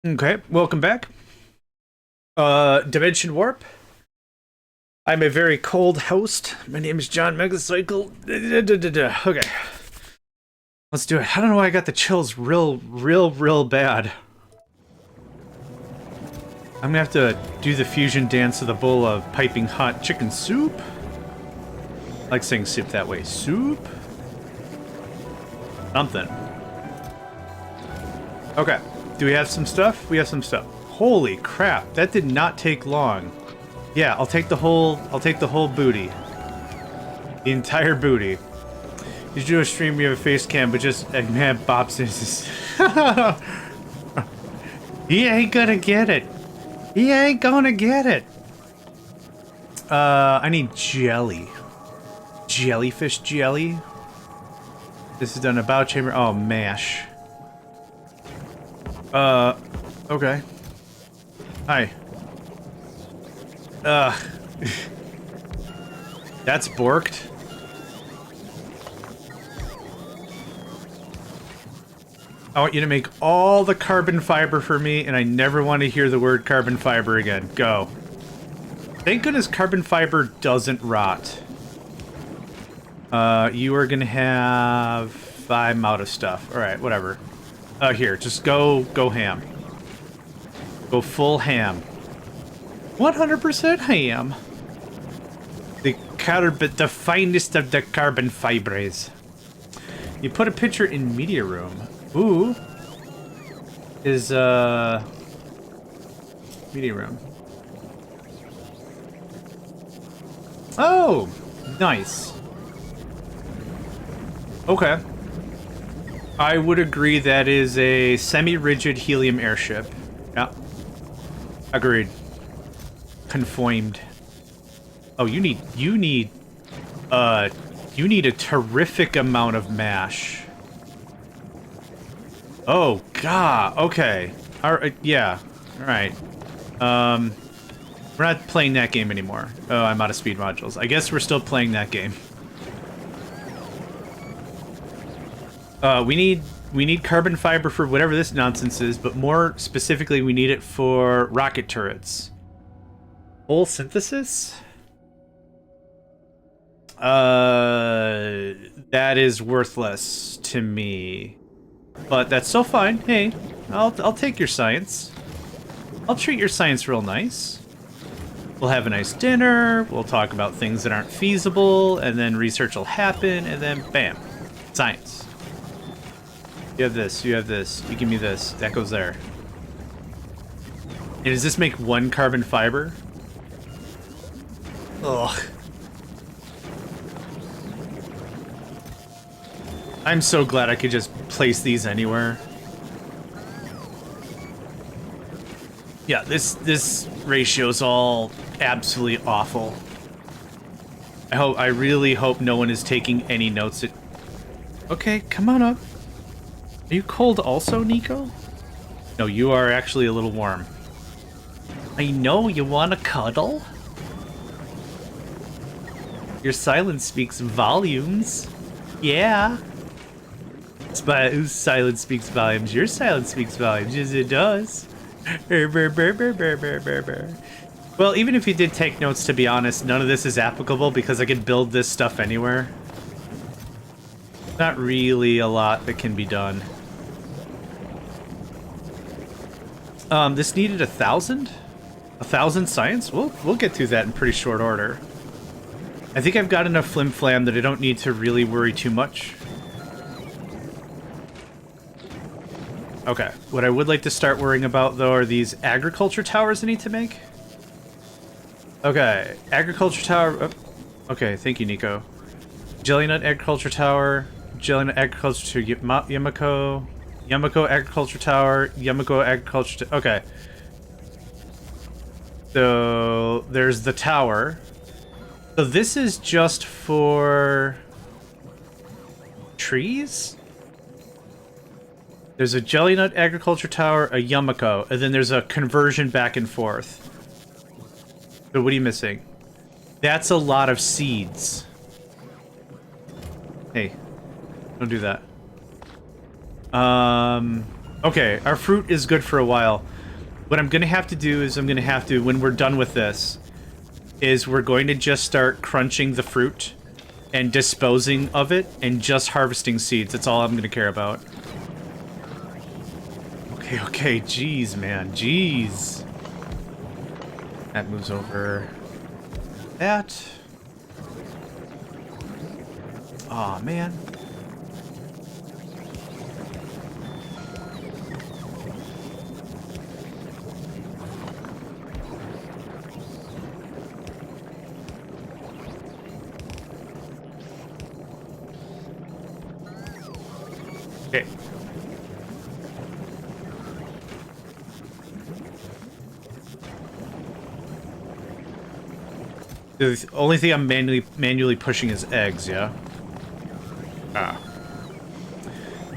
Okay, welcome back. Dimension Warp. I'm a very cold host. My name is JohnMegacycle. Okay, let's do it. I don't know why I got the chills real bad. I'm gonna have to do the fusion dance of the bowl of piping hot chicken soup. I like saying soup that way. Soup? Something. Okay, do we have some stuff? We have some stuff. Holy crap, that did not take long. Yeah, I'll take the whole booty. The entire booty. You do a stream, you have a face cam, but just man, Bob says he ain't gonna get it. He ain't gonna get it. I need jelly. Jellyfish jelly. This is done a bow chamber. Oh, mash. Okay. Hi. That's borked. I want you to make all the carbon fiber for me, and I never want to hear the word carbon fiber again. Go. Thank goodness carbon fiber doesn't rot. You are gonna have... I'm out of stuff. Alright, whatever. Here, just go ham. Go full ham. 100% ham. The finest of the carbon fibers. You put a picture in media room. Ooh. Is, media room. Oh! Nice. Okay. I would agree that is a semi-rigid helium airship. Yeah. Agreed. Conformed. Oh, you need a terrific amount of mash. Oh, God. Okay. Alright, yeah. Alright. We're not playing that game anymore. Oh, I'm out of speed modules. I guess we're still playing that game. We need carbon fiber for whatever this nonsense is, but more specifically, we need it for rocket turrets. Whole synthesis? That is worthless to me. But that's so fine. Hey, I'll take your science. I'll treat your science real nice. We'll have a nice dinner, we'll talk about things that aren't feasible, and then research will happen, and then bam. Science. You have this, you have this, you give me this, that goes there. And does this make one carbon fiber? Ugh. I'm so glad I could just place these anywhere. Yeah, this ratio's all absolutely awful. I really hope no one is taking any notes. Okay, come on up. Are you cold also, Nico? No, you are actually a little warm. I know, you want to cuddle? Your silence speaks volumes. Yeah. Whose silence speaks volumes? Your silence speaks volumes. Yes, it does. Well, even if you did take notes, to be honest, none of this is applicable because I can build this stuff anywhere. Not really a lot that can be done. This needed 1,000? 1,000 science? We'll get through that in pretty short order. I think I've got enough flim-flam that I don't need to really worry too much. Okay, what I would like to start worrying about, though, are these agriculture towers I need to make. Okay, agriculture tower... Oh, okay, thank you, Nico. Jelly Nut Agriculture Tower, Jelly Nut Agriculture to Yamako, Yamako Agriculture Tower, Yamako Agriculture... Okay. So, there's the tower. So this is just for... trees? There's a Jelly Nut Agriculture Tower, a Yamako, and then there's a conversion back and forth. So what are you missing? That's a lot of seeds. Hey, don't do that. Okay, our fruit is good for a while. What I'm going to have to do is I'm going to have to, when we're done with this, is we're going to just start crunching the fruit and disposing of it and just harvesting seeds. That's all I'm going to care about. Okay, okay. Jeez, man. Jeez. That moves over. That. Aw, man. Okay. The only thing I'm manually pushing is eggs, yeah? Ah.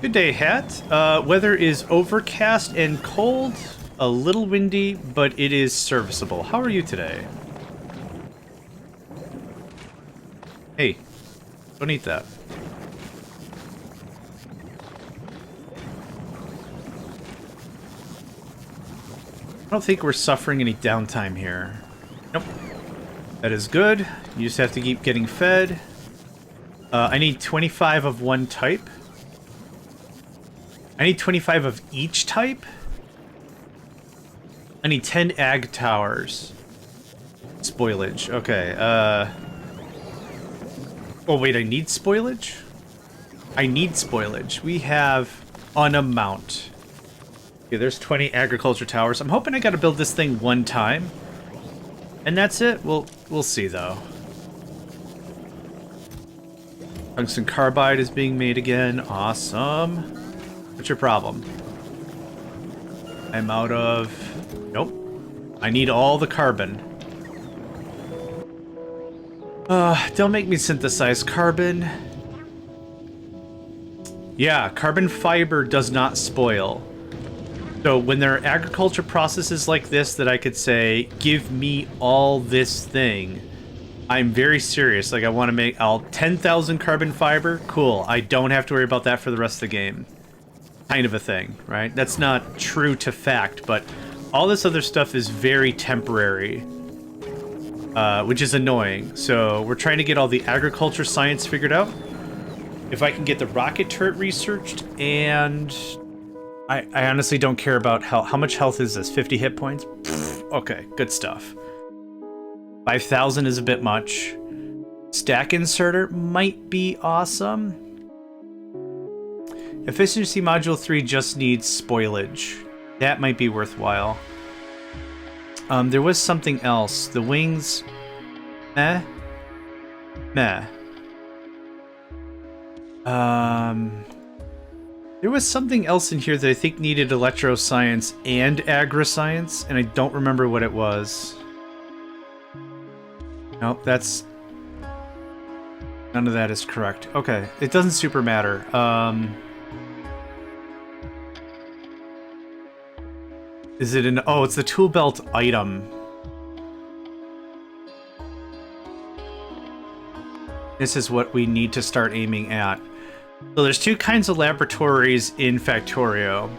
Good day, Hat. Weather is overcast and cold, a little windy, but it is serviceable. How are you today? Hey, don't eat that. I don't think we're suffering any downtime here. Nope. That is good. You just have to keep getting fed. I need 25 of one type. I need 25 of each type. I need 10 ag towers. Spoilage. Okay. Oh, wait, I need spoilage? I need spoilage. We have an amount. Okay, there's 20 agriculture towers. I'm hoping I gotta build this thing one time. And that's it. We'll see, though. Tungsten carbide is being made again. Awesome. What's your problem? I'm out of... Nope. I need all the carbon. Don't make me synthesize carbon. Yeah, carbon fiber does not spoil. So when there are agriculture processes like this that I could say, give me all this thing, I'm very serious. Like, I want to make 10,000 carbon fiber. Cool. I don't have to worry about that for the rest of the game. Kind of a thing, right? That's not true to fact, but all this other stuff is very temporary, which is annoying. So we're trying to get all the agriculture science figured out. If I can get the rocket turret researched, and I honestly don't care about how much health is this? 50 hit points? Pfft, okay, good stuff. 5,000 is a bit much. Stack inserter might be awesome. Efficiency module 3 just needs spoilage. That might be worthwhile. There was something else. The wings... Meh. There was something else in here that I think needed electroscience and agri-science, and I don't remember what it was. Nope, that's... None of that is correct. Okay, it doesn't super matter. Is it an... Oh, it's the tool belt item. This is what we need to start aiming at. So there's two kinds of laboratories in Factorio.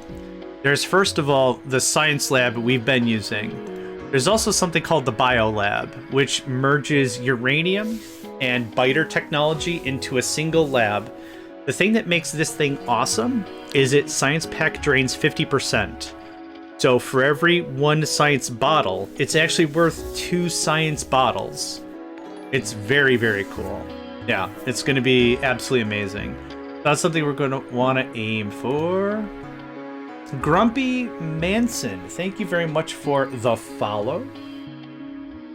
There's, first of all, the science lab we've been using. There's also something called the biolab, which merges uranium and biter technology into a single lab. The thing that makes this thing awesome is its science pack drains 50%. So for every one science bottle, it's actually worth 2 science bottles. It's very, very cool. Yeah, it's going to be absolutely amazing. That's something we're going to want to aim for. Grumpy Manson, thank you very much for the follow.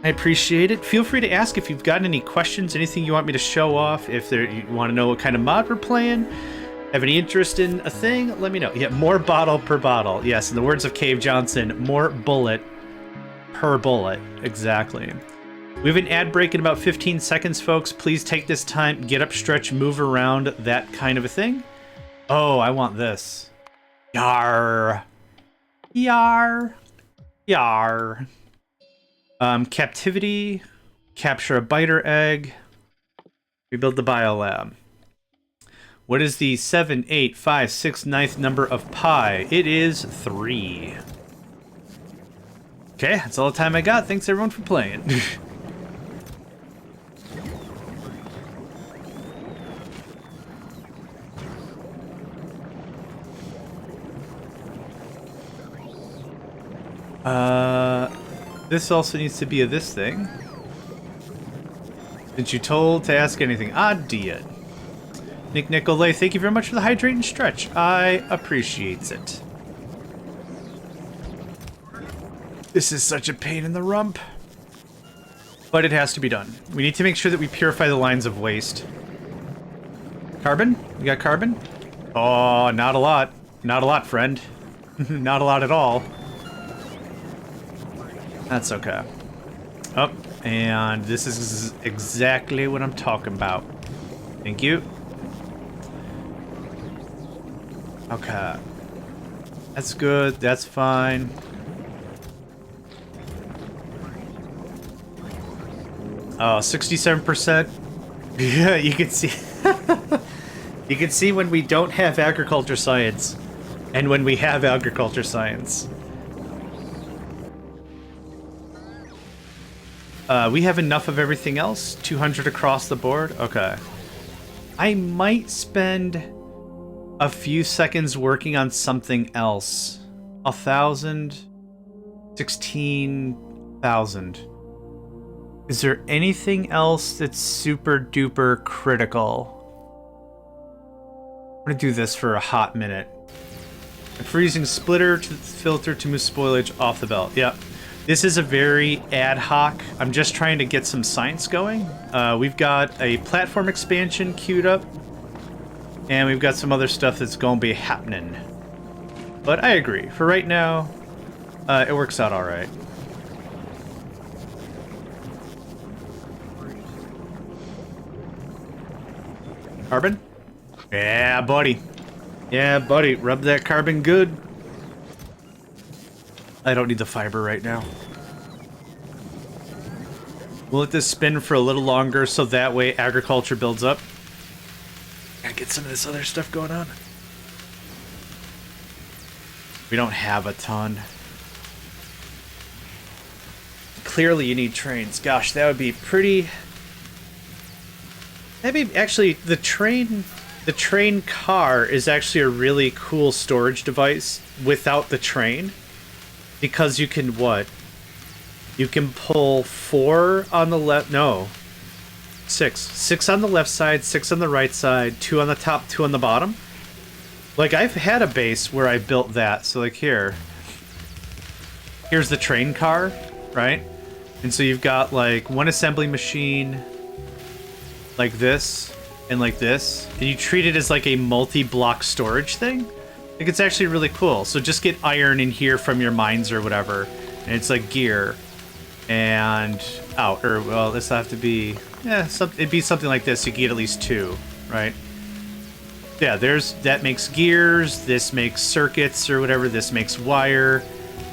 I appreciate it. Feel free to ask if you've got any questions, anything you want me to show off. If you want to know what kind of mod we're playing, have any interest in a thing, let me know. Yeah, more bottle per bottle. Yes, in the words of Cave Johnson, more bullet per bullet. Exactly. We have an ad break in about 15 seconds, folks. Please take this time, get up, stretch, move around, that kind of a thing. Oh, I want this. Yar. Yar. Yar. Captivity. Capture a biter egg. Rebuild the biolab. What is the 7, 8, 5, 6, 9th number of pi? It is 3. Okay, that's all the time I got. Thanks everyone for playing. This also needs to be a this thing. Did you told to ask anything? I did. Nick Nicolay, thank you very much for the hydrate and stretch. I appreciate it. This is such a pain in the rump. But it has to be done. We need to make sure that we purify the lines of waste. Carbon? You got carbon? Oh, not a lot. Not a lot, friend. Not a lot at all. That's okay. Oh, and this is exactly what I'm talking about. Thank you. Okay. That's good. That's fine. Oh, 67%. Yeah, you can see. You can see when we don't have agriculture science and when we have agriculture science. We have enough of everything else. 200 across the board. Okay. I might spend a few seconds working on something else. 1,000. 16,000. Is there anything else that's super duper critical? I'm gonna do this for a hot minute. A freezing splitter to filter to move spoilage off the belt. Yep. This is a very ad hoc. I'm just trying to get some science going. We've got a platform expansion queued up. And we've got some other stuff that's gonna be happening. But I agree. For right now, it works out alright. Carbon? Yeah, buddy. Yeah, buddy. Rub that carbon good. I don't need the fiber right now. We'll let this spin for a little longer so that way agriculture builds up. Gotta get some of this other stuff going on. We don't have a ton. Clearly you need trains. Gosh, that would be pretty... That'd be actually the train car is actually a really cool storage device without the train, because you can what? You can pull 4 on the left. No, 6 on the left side, 6 on the right side, 2 on the top, 2 on the bottom. Like I've had a base where I built that. So like here's the train car, right? And so you've got like one assembly machine. Like this, and like this, and you treat it as like a multi-block storage thing. Like it's actually really cool. So just get iron in here from your mines or whatever, and it's like gear, and or well, this will have to be it'd be something like this. You can get at least 2, right? Yeah, that makes gears. This makes circuits or whatever. This makes wire,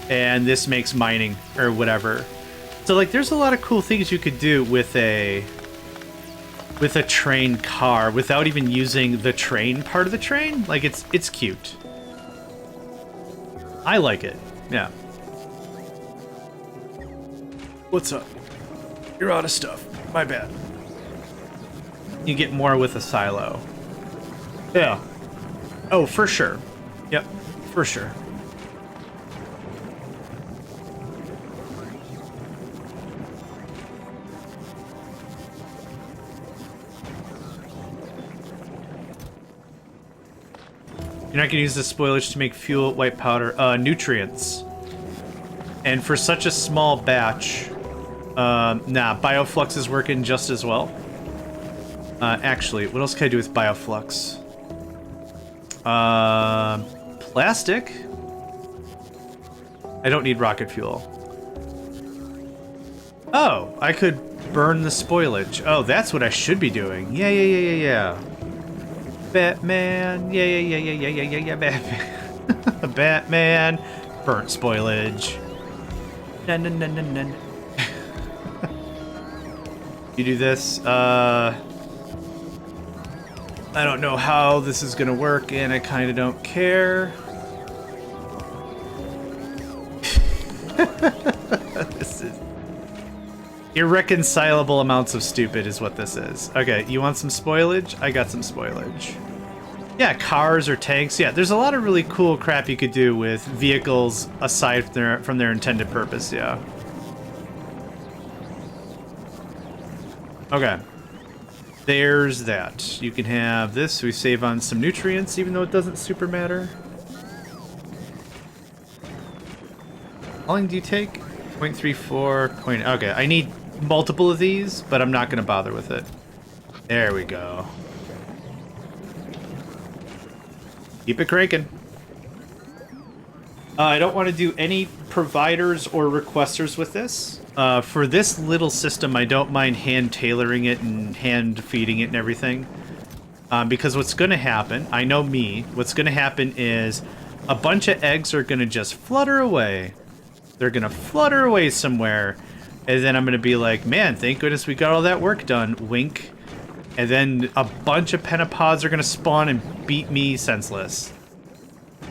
and this makes mining or whatever. So like, there's a lot of cool things you could do with a train car without even using the train part of the train. Like it's cute. I like it. Yeah. What's up? You're out of stuff. My bad. You get more with a silo. Yeah. Oh, for sure. Yep, for sure. You're not going to use the spoilage to make fuel, white powder, nutrients. And for such a small batch, nah, Bioflux is working just as well. Actually, what else can I do with Bioflux? Plastic? I don't need rocket fuel. Oh, I could burn the spoilage. Oh, that's what I should be doing. Yeah. Batman, yeah, Batman. Batman, burnt spoilage. Nun. You do this, I don't know how this is gonna work, and I kinda don't care. Irreconcilable amounts of stupid is what this is. Okay, you want some spoilage? I got some spoilage. Yeah, cars or tanks. Yeah, there's a lot of really cool crap you could do with vehicles aside from their intended purpose, yeah. Okay. There's that. You can have this. We save on some nutrients, even though it doesn't super matter. How long do you take? 0.34. Okay, I need multiple of these, but I'm not going to bother with it. There we go. Keep it cranking. I don't want to do any providers or requesters with this. For this little system, I don't mind hand tailoring it and hand feeding it and everything. Because what's going to happen, I know me, what's going to happen is a bunch of eggs are going to just flutter away. They're going to flutter away somewhere. And then I'm going to be like, man, thank goodness we got all that work done. Wink. And then a bunch of pentapods are going to spawn and beat me senseless.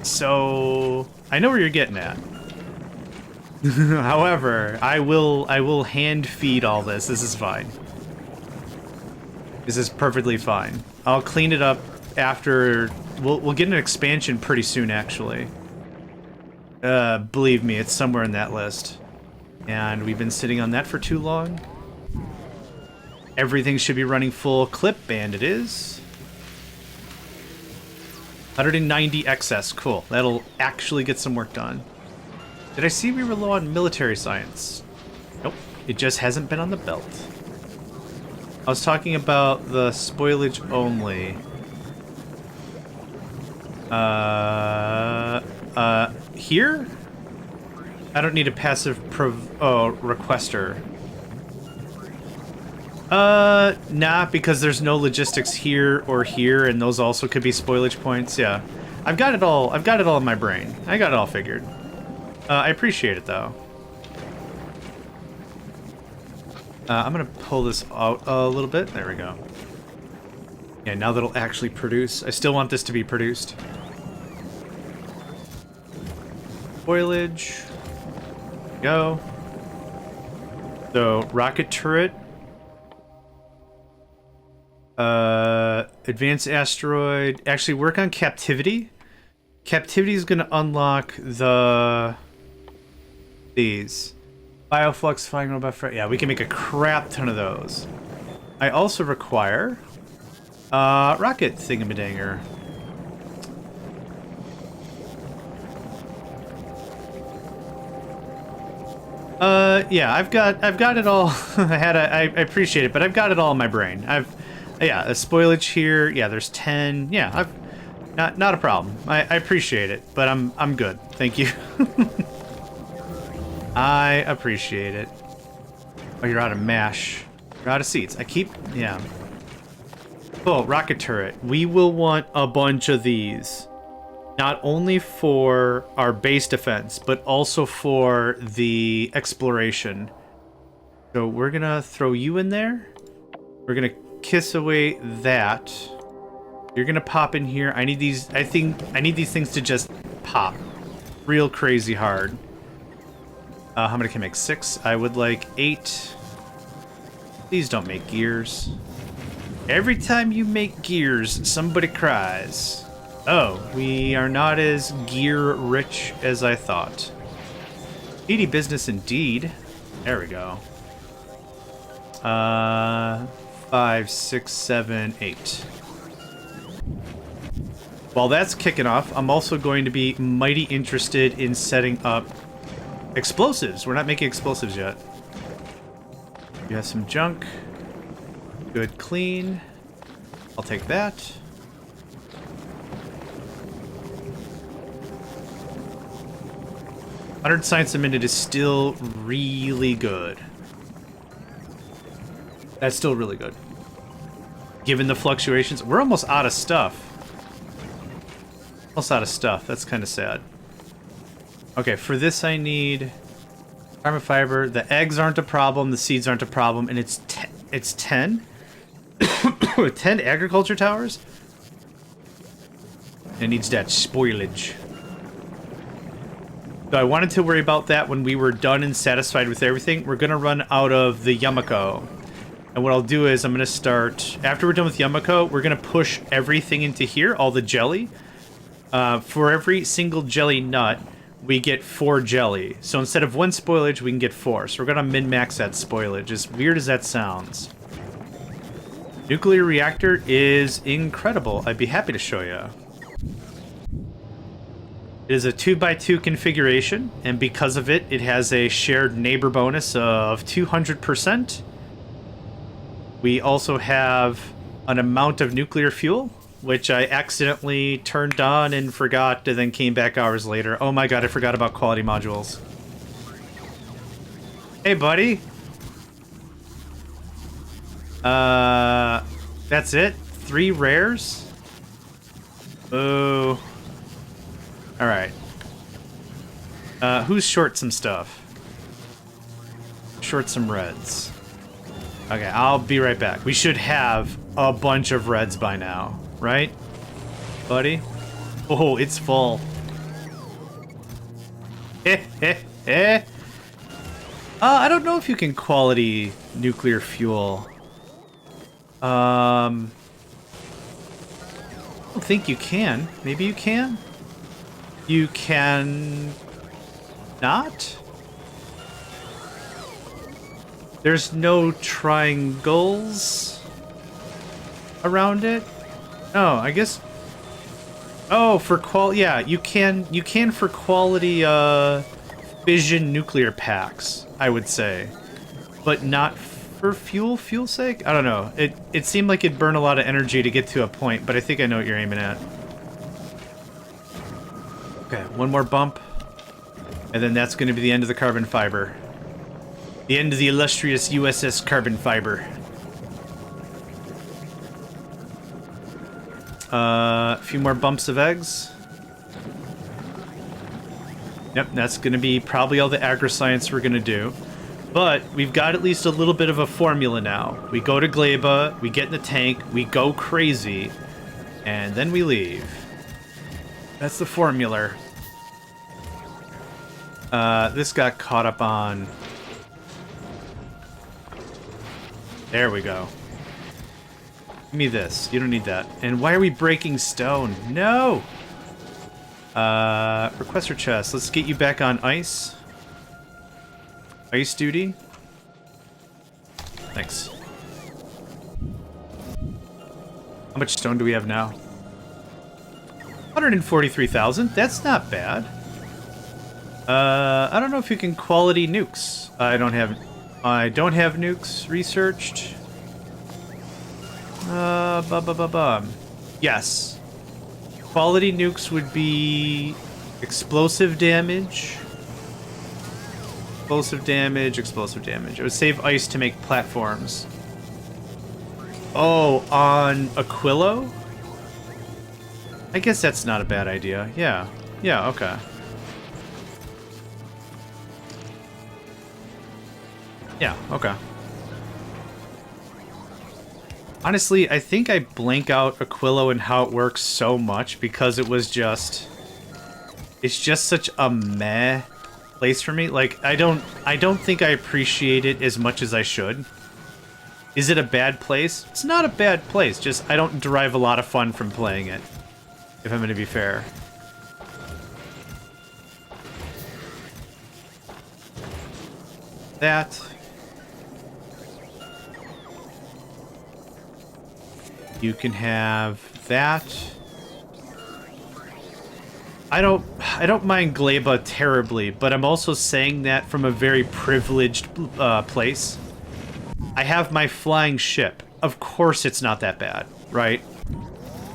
So I know where you're getting at. However, I will hand feed all this. This is fine. This is perfectly fine. I'll clean it up after. We'll get an expansion pretty soon, actually. Believe me, it's somewhere in that list. And we've been sitting on that for too long. Everything should be running full clip, and it is. 190 excess. Cool. That'll actually get some work done. Did I see we were low on military science? Nope. It just hasn't been on the belt. I was talking about the spoilage only. Here? I don't need a passive requester. Nah, because there's no logistics here or here, and those also could be spoilage points. Yeah, I've got it all in my brain. I got it all figured. I appreciate it though. I'm gonna pull this out a little bit. There we go. Yeah, now that'll actually produce. I still want this to be produced. Spoilage. Go. So, rocket turret. Advanced asteroid. Actually, work on captivity. Captivity is going to unlock these. Bioflux, flying robot. Yeah, we can make a crap ton of those. I also require rocket thingamadanger. Yeah, I've got it all. I appreciate it, but I've got it all in my brain. Yeah, a spoilage here. Yeah, there's 10. Yeah, not a problem. I appreciate it, but I'm good. Thank you. I appreciate it. Oh, you're out of mash. You're out of seats. Yeah. Oh, rocket turret. We will want a bunch of these. Not only for our base defense, but also for the exploration. So we're gonna throw you in there. We're gonna kiss away that. You're gonna pop in here. I need these. I need these things to just pop, real crazy hard. How many can I make? 6. I would like 8. Please don't make gears. Every time you make gears, somebody cries. Oh, we are not as gear-rich as I thought. Speedy business indeed. There we go. 5, 6, 7, 8. While that's kicking off, I'm also going to be mighty interested in setting up explosives. We're not making explosives yet. You have some junk. Good, clean. I'll take that. 100 science a minute is still really good. That's still really good. Given the fluctuations, we're almost out of stuff. Almost out of stuff. That's kind of sad. Okay, for this I need carbon fiber. The eggs aren't a problem. The seeds aren't a problem, and it's 10. 10 agriculture towers. It needs that spoilage. So I wanted to worry about that when we were done and satisfied with everything. We're going to run out of the Yumiko. And what I'll do is I'm going to start... After we're done with Yumiko, we're going to push everything into here, all the jelly. For every single jelly nut, we get 4 jelly. So instead of 1 spoilage, we can get 4. So we're going to min-max that spoilage, as weird as that sounds. Nuclear reactor is incredible. I'd be happy to show you. It is a 2x2 configuration, and because of it, it has a shared neighbor bonus of 200%. We also have an amount of nuclear fuel, which I accidentally turned on and forgot, and then came back hours later. Oh my god, I forgot about quality modules. Hey, buddy. That's it? 3 rares? Oh. Alright. Who's short some stuff? Short some reds. Okay, I'll be right back. We should have a bunch of reds by now, right? Buddy? Oh, it's full. I don't know if you can quality nuclear fuel. I don't think you can. Maybe you can? You can... not? There's no triangles around it? Oh, I guess... Oh, for yeah, you can for quality, fission nuclear packs, I would say. But not for fuel sake? I don't know. It seemed like it'd burn a lot of energy to get to a point, but I think I know what you're aiming at. Okay, one more bump. And then that's going to be the end of the carbon fiber. The end of the illustrious USS Carbon Fiber. A few more bumps of eggs. Yep, that's going to be probably all the agri-science we're going to do. But we've got at least a little bit of a formula now. We go to Gleba, we get in the tank, we go crazy, and then we leave. That's the formula. This got caught up on... There we go. Give me this. You don't need that. And why are we breaking stone? No! Requester chest. Let's get you back on ice. Ice duty. Thanks. How much stone do we have now? 143,000. That's not bad. I don't know if you can quality nukes. I don't have nukes researched. Yes. Quality nukes would be explosive damage. Explosive damage. It would save ice to make platforms. Oh, on Aquilo? I guess that's not a bad idea. Yeah. Yeah, okay. Yeah, okay. Honestly, I think I blank out Aquilo and how it works so much because it was just... It's just such a meh place for me. Like, I don't think I appreciate it as much as I should. Is it a bad place? It's not a bad place, just I don't derive a lot of fun from playing it, if I'm gonna be fair. That... You can have that. I don't mind Gleba terribly, but I'm also saying that from a very privileged place. I have my flying ship. Of course it's not that bad, right?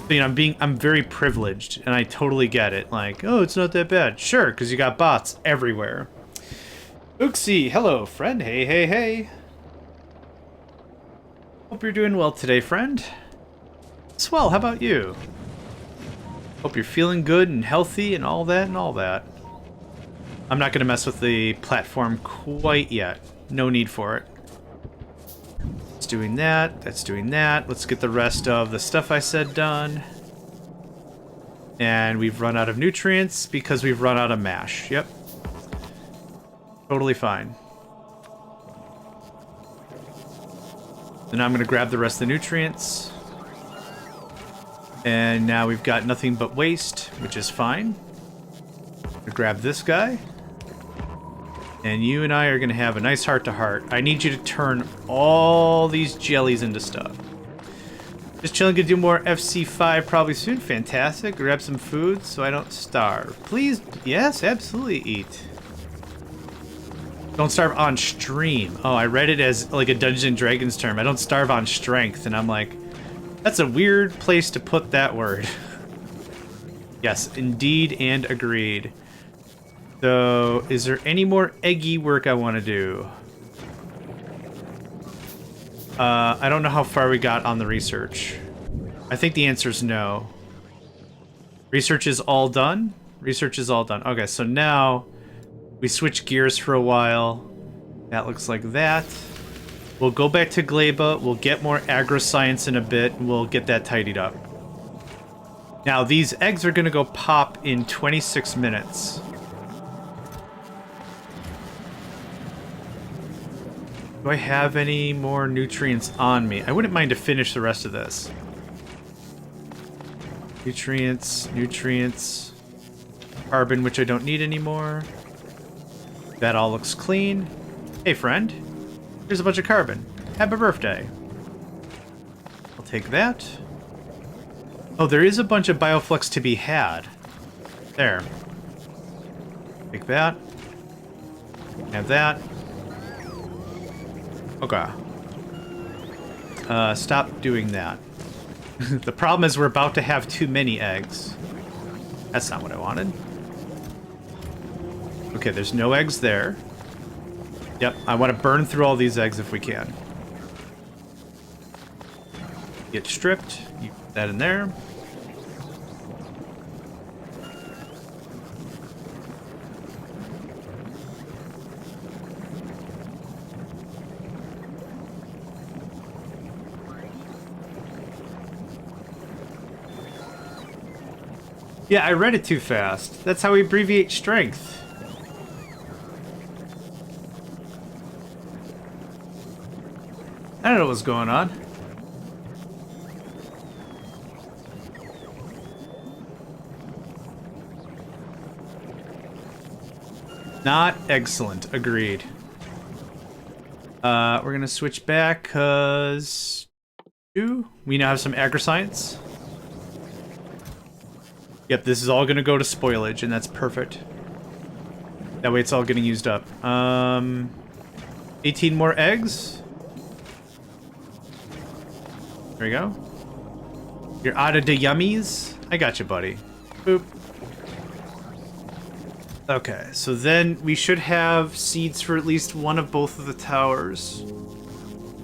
So, you know, I'm very privileged, and I totally get it. Like, oh, it's not that bad. Sure, because you got bots everywhere. Uxie, hello, friend. Hey, hey, hey. Hope you're doing well today, friend. Swell, how about you? Hope you're feeling good and healthy and all that and all that. I'm not going to mess with the platform quite yet. No need for it. It's doing that. That's doing that. Let's get the rest of the stuff I said done. And we've run out of nutrients because we've run out of mash. Yep. Totally fine. And I'm going to grab the rest of the nutrients. And now we've got nothing but waste, which is fine. Grab this guy. And you and I are going to have a nice heart-to-heart. I need you to turn all these jellies into stuff. Just chilling, gonna do more FC5 probably soon. Fantastic. Grab some food so I don't starve. Please, yes, absolutely eat. Don't starve on stream. Oh, I read it as like a Dungeons and Dragons term. I don't starve on strength, and I'm like, that's a weird place to put that word. Yes, indeed and agreed. So, is there any more eggy work I want to do? I don't know how far we got on the research. I think the answer is no. Research is all done? Research is all done. Okay, so now we switch gears for a while. That looks like that. We'll go back to Gleba. We'll get more agri-science in a bit, and we'll get that tidied up. Now, these eggs are going to go pop in 26 minutes. Do I have any more nutrients on me? I wouldn't mind to finish the rest of this. Nutrients, nutrients. Carbon, which I don't need anymore. That all looks clean. Hey, friend. Here's a bunch of carbon. Happy birthday. I'll take that. Oh, there is a bunch of bioflux to be had. There. Take that. Have that. Okay. Stop doing that. The problem is we're about to have too many eggs. That's not what I wanted. Okay, there's no eggs there. Yep, I want to burn through all these eggs if we can. Get stripped. You put that in there. Yeah, I read it too fast. That's how we abbreviate strength. I don't know what's going on. Not excellent. Agreed. We're gonna switch back because we now have some agri-science. Yep, this is all gonna go to spoilage, and that's perfect. That way it's all getting used up. 18 more eggs. There we go. You're out of the yummies. I got you, buddy. Boop. Okay, so then we should have seeds for at least one of both of the towers.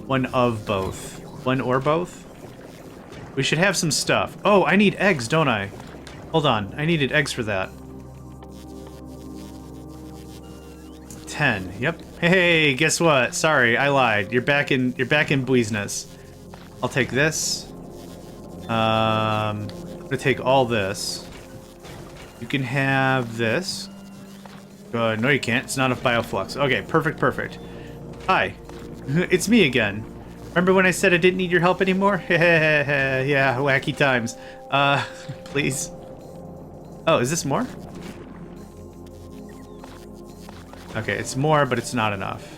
One of both. One or both? We should have some stuff. Oh, I need eggs, don't I? Hold on, I needed eggs for that. 10. Yep. Hey, guess what? Sorry, I lied. You're back in business. I'll take this. I'm gonna take all this. You can have this. No, you can't. It's not a bioflux. Okay, perfect, perfect. Hi. It's me again. Remember when I said I didn't need your help anymore? Yeah, wacky times. Please. Oh, is this more? Okay, it's more, but it's not enough.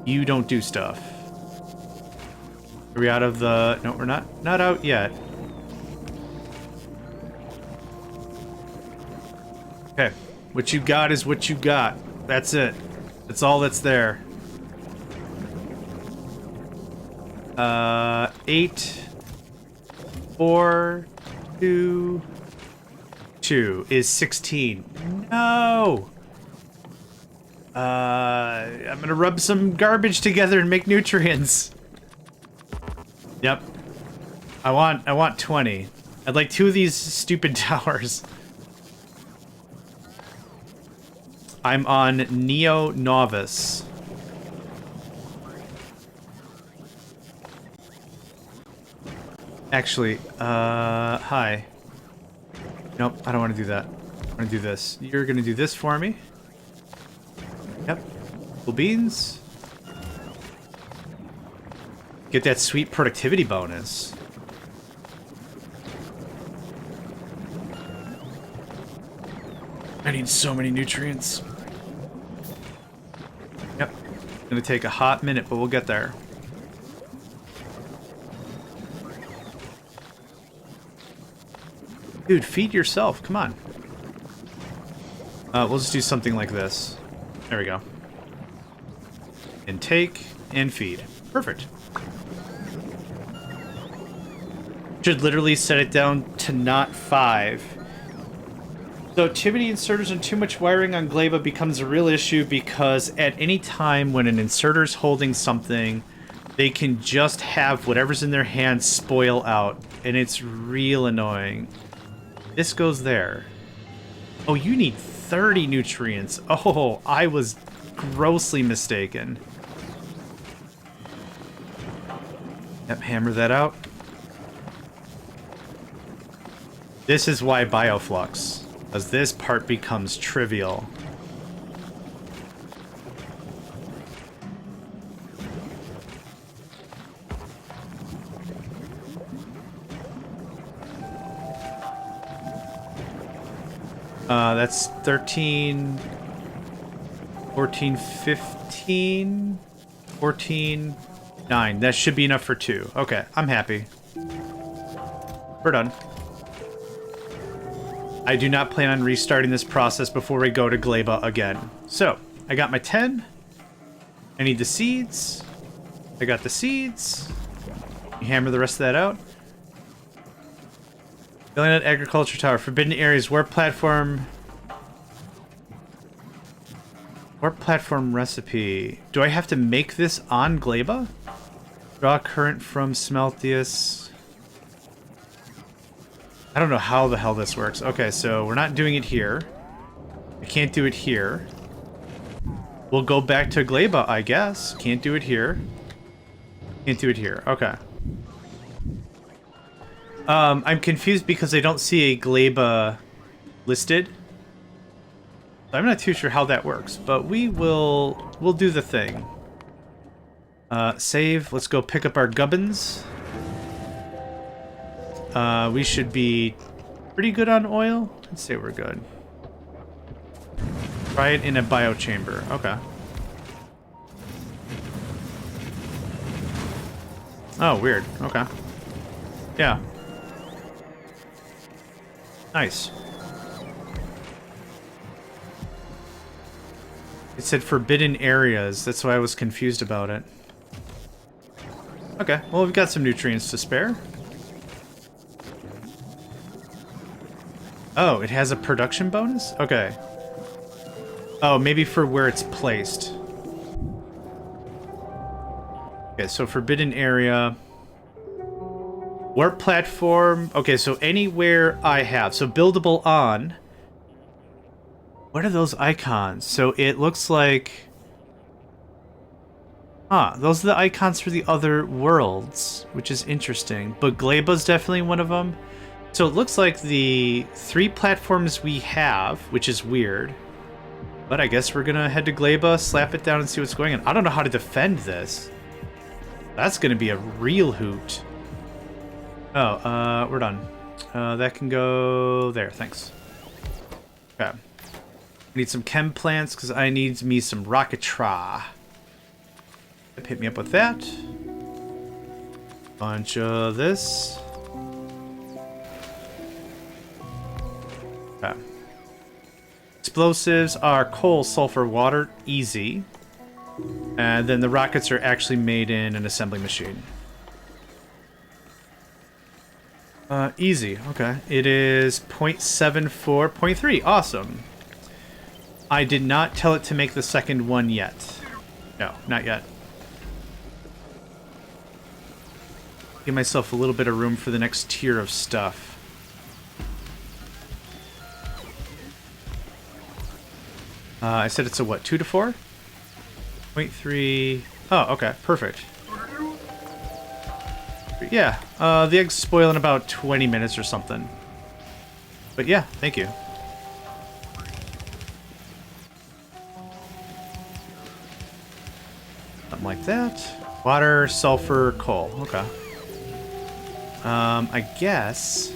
You don't do stuff. Are we out of the... No, we're not. Not out yet. Okay. What you got is what you got. That's it. That's all that's there. 8, 4, 2, 2 is 16. No! I'm gonna rub some garbage together and make nutrients. Yep. I want 20. I'd like 2 of these stupid towers. I'm on Neo Novice. Actually, hi. Nope, I don't want to do that. I want to do this. You're gonna do this for me. Yep. Cool beans. Get that sweet productivity bonus. I need so many nutrients. Yep. Gonna take a hot minute, but we'll get there. Dude, feed yourself. Come on. We'll just do something like this. There we go. Intake and feed. Perfect. Should literally set it down to not 5. So too many inserters and too much wiring on Gleba becomes a real issue because at any time when an inserter's holding something, they can just have whatever's in their hand spoil out, and it's real annoying. This goes there. Oh, you need 30 nutrients. Oh, I was grossly mistaken. Yep, hammer that out. This is why Bioflux, as this part becomes trivial. That's 13, 14, 15, 14, 9. That should be enough for 2. Okay, I'm happy. We're done. I do not plan on restarting this process before we go to Gleba again. So, I got my 10. I need the seeds. I got the seeds. You hammer the rest of that out. Building an agriculture tower. Forbidden areas. Warp platform. Warp platform recipe. Do I have to make this on Gleba? Draw current from Smeltius. I don't know how the hell this works. Okay, so we're not doing it here. I can't do it here. We'll go back to Gleba, I guess. Can't do it here. Can't do it here. Okay. I'm confused because I don't see a Gleba listed. I'm not too sure how that works, but we'll do the thing. Save. Let's go pick up our gubbins. We should be pretty good on oil. Let's say we're good. Try it in a biochamber. Okay. Oh, weird. Okay. Yeah. Nice. It said forbidden areas. That's why I was confused about it. Okay. Well, we've got some nutrients to spare. Oh, it has a production bonus? Okay. Oh, maybe for where it's placed. Okay, so forbidden area. Warp platform. Okay, so anywhere I have. So buildable on. What are those icons? So it looks like... Huh, those are the icons for the other worlds, which is interesting. But Gleba's definitely one of them. So it looks like the 3 platforms we have, which is weird. But I guess we're gonna head to Gleba, slap it down, and see what's going on. I don't know how to defend this. That's gonna be a real hoot. Oh, we're done. That can go there, thanks. Okay. Need some chem plants, because I need me some rocketry. Hit me up with that. Bunch of this. Okay. Explosives are coal, sulfur, water, easy. And then the rockets are actually made in an assembly machine. Easy, okay. It is 0.74, 0.3, awesome. I did not tell it to make the second one yet. No, not yet. Give myself a little bit of room for the next tier of stuff. I said it's a what, 2 to 4? 0.3. Oh, okay, perfect. Yeah, the eggs spoil in about 20 minutes or something. But yeah, thank you. Something like that. Water, sulfur, coal. Okay. I guess...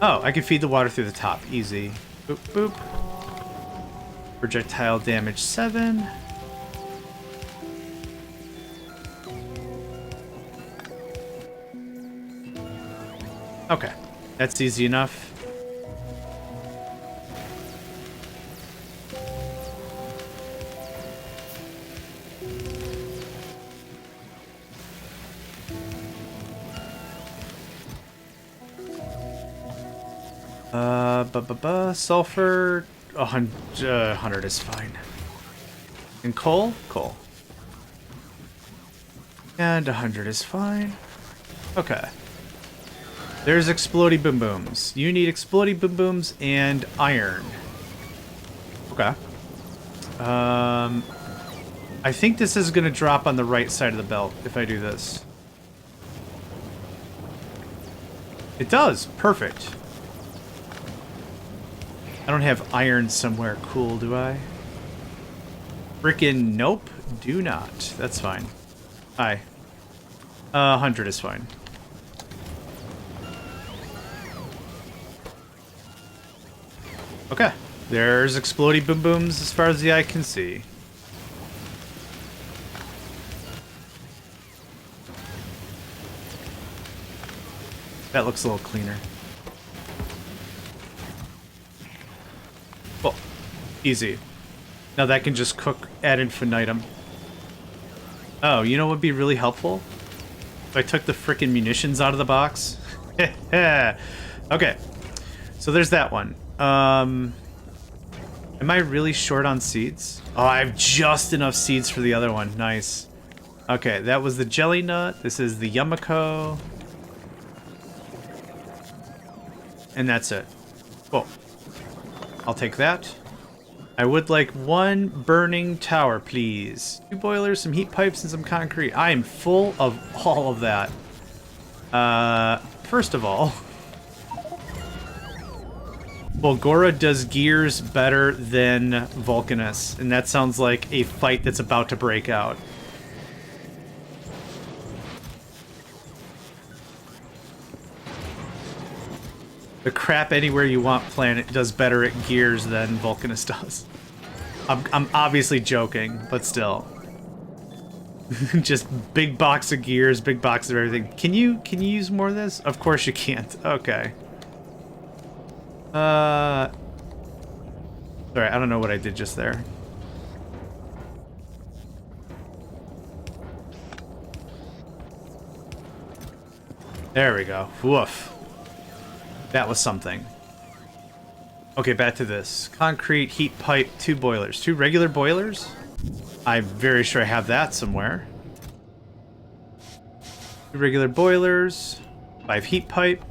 Oh, I can feed the water through the top. Easy. Boop, boop. Projectile damage 7. Okay. That's easy enough. Sulfur, 100 is fine. And coal? Coal. And 100 is fine. Okay. There's explodey boom booms. You need explodey boom booms and iron. Okay. I think this is gonna drop on the right side of the belt if I do this. It does. Perfect. I don't have iron somewhere cool, do I? Frickin' nope, do not. That's fine. Hi. 100 is fine. Okay. There's explodey boom booms as far as the eye can see. That looks a little cleaner. Well, easy. Now that can just cook ad infinitum. Oh, you know what would be really helpful? If I took the frickin' munitions out of the box? Okay. So there's that one. Am I really short on seeds? Oh, I have just enough seeds for the other one. Nice. Okay, that was the jelly nut. This is the Yumiko. And that's it. Cool. I'll take that. I would like one burning tower, please. 2 boilers, some heat pipes, and some concrete. I am full of all of that. First of all, Volgora does gears better than Vulcanus, and that sounds like a fight that's about to break out. The crap anywhere you want planet does better at gears than Vulcanus does. I'm obviously joking, but still. Just big box of gears, big box of everything. Can you use more of this? Of course you can't. Okay. Sorry, I don't know what I did just there. There we go. Woof. That was something. Okay, back to this. Concrete, heat pipe, 2 boilers. 2 regular boilers? I'm very sure I have that somewhere. 2 regular boilers, 5 heat pipe,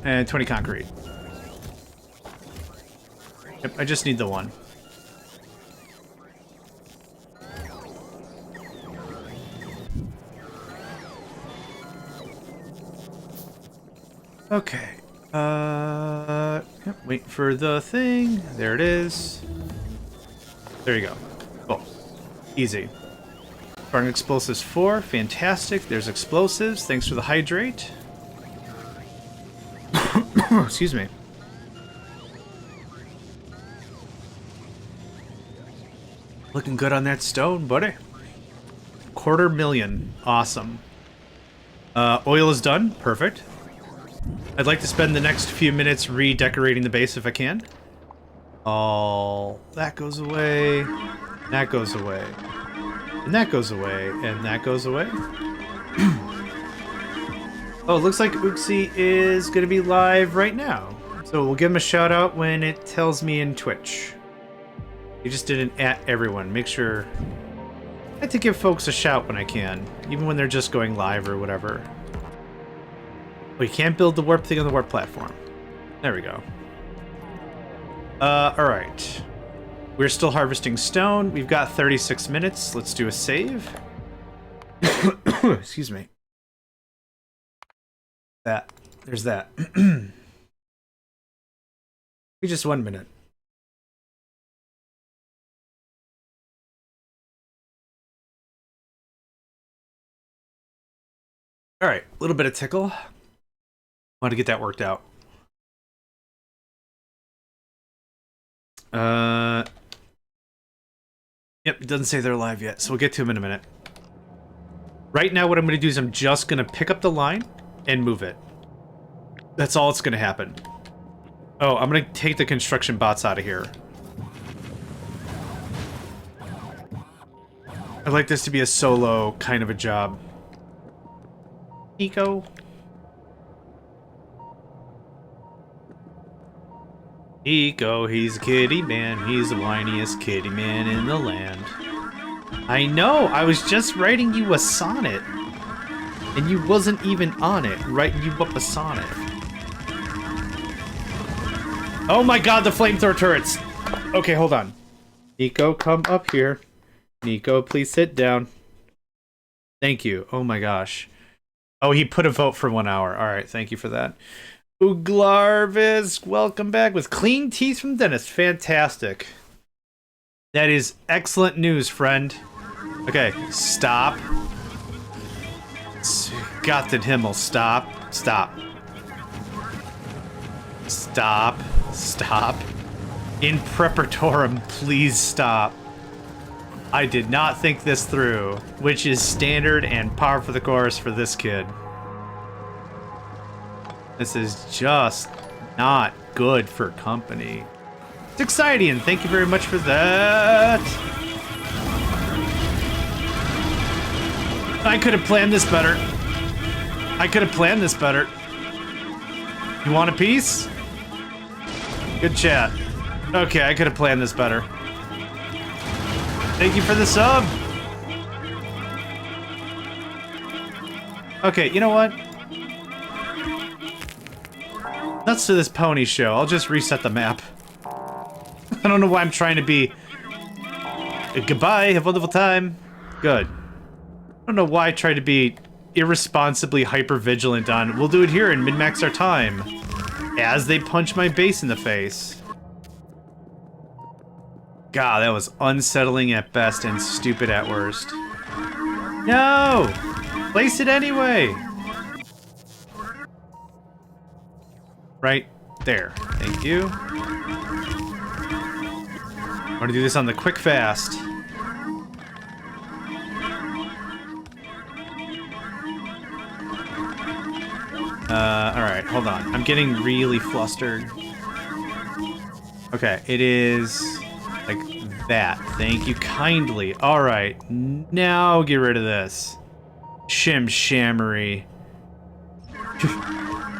and 20 concrete. Yep, I just need the one. Okay. Yep, wait for the thing. There it is. There you go. Cool. Easy. Burning explosives 4. Fantastic. There's explosives. Thanks for the hydrate. Excuse me. Looking good on that stone, buddy. 250,000. Awesome. Oil is done. Perfect. I'd like to spend the next few minutes redecorating the base if I can. Oh, that goes away. That goes away. And that goes away. And that goes away. Oh, it looks like Uxie is going to be live right now. So we'll give him a shout out when it tells me in Twitch. He just didn't at everyone. Make sure... I like to give folks a shout when I can. Even when they're just going live or whatever. We can't build the warp thing on the warp platform. There we go. Alright. We're still harvesting stone. We've got 36 minutes. Let's do a save. Excuse me. That. There's that. Just 1 minute. All right, a little bit of tickle. Want to get that worked out. Yep, it doesn't say they're live yet, so we'll get to them in a minute. Right now, what I'm going to do is I'm just going to pick up the line and move it. That's all that's going to happen. Oh, I'm going to take the construction bots out of here. I'd like this to be a solo kind of a job. Nico. Nico, he's a kitty man. He's the whiniest kitty man in the land. I know, I was just writing you a sonnet. And you wasn't even on it, writing you up a sonnet. Oh my god, the flamethrower turrets! Okay, hold on. Nico, come up here. Nico, please sit down. Thank you. Oh my gosh. Oh, he put a vote for 1 hour. Alright, thank you for that. Uglarvis, welcome back with clean teeth from dentist. Fantastic. That is excellent news, friend. Okay, stop. Gott den Himmel, stop. Stop. Stop. Stop. In preparatorum, please stop. I did not think this through, which is standard and par for the course for this kid. This is just not good for company. It's exciting, thank you very much for that. I could have planned this better. I could have planned this better. You want a piece? Good chat. Okay, I could have planned this better. Thank you for the sub. Okay, you know what? Nuts to this pony show. I'll just reset the map. I don't know why I'm trying to be... Goodbye, have a wonderful time. Good. I don't know why I try to be irresponsibly hyper-vigilant on, we'll do it here and min-max our time. As they punch my base in the face. God, that was unsettling at best and stupid at worst. No! Place it anyway! Right there. Thank you. I'm gonna do this on the quick fast. Alright, hold on. I'm getting really flustered. Okay, it is like that. Thank you kindly. Alright, now get rid of this. Shimshammery.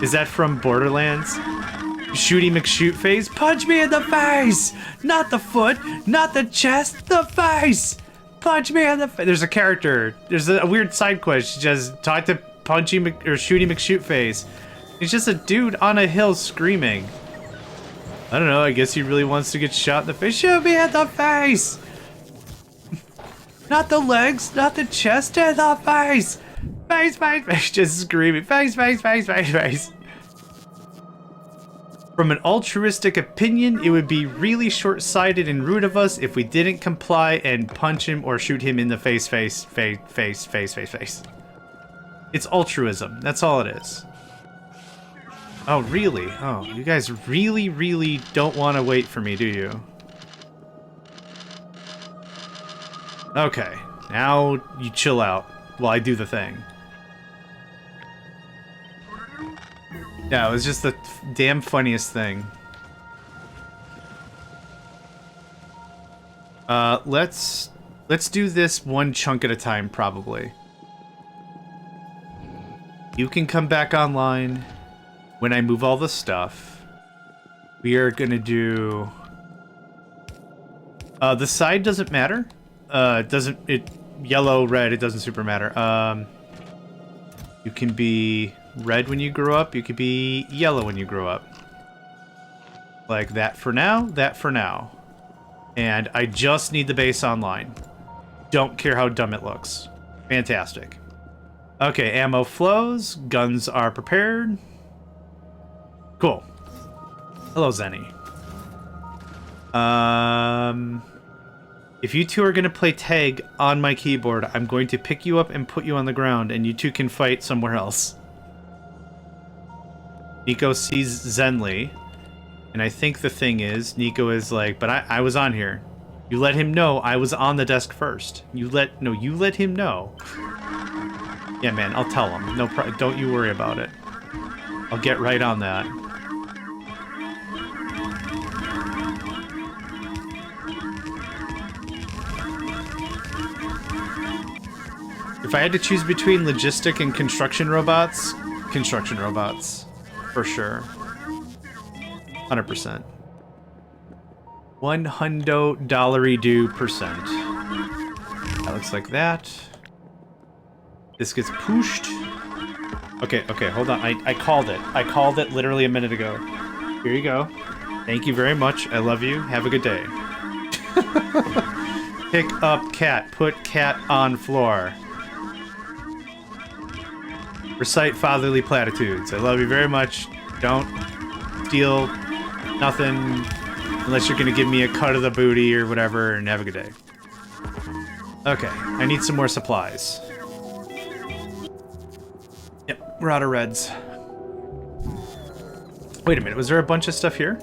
Is that from Borderlands? Shooty McShoot face? Punch me in the face! Not the foot, not the chest, the face! Punch me in the face! There's a character. There's a weird side quest. She just talk to Punchy or Shooty McShoot face. He's just a dude on a hill screaming. I don't know, I guess he really wants to get shot in the face. Shoot me in the face! Not the legs, not the chest, in the face! Face, face, face, just screaming. Face, face, face, face, face. From an altruistic opinion, it would be really short-sighted and rude of us if we didn't comply and punch him or shoot him in the face, face, face, face, face, face, face. It's altruism. That's all it is. Oh, really? Oh, you guys really, really don't want to wait for me, do you? Okay. Now you chill out while I do the thing. Yeah, it was just the damn funniest thing. Let's do this one chunk at a time, probably. You can come back online when I move all the stuff. We are gonna do... the side doesn't matter. Yellow, red, it doesn't super matter. You can be red when you grow up, you could be yellow when you grow up. Like that for now, that for now. And I just need the base online. Don't care how dumb it looks. Fantastic. Okay, ammo flows, guns are prepared. Cool. Hello, Zenny. If you two are going to play tag on my keyboard, I'm going to pick you up and put you on the ground, and you two can fight somewhere else. Nico sees Zenly, and I think the thing is, Nico is like, but I was on here. You let him know I was on the desk first. You let him know. Yeah, man, I'll tell him. No, don't you worry about it. I'll get right on that. If I had to choose between logistic and construction robots, for sure. 100%. $100 That looks like that. This gets pushed. Okay, hold on. I called it. I called it literally a minute ago. Here you go. Thank you very much. I love you. Have a good day. Pick up cat. Put cat on floor. Recite fatherly platitudes. I love you very much. Don't steal nothing unless you're going to give me a cut of the booty or whatever, and have a good day. Okay, I need some more supplies. Yep, we're out of reds. Wait a minute, was there a bunch of stuff here?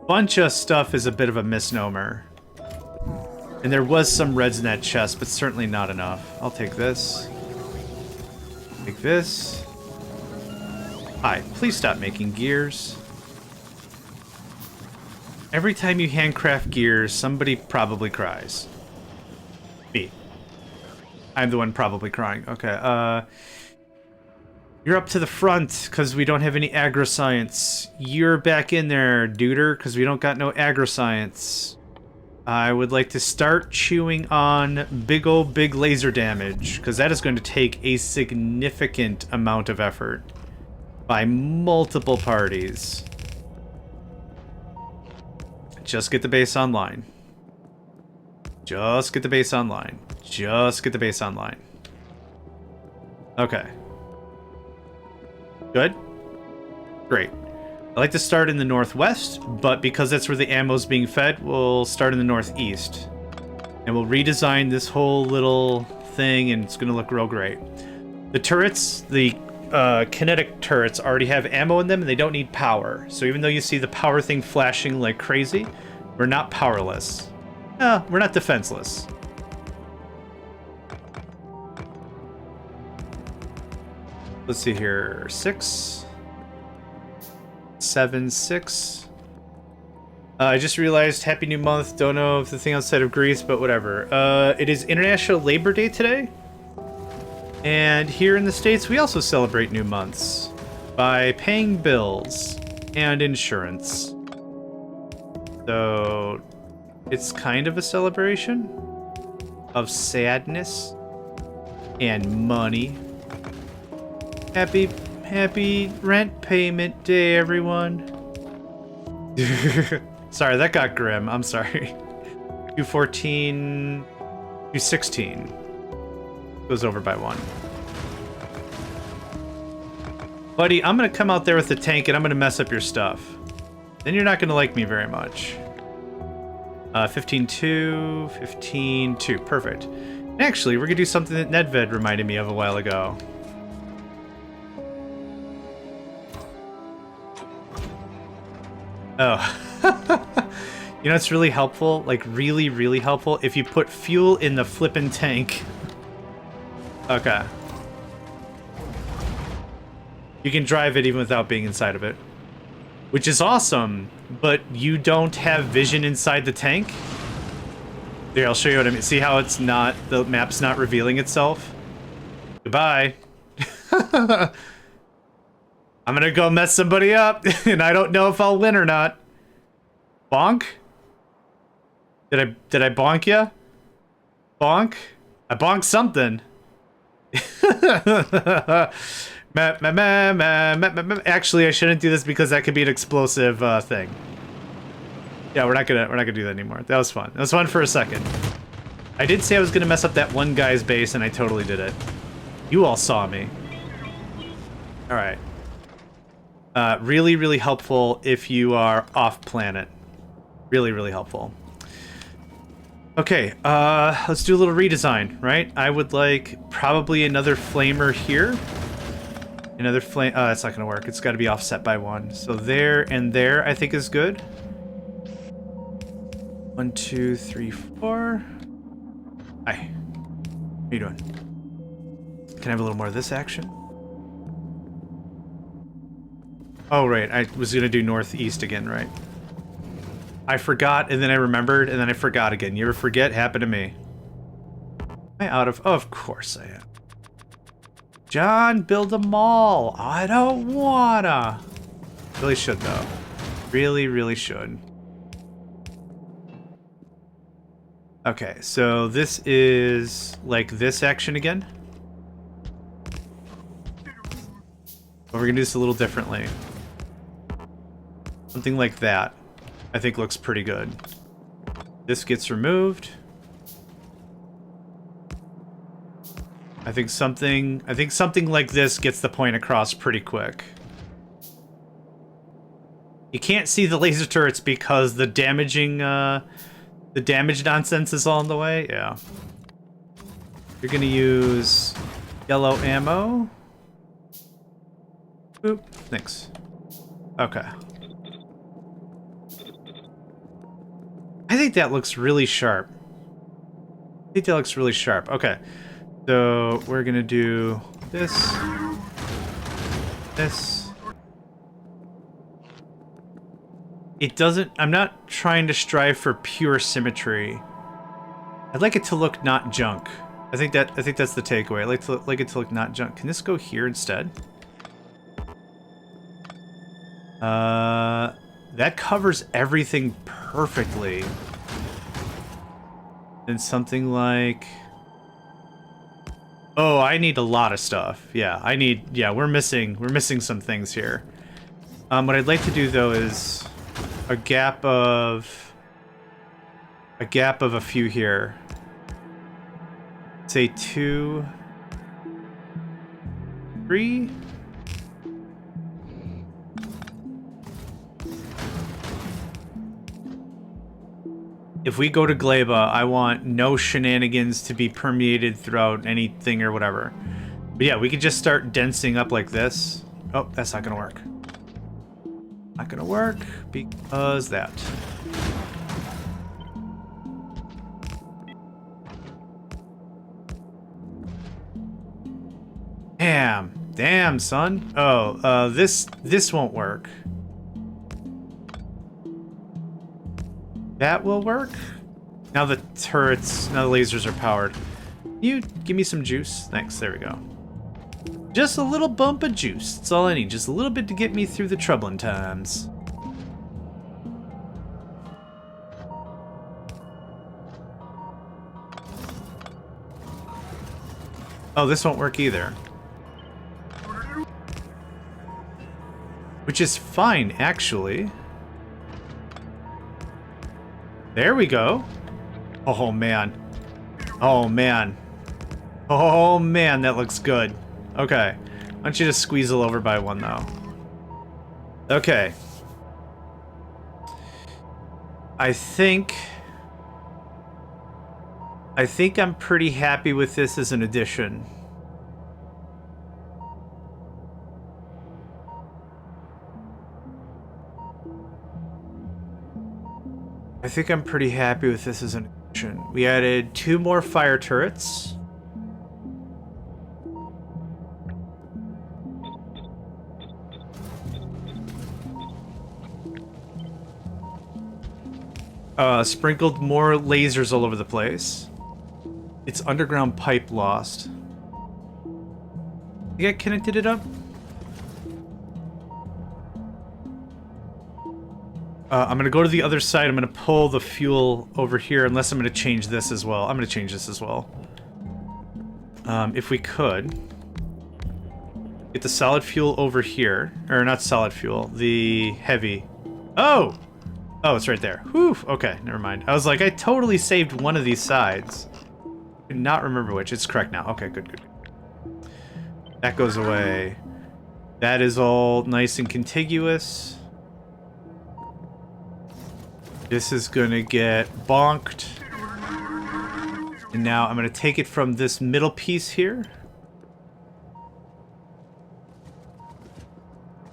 Bunch of stuff is a bit of a misnomer. And there was some reds in that chest, but certainly not enough. I'll take this. Take this. Hi, please stop making gears. Every time you handcraft gears, somebody probably cries. Me. I'm the one probably crying. Okay, you're up to the front, because we don't have any agri-science. You're back in there, duder, because we don't got no agri-science. I would like to start chewing on big laser damage, because that is going to take a significant amount of effort by multiple parties. Just get the base online. Just get the base online. Just get the base online. Okay. Good. Great. I like to start in the northwest, but because that's where the ammo's being fed, we'll start in the northeast. And we'll redesign this whole little thing, and it's going to look real great. The turrets, the kinetic turrets, already have ammo in them, and they don't need power. So even though you see the power thing flashing like crazy, we're not powerless. We're not defenseless. Let's see here. 6... 7, 6. I just realized Happy New Month. Don't know if the thing outside of Greece, but whatever. It is International Labor Day today. And here in the States, we also celebrate new months by paying bills and insurance. So it's kind of a celebration of sadness and money. Happy rent payment day, everyone. Sorry, that got grim. I'm sorry. 214, 216. Goes over by 1. Buddy, I'm gonna come out there with the tank and I'm gonna mess up your stuff. Then you're not gonna like me very much. 15-2, 15-2. Perfect. Actually, we're gonna do something that Nedved reminded me of a while ago. Oh. You know, it's really helpful, like really, really helpful if you put fuel in the flippin' tank. Okay. You can drive it even without being inside of it. Which is awesome, but you don't have vision inside the tank? There, I'll show you what I mean. See how it's not, the map's not revealing itself? Goodbye. I'm gonna go mess somebody up, and I don't know if I'll win or not. Bonk? Did I bonk ya? Bonk? I bonked something. Actually, I shouldn't do this because that could be an explosive thing. Yeah, we're not gonna do that anymore. That was fun. That was fun for a second. I did say I was gonna mess up that one guy's base, and I totally did it. You all saw me. All right. Really, really helpful if you are off planet. Really, really helpful. Okay, let's do a little redesign, right? I would like probably another flamer here. Another flame. Oh, that's not gonna work. It's got to be offset by 1. So there and there, I think is good. 1, 2, 3, 4. Hi. How you doing? Can I have a little more of this action? Oh, right. I was gonna do northeast again, right? I forgot, and then I remembered, and then I forgot again. You ever forget? Happened to me. Am I out of... Oh, of course I am. John, build a mall. I don't wanna. Really should, though. Really, really should. Okay, so this is like this action again. But we're gonna do this a little differently. Something like that, I think looks pretty good. This gets removed. I think something like this gets the point across pretty quick. You can't see the laser turrets because the damage nonsense is all in the way. Yeah. You're gonna use yellow ammo. Boop. Thanks. Okay. I think that looks really sharp. Okay. So we're gonna do this. This. It doesn't... I'm not trying to strive for pure symmetry. I'd like it to look not junk. I think that's the takeaway. I'd like it to look not junk. Can this go here instead? That covers everything perfectly. Then something like... Oh, I need a lot of stuff. Yeah, we're missing some things here. What I'd like to do though is a gap of a few here. Say 2, 3. If we go to Gleba, I want no shenanigans to be permeated throughout anything or whatever. But yeah, we could just start densing up like this. Oh, that's not gonna work. Not gonna work because that. Damn, son. Oh, this won't work. That will work. Now the lasers are powered. You give me some juice. Thanks, there we go. Just a little bump of juice. That's all I need. Just a little bit to get me through the troubling times. Oh, this won't work either. Which is fine, actually. There we go. Oh, man. Oh, man. Oh, man, that looks good. Okay. Why don't you just squeeze over by 1, though? Okay. I think I'm pretty happy with this as an addition. I think I'm pretty happy with this as an addition. We added 2 more fire turrets. Sprinkled more lasers all over the place. Its underground pipe lost. You got connected it up? I'm gonna go to the other side. I'm gonna pull the fuel over here, unless I'm gonna change this as well. I'm gonna change this as well. If we could get the solid fuel over here, or not solid fuel, the heavy. Oh, it's right there. Whew. Okay, never mind. I was like, I totally saved one of these sides. I do not remember which. It's correct now. Okay, good. That goes away. That is all nice and contiguous. This is gonna get bonked. And now I'm gonna take it from this middle piece here.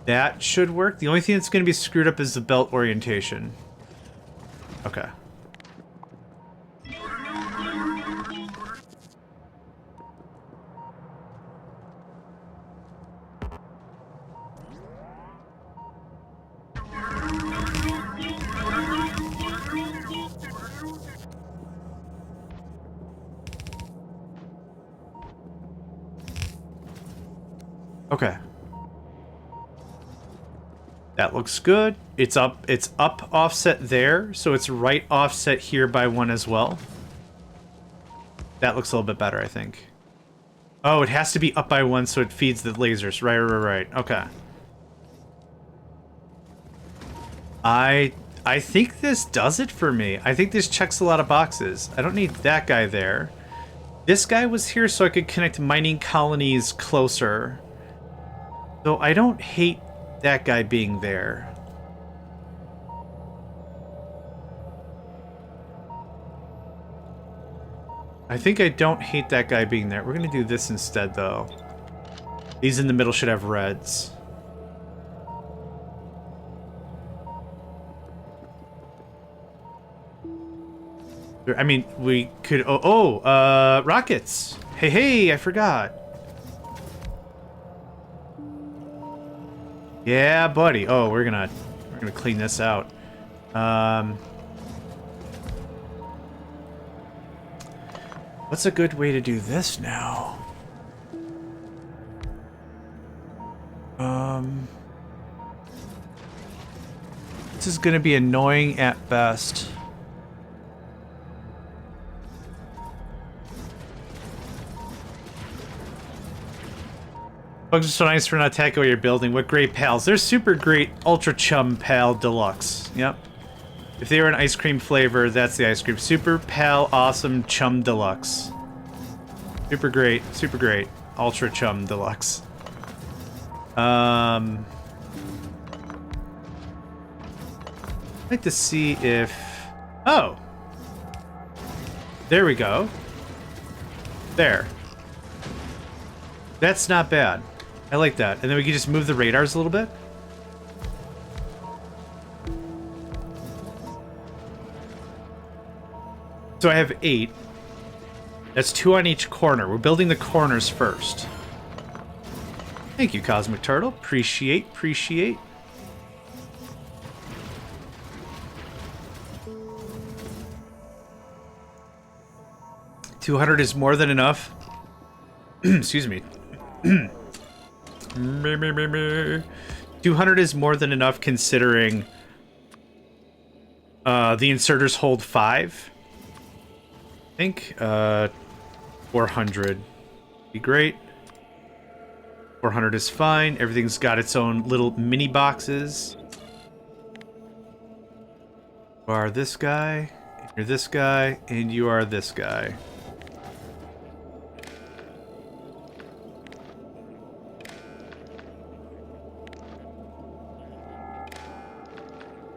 That should work. The only thing that's gonna be screwed up is the belt orientation. Okay. Okay. That looks good. It's up offset there, so it's right offset here by 1 as well. That looks a little bit better, I think. Oh, it has to be up by 1 so it feeds the lasers. Right. Okay. I think this does it for me. I think this checks a lot of boxes. I don't need that guy there. This guy was here so I could connect mining colonies closer. So I don't hate that guy being there. I think I don't hate that guy being there. We're gonna do this instead, though. These in the middle should have reds. I mean, we could... rockets! Hey, I forgot. Yeah, buddy. Oh, we're gonna clean this out. What's a good way to do this now? This is gonna be annoying at best. Bugs are so nice for not attacking what you're building. What great pals. They're super great Ultra Chum Pal Deluxe. Yep. If they were an ice cream flavor, that's the ice cream. Super Pal Awesome Chum Deluxe. Super great. Ultra Chum Deluxe. I'd like to see if... Oh! There we go. There. That's not bad. I like that. And then we can just move the radars a little bit. So I have 8. That's 2 on each corner. We're building the corners first. Thank you, Cosmic Turtle. Appreciate. 200 is more than enough. Excuse me. 200 is more than enough considering the inserters hold 5. I think 400 be great. 400 is fine. Everything's got its own little mini boxes. You are this guy, you're this guy, and you are this guy.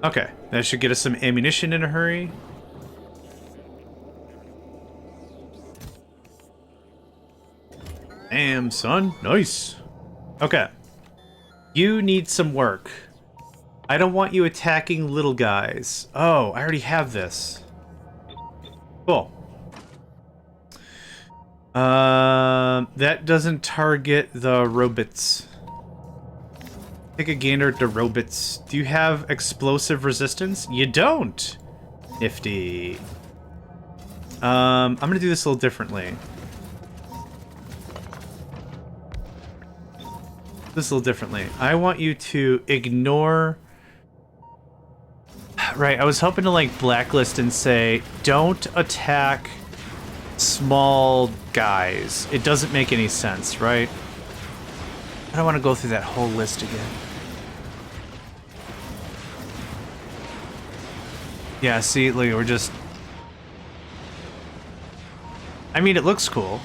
Okay, that should get us some ammunition in a hurry. Damn, son. Nice. Okay. You need some work. I don't want you attacking little guys. Oh, I already have this. Cool. That doesn't target the robots. Take a gander to robots. Do you have explosive resistance? You don't. Nifty. I'm gonna do this a little differently. I want you to ignore... Right, I was hoping to like blacklist and say, don't attack small guys. It doesn't make any sense, right? I don't want to go through that whole list again. Yeah, see, like, we're just... I mean, it looks cool.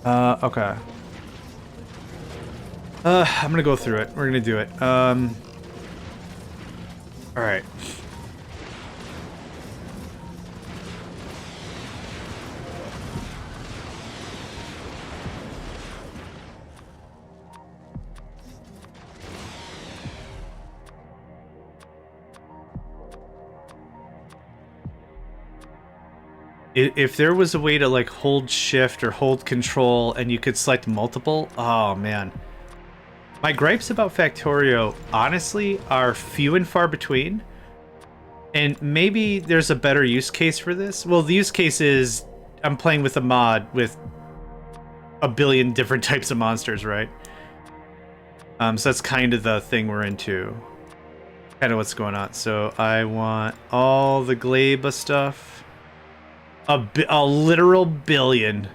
Okay. I'm gonna go through it. We're gonna do it. Alright. If there was a way to like hold shift or hold control and you could select multiple, oh man. My gripes about Factorio, honestly, are few and far between. And maybe there's a better use case for this. Well, the use case is I'm playing with a mod with a billion different types of monsters, right? So that's kind of the thing we're into. Kind of what's going on. So I want all the Gleba stuff. A literal billion.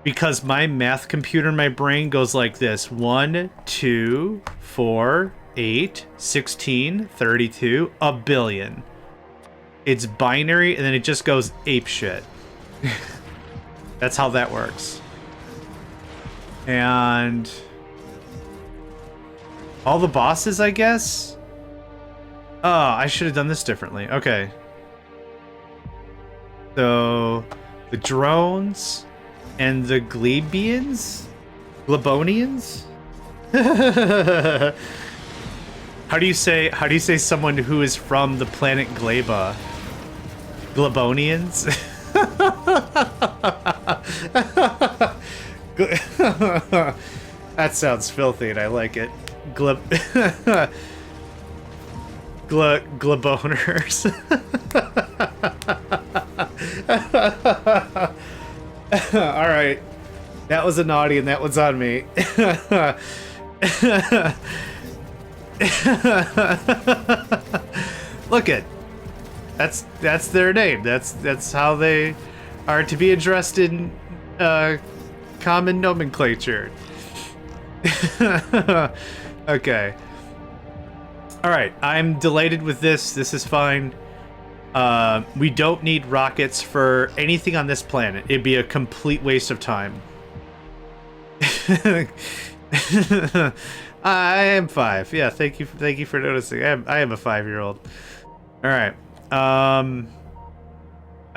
Because my math computer in my brain goes like this. 1, 2, 4, 8, 16, 32, a billion. It's binary, and then it just goes ape shit. That's how that works. And all the bosses, I guess? Oh, I should have done this differently. Okay. So, the drones and the Glebians? Glebonians? How do you say someone who is from the planet Gleba? Glebonians? That sounds filthy and I like it. Gleboners. Alright. That was a naughty and that one's on me. Look it. That's their name. That's how they are to be addressed in common nomenclature. Okay. Alright, I'm delighted with this. This is fine. We don't need rockets for anything on this planet. It'd be a complete waste of time. I am 5. Yeah, thank you for noticing. I am a 5-year-old. All right. I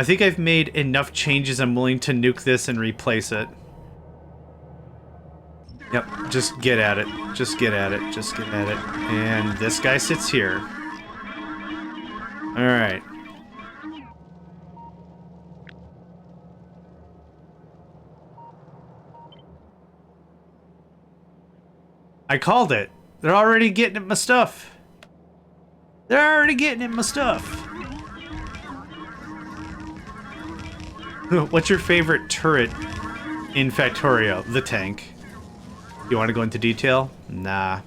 think I've made enough changes. I'm willing to nuke this and replace it. Yep, just get at it. Just get at it. Just get at it. And this guy sits here. All right. I called it. They're already getting at my stuff. They're already getting at my stuff. What's your favorite turret in Factorio? The tank. You want to go into detail? Nah.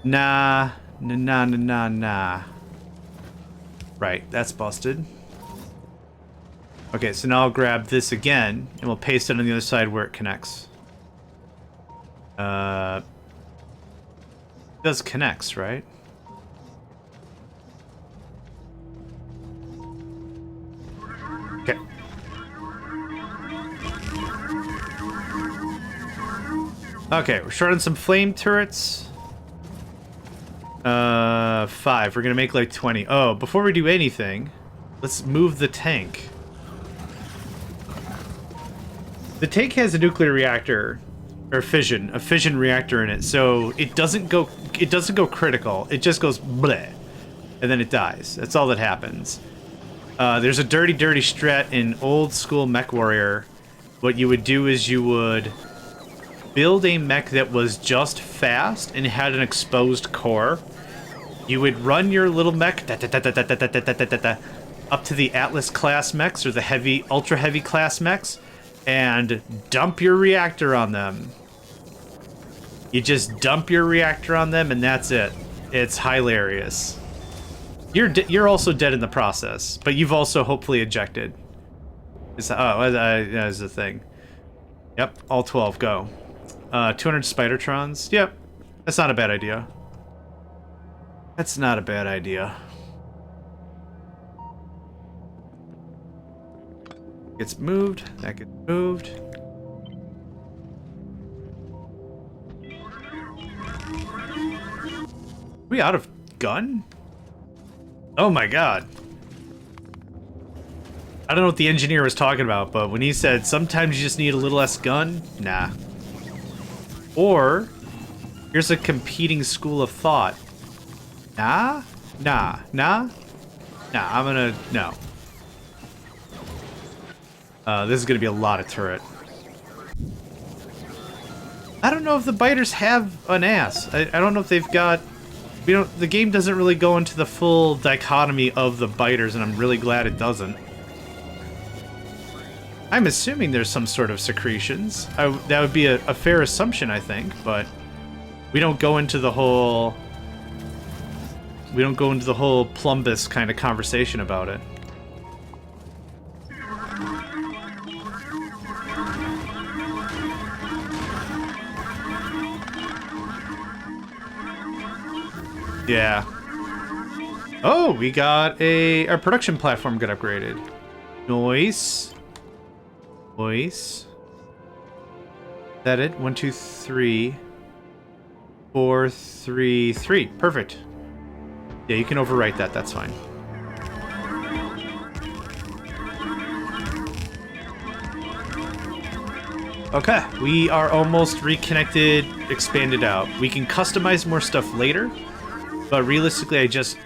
Nah. Nah. Right, that's busted. Okay, so now I'll grab this again, and we'll paste it on the other side where it connects. It does connects, right? Okay. Okay, we're short on some flame turrets. 5. We're gonna make like 20. Oh, before we do anything, let's move the tank. The tank has a nuclear reactor. Or a fission reactor in it, so it doesn't go critical. It just goes bleh, and then it dies. That's all that happens. There's a dirty strat in old school Mech Warrior. What you would do is you would build a mech that was just fast and had an exposed core. You would run your little mech up to the Atlas class mechs or the ultra heavy class mechs, and dump your reactor on them. You just dump your reactor on them, and that's it. It's hilarious. You're also dead in the process, but you've also hopefully ejected. That's the thing. Yep, all 12 go. 200 Spidertrons. Yep, that's not a bad idea. That's not a bad idea. Gets moved. That gets moved. we out of gun? Oh my god. I don't know what the engineer was talking about, but when he said sometimes you just need a little less gun, nah. Or, here's a competing school of thought. Nah, nah, nah, nah, I'm gonna, no. This is gonna be a lot of turret. I don't know if the biters have an ass. I don't know if they've got... the game doesn't really go into the full dichotomy of the biters, and I'm really glad it doesn't. I'm assuming there's some sort of secretions. That would be a fair assumption, I think, but we don't go into the whole... We don't go into the whole Plumbus kind of conversation about it. Yeah. Oh, we got our production platform got upgraded. Nice. Nice. Is that it? 1, 2, 3, 4, 3, 3. Perfect. Yeah, you can overwrite that. That's fine. Okay, we are almost reconnected, expanded out. We can customize more stuff later, but realistically, I just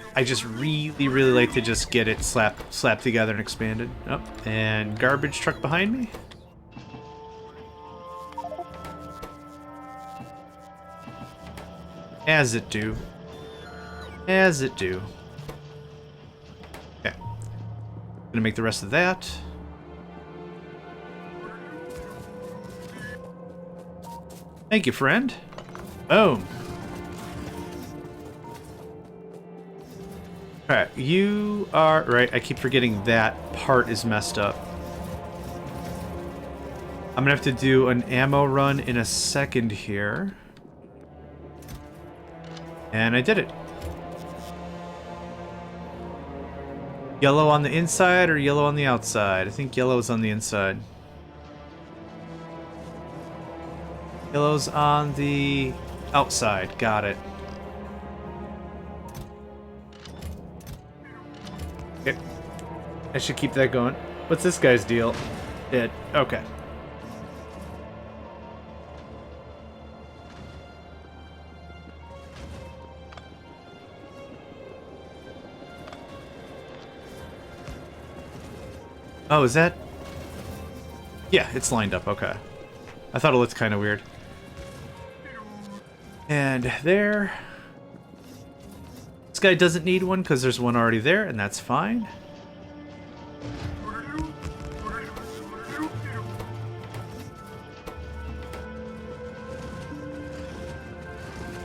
really like to just get it slapped together and expanded. Oh, and garbage truck behind me. As it do. As it do. Okay. Gonna make the rest of that. Thank you, friend. Boom. Alright, you are... Right, I keep forgetting that part is messed up. I'm gonna have to do an ammo run in a second here. And I did it. Yellow on the inside or yellow on the outside? I think yellow is on the inside. Yellow's on the outside. Got it. Okay. I should keep that going. What's this guy's deal? Dead. Okay. Oh, is that... Yeah, it's lined up. Okay. I thought it looked kind of weird. And there. This guy doesn't need one because there's one already there, and that's fine.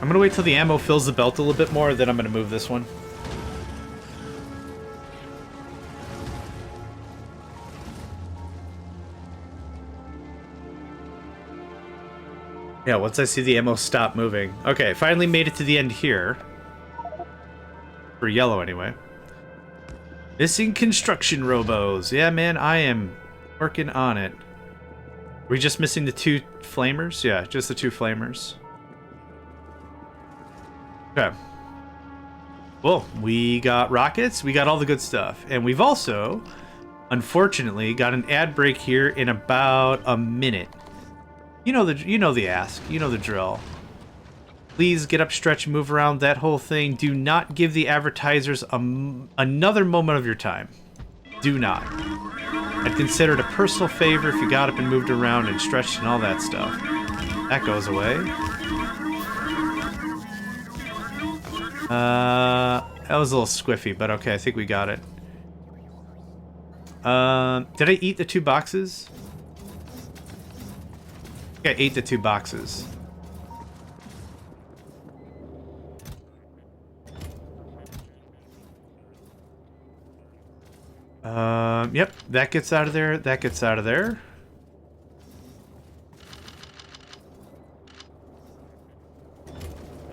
I'm gonna wait till the ammo fills the belt a little bit more, then I'm gonna move this one. Yeah, once I see the ammo stop moving. Okay, finally made it to the end here. For yellow, anyway. Missing construction robos. Yeah, man, I am working on it. Are we just missing the 2 flamers? Yeah, just the 2 flamers. Okay. Well, we got rockets, we got all the good stuff. And we've also, unfortunately, got an ad break here in about a minute. You know the ask. You know the drill. Please get up, stretch, move around, that whole thing. Do not give the advertisers another moment of your time. Do not. I'd consider it a personal favor if you got up and moved around and stretched and all that stuff. That goes away. That was a little squiffy, but okay, I think we got it. Did I eat the 2 boxes? I think I ate the 2 boxes. Yep, that gets out of there, that gets out of there.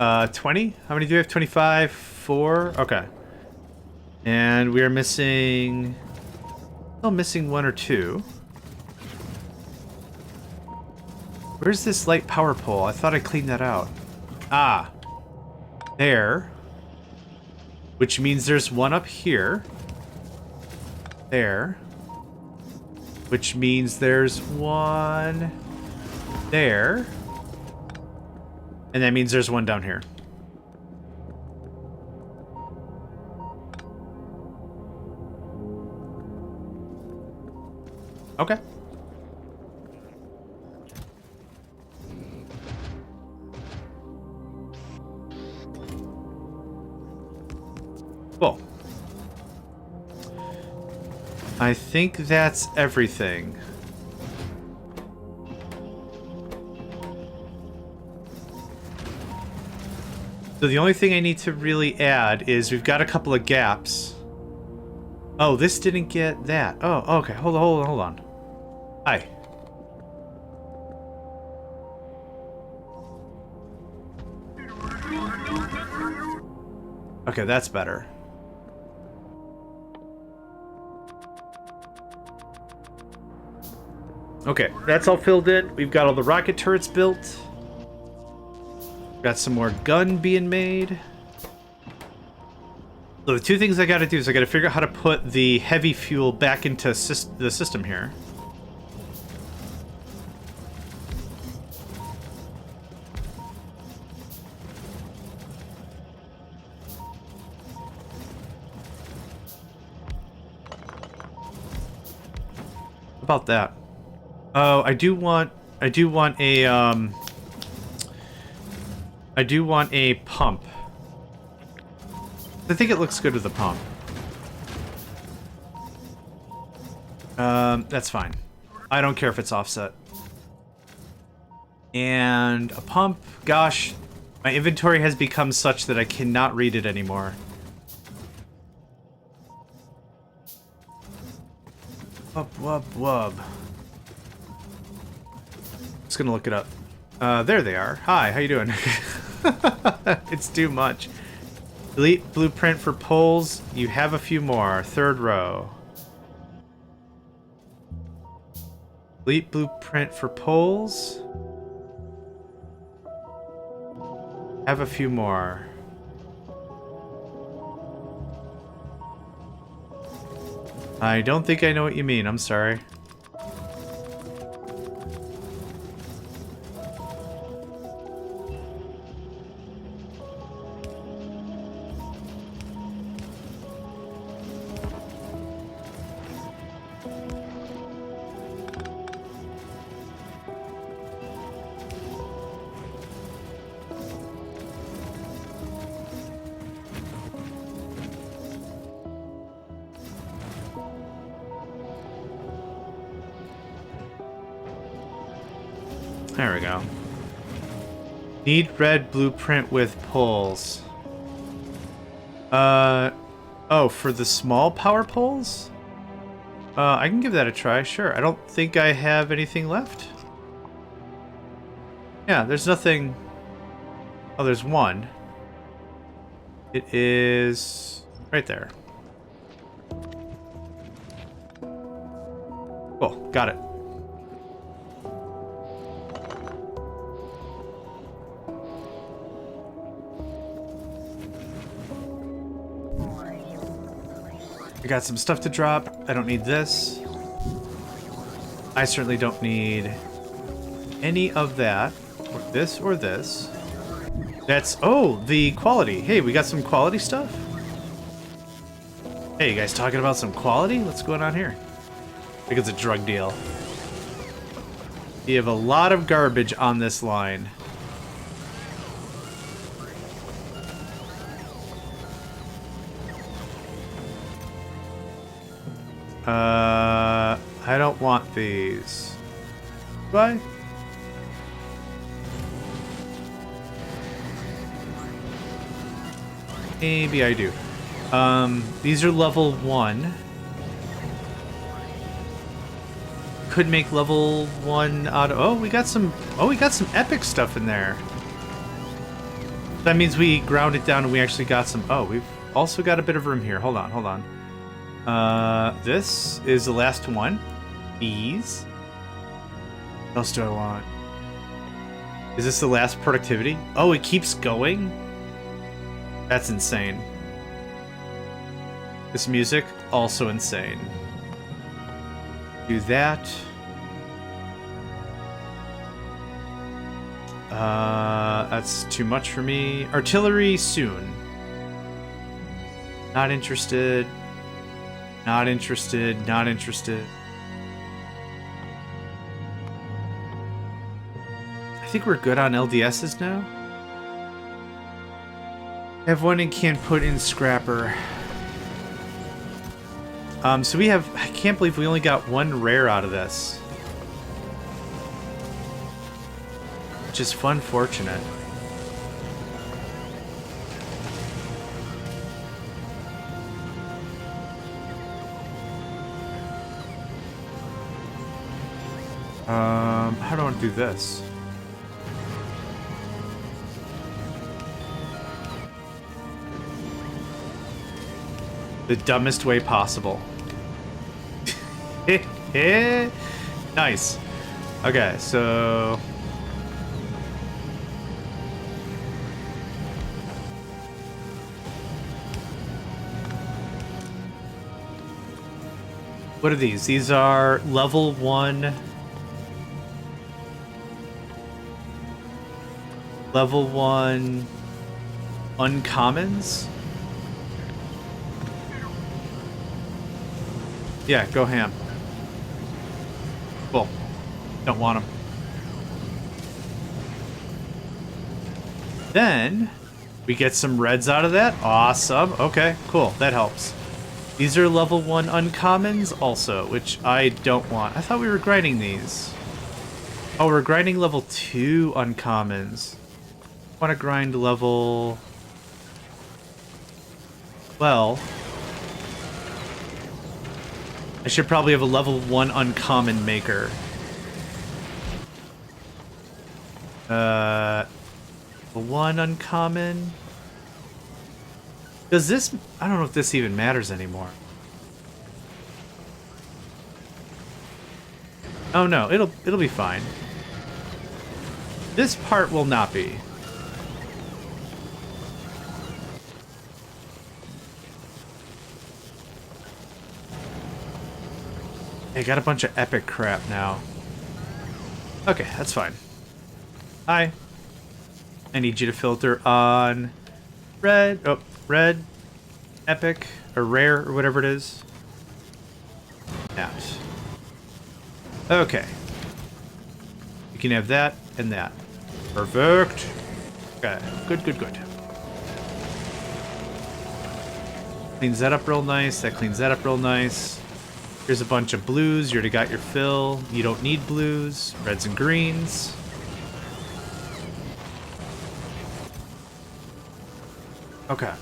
Uh, 20? How many do we have? 25? 4? Okay. And we are missing... Still missing 1 or 2. Where's this light power pole? I thought I cleaned that out. Ah. There. which means there's one up here. There. Which means there's one there. And that means there's one down here. Okay. Cool. I think that's everything. So the only thing I need to really add is we've got a couple of gaps. Oh, this didn't get that. Oh, okay. Hold on. Hi. Okay, that's better. Okay, that's all filled in. We've got all the rocket turrets built. Got some more gun being made. So the two things I gotta do is I gotta figure out how to put the heavy fuel back into the system here. About that. Oh, I do want a pump. I think it looks good with the pump. That's fine. I don't care if it's offset. And a pump, gosh, my inventory has become such that I cannot read it anymore. Wub. Just gonna look it up. There they are. Hi, how you doing? It's too much. Delete blueprint for poles. You have a few more. Third row. Delete blueprint for poles. Have a few more. I don't think I know what you mean. I'm sorry. There we go. Need red blueprint with poles. Oh, for the small power poles? I can give that a try, sure. I don't think I have anything left. Yeah, there's nothing... Oh, there's one. It is... right there. Cool, got it. I got some stuff to drop. I don't need this. I certainly don't need any of that. Or this or this. That's... oh, the quality. Hey, we got some quality stuff? Hey, you guys talking about some quality? What's going on here? I think it's a drug deal. You have a lot of garbage on this line. I don't want these. Do I? Maybe I do. These are level 1. Could make level 1 out of... oh, we got some epic stuff in there. That means we ground it down and we actually got some... oh, we've also got a bit of room here. Hold on. This is the last one. These. What else do I want? Is this the last productivity? Oh, it keeps going? That's insane. This music, also insane. Do that. That's too much for me. Artillery soon. Not interested. Not interested. Not interested. I think we're good on LDSs now. Have one and can't put in Scrapper. So we have... I can't believe we only got one rare out of this. Which is fun, fortunate. How do I want to do this? The dumbest way possible. Nice. Okay, so... What are these? These are level 1... Level 1... uncommons? Yeah, go ham. Cool. Don't want them. Then, we get some reds out of that. Awesome. Okay, cool. That helps. These are level 1 uncommons also, which I don't want. I thought we were grinding these. Oh, we're grinding level 2 uncommons. I want to grind level... Well... I should probably have a level 1 uncommon maker. Level 1 uncommon... Does this... I don't know if this even matters anymore. Oh no, it'll be fine. This part will not be. I got a bunch of epic crap now. Okay, that's fine. Hi. I need you to filter on red. Oh, red, epic, or rare, or whatever it is. Out. Okay. You can have that and that. Perfect. Okay, good, good, good. Cleans that up real nice. That cleans that up real nice. Here's a bunch of blues. You already got your fill. You don't need blues. Reds and greens. Okay.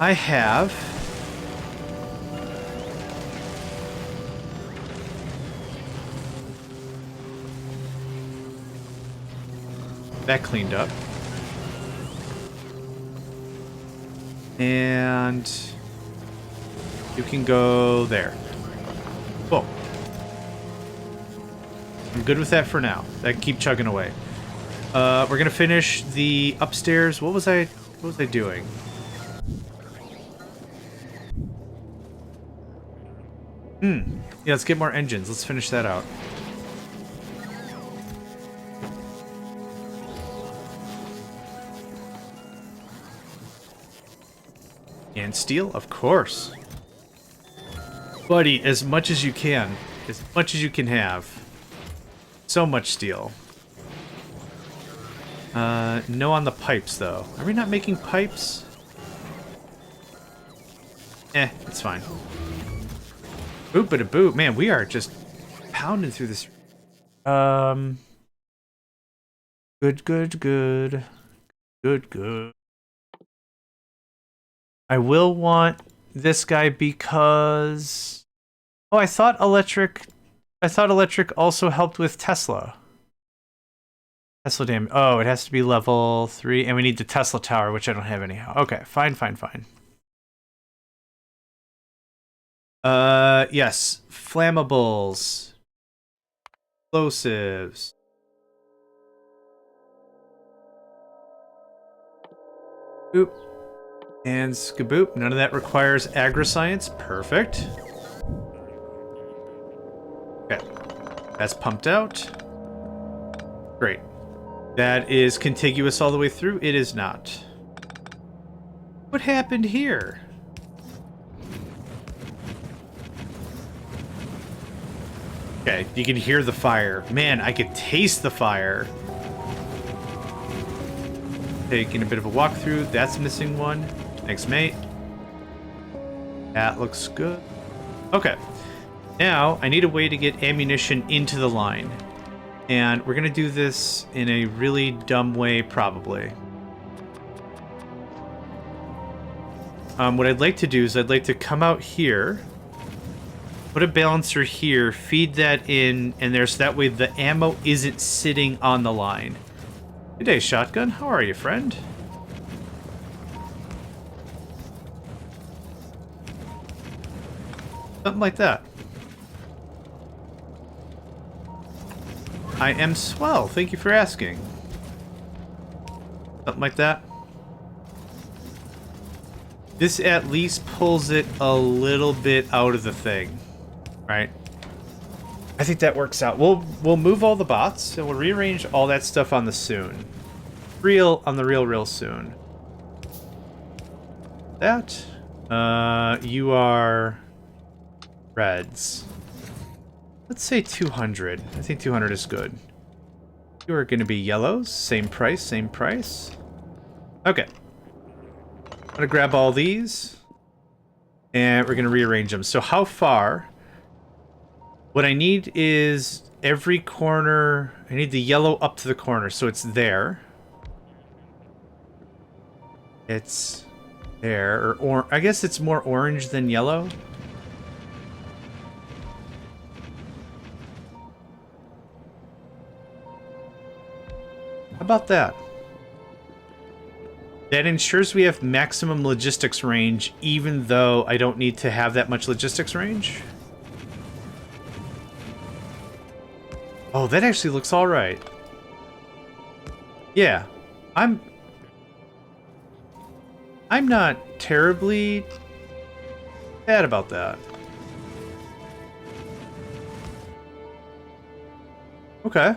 I have... that cleaned up. And... you can go there. Cool. I'm good with that for now. That can keep chugging away. We're gonna finish the upstairs. What was I doing? Yeah, let's get more engines. Let's finish that out. And steel, of course. Buddy, as much as you can. As much as you can have. So much steel. No on the pipes, though. Are we not making pipes? It's fine. Boop-a-da-boop. Man, we are just pounding through this. Good, good, good. Good, good. I will want this guy because... oh, I thought electric also helped with Tesla. Tesla damage. Oh, it has to be level 3, and we need the Tesla tower, which I don't have anyhow. Okay, fine, fine, fine. Yes. Flammables. Explosives. Oop. And skaboop. None of that requires agri-science. Perfect. Okay. That's pumped out. Great. That is contiguous all the way through. It is not. What happened here? Okay, you can hear the fire. Man, I could taste the fire. Taking a bit of a walkthrough. That's missing one. Thanks, mate. That looks good. Okay. Now, I need a way to get ammunition into the line. And we're going to do this in a really dumb way, probably. What I'd like to do is I'd like to come out here, put a balancer here, feed that in, and there's that way the ammo isn't sitting on the line. Good day, shotgun. How are you, friend? Something like that. I am swell. Thank you for asking. Something like that. This at least pulls it a little bit out of the thing, right? I think that works out. We'll move all the bots and we'll rearrange all that stuff on the soon. On the real soon. That you are reds. Let's say 200. I think 200 is good. You are going to be yellows. Same price, same price. Okay. I'm going to grab all these. And we're going to rearrange them. So how far? What I need is every corner. I need the yellow up to the corner. So it's there. It's there. Or I guess it's more orange than yellow. How about that? That ensures we have maximum logistics range, even though I don't need to have that much logistics range. Oh, that actually looks all right. Yeah, I'm not terribly bad about that. Okay.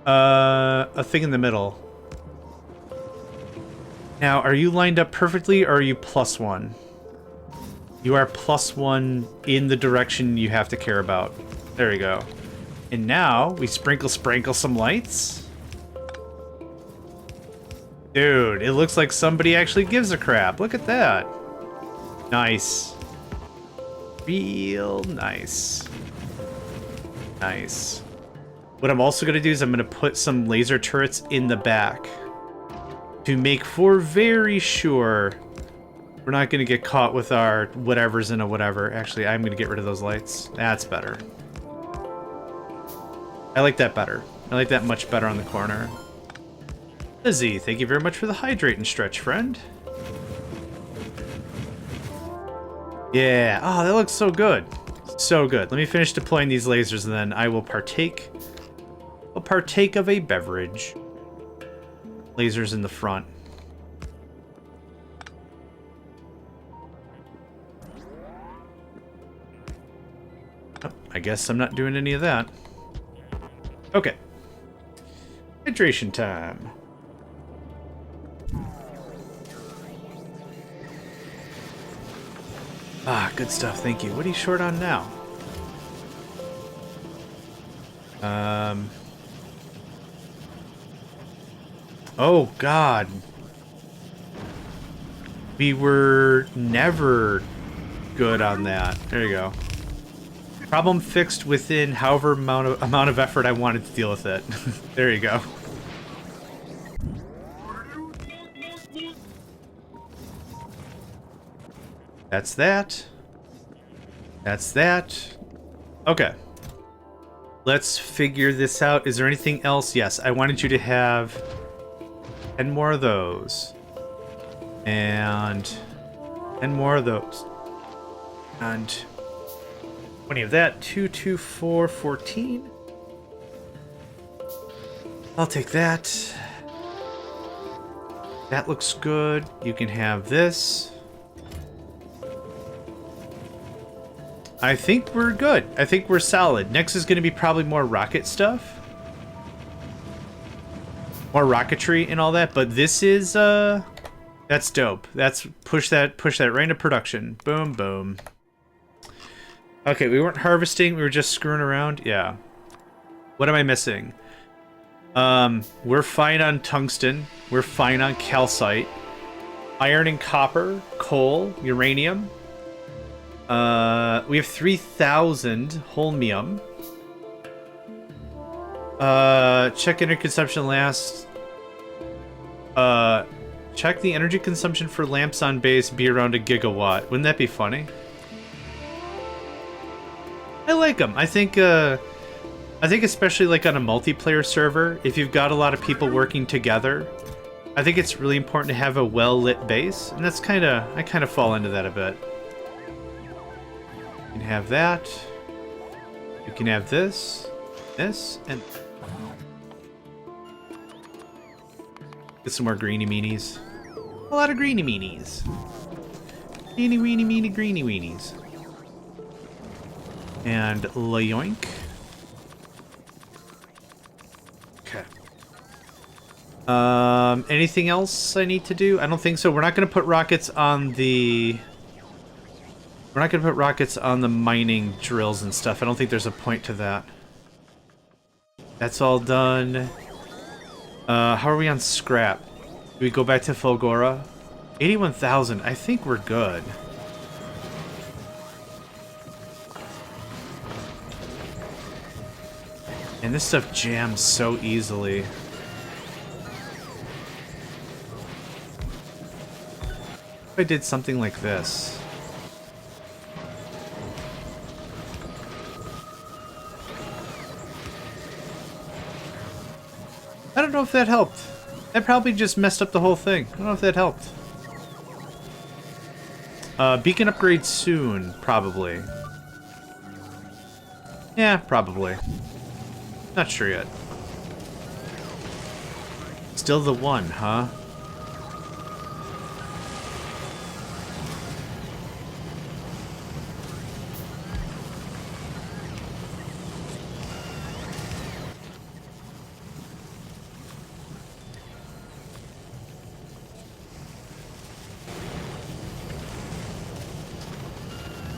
A thing in the middle. Now, are you lined up perfectly, or are you +1? You are +1 in the direction you have to care about. There you go. And now, we sprinkle some lights. Dude, it looks like somebody actually gives a crap. Look at that. Nice. Real nice. Nice. What I'm also going to do is I'm going to put some laser turrets in the back to make for very sure we're not going to get caught with our whatever's in a whatever. Actually, I'm going to get rid of those lights. That's better. I like that better. I like that much better on the corner. Lizzie, thank you very much for the hydrate and stretch, friend. Yeah. Oh, that looks so good. So good. Let me finish deploying these lasers and then I will partake. I'll partake of a beverage. Lasers in the front. Oh, I guess I'm not doing any of that. Okay. Hydration time. Ah, good stuff, thank you. What are you short on now? Oh, God. We were never good on that. There you go. Problem fixed within however amount of effort I wanted to deal with it. There you go. That's that. That's that. Okay. Let's figure this out. Is there anything else? Yes, I wanted you to have 10 more of those. And 10 more of those. And 20 of that. 2, 2, 4, 14. I'll take that. That looks good. You can have this. I think we're good. I think we're solid. Next is going to be probably more rocket stuff. More rocketry and all that, but this is, that's dope. That's, push that right into production. Boom, boom. Okay, we weren't harvesting, we were just screwing around. Yeah. What am I missing? We're fine on tungsten. We're fine on calcite. Iron and copper, coal, uranium. We have 3,000 holmium. Check energy consumption last. Check the energy consumption for lamps on base be around a gigawatt. Wouldn't that be funny? I like them. I think especially like on a multiplayer server, if you've got a lot of people working together, I think it's really important to have a well-lit base, and that's I kind of fall into that a bit. You can have that. You can have this, and get some more greeny meanies. A lot of greeny meanies. Greeny weeny meany greeny weenies. And layoink. Okay. Anything else I need to do? I don't think so. We're not going to put rockets on the... We're not going to put rockets on the mining drills and stuff. I don't think there's a point to that. That's all done. How are we on scrap? Do we go back to Fulgora? 81,000. I think we're good. And this stuff jams so easily. If I did something like this. I don't know if that helped. That probably just messed up the whole thing. I don't know if that helped. Beacon upgrade soon, probably. Yeah, probably. Not sure yet. Still the one, huh?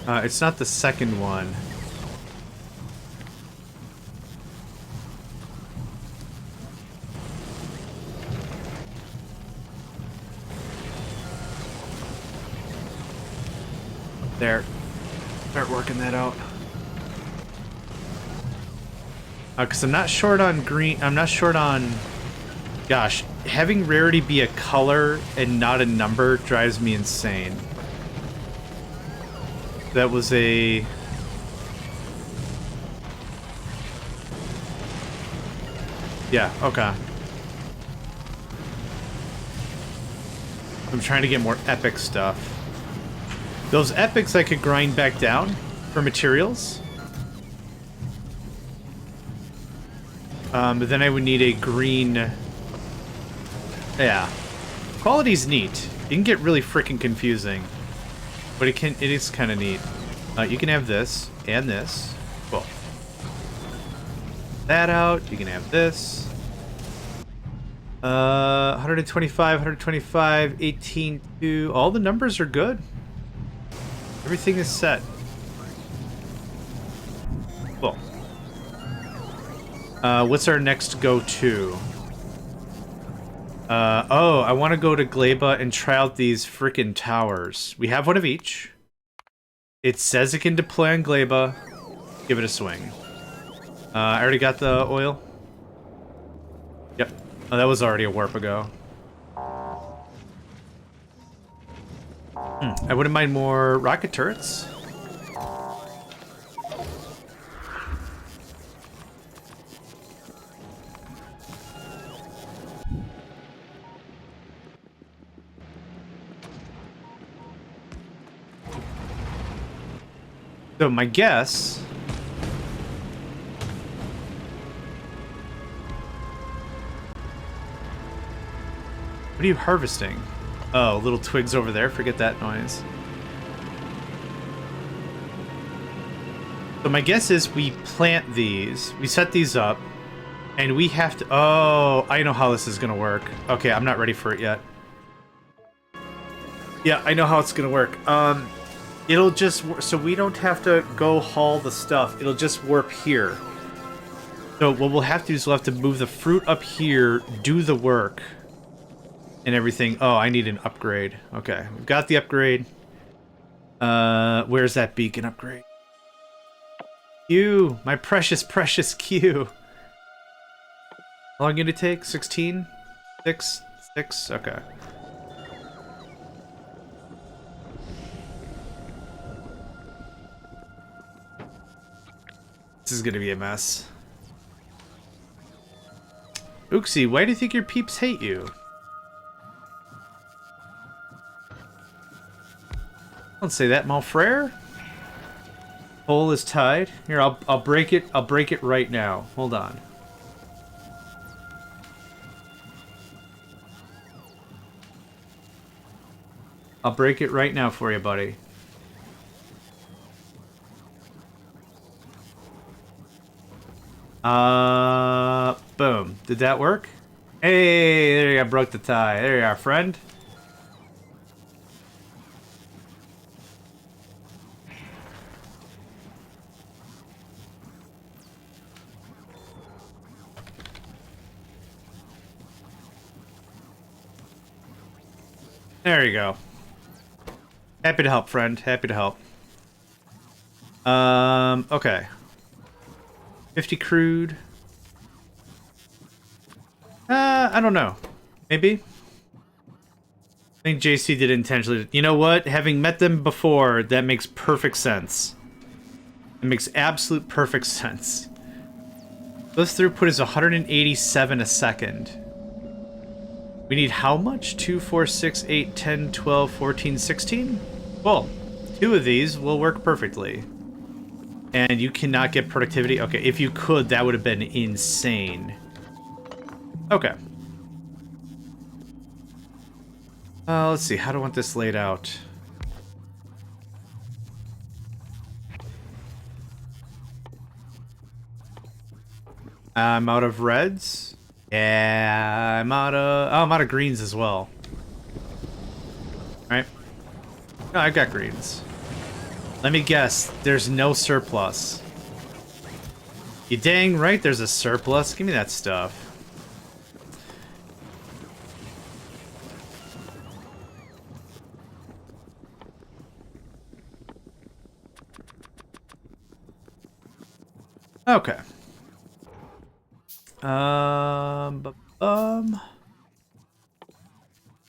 It's not the second one. There. Start working that out. Because I'm not short on green. I'm not short on... Gosh, having rarity be a color and not a number drives me insane. That was a... Yeah, okay. I'm trying to get more epic stuff. Those epics I could grind back down for materials. But then I would need a green... Yeah. Quality's neat. It can get really freaking confusing. But it is kind of neat. You can have this and this. Cool. That out. You can have this. 125, 125, 18, 2. All the numbers are good. Everything is set. Cool. What's our next go-to? Oh, I want to go to Gleba and try out these freaking towers. We have one of each. It says it can deploy on Gleba. Give it a swing. I already got the oil. Yep. Oh, that was already a warp ago. I wouldn't mind more rocket turrets. So my guess... What are you harvesting? Oh, little twigs over there. Forget that noise. So my guess is we plant these, we set these up, and we have to... Oh, I know how this is going to work. Okay, I'm not ready for it yet. Yeah, I know how it's going to work. It'll just... So we don't have to go haul the stuff. It'll just warp here. So what we'll have to do is we'll have to move the fruit up here, do the work, and everything. Oh, I need an upgrade. Okay, we've got the upgrade. Where's that beacon upgrade? Q, my precious, precious Q. How long did it take? 16? 6? 6? Okay. This is gonna be a mess. Ooksy, why do you think your peeps hate you? Don't say that, mon frere. Hole is tied. Here, I'll break it. I'll break it right now. Hold on. I'll break it right now for you, buddy. Boom. Did that work? Hey, there you go. Broke the tie. There you are, friend. There you go. Happy to help, friend. Happy to help. Okay. 50 crude. I don't know. Maybe? I think JC did it intentionally. You know what? Having met them before, that makes perfect sense. It makes absolute perfect sense. This throughput is 187 a second. We need how much? 2, 4, 6, 8, 10, 12, 14, 16? Well, 2 of these will work perfectly. And you cannot get productivity? Okay, if you could, that would have been insane. Okay. Let's see, how do I want this laid out? I'm out of reds. Yeah, I'm out of... Oh, I'm out of greens as well. Right? No, I've got greens. Let me guess, there's no surplus. You dang right there's a surplus. Give me that stuff. Okay.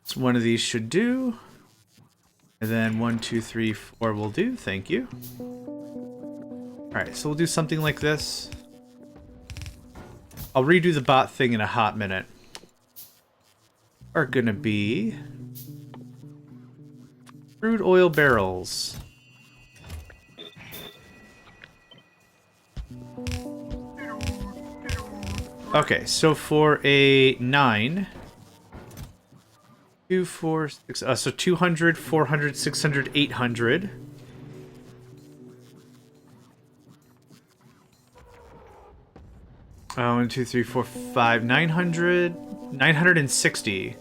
So one of these should do. And then 1, 2, 3, 4 will do. Thank you. Alright, so we'll do something like this. I'll redo the bot thing in a hot minute. Are gonna be crude oil barrels. Okay, so for a 9, 2, 4, 6, so 200, 400, 600, 800. Oh, 1, 2, 3, 4, 5, 900, 960.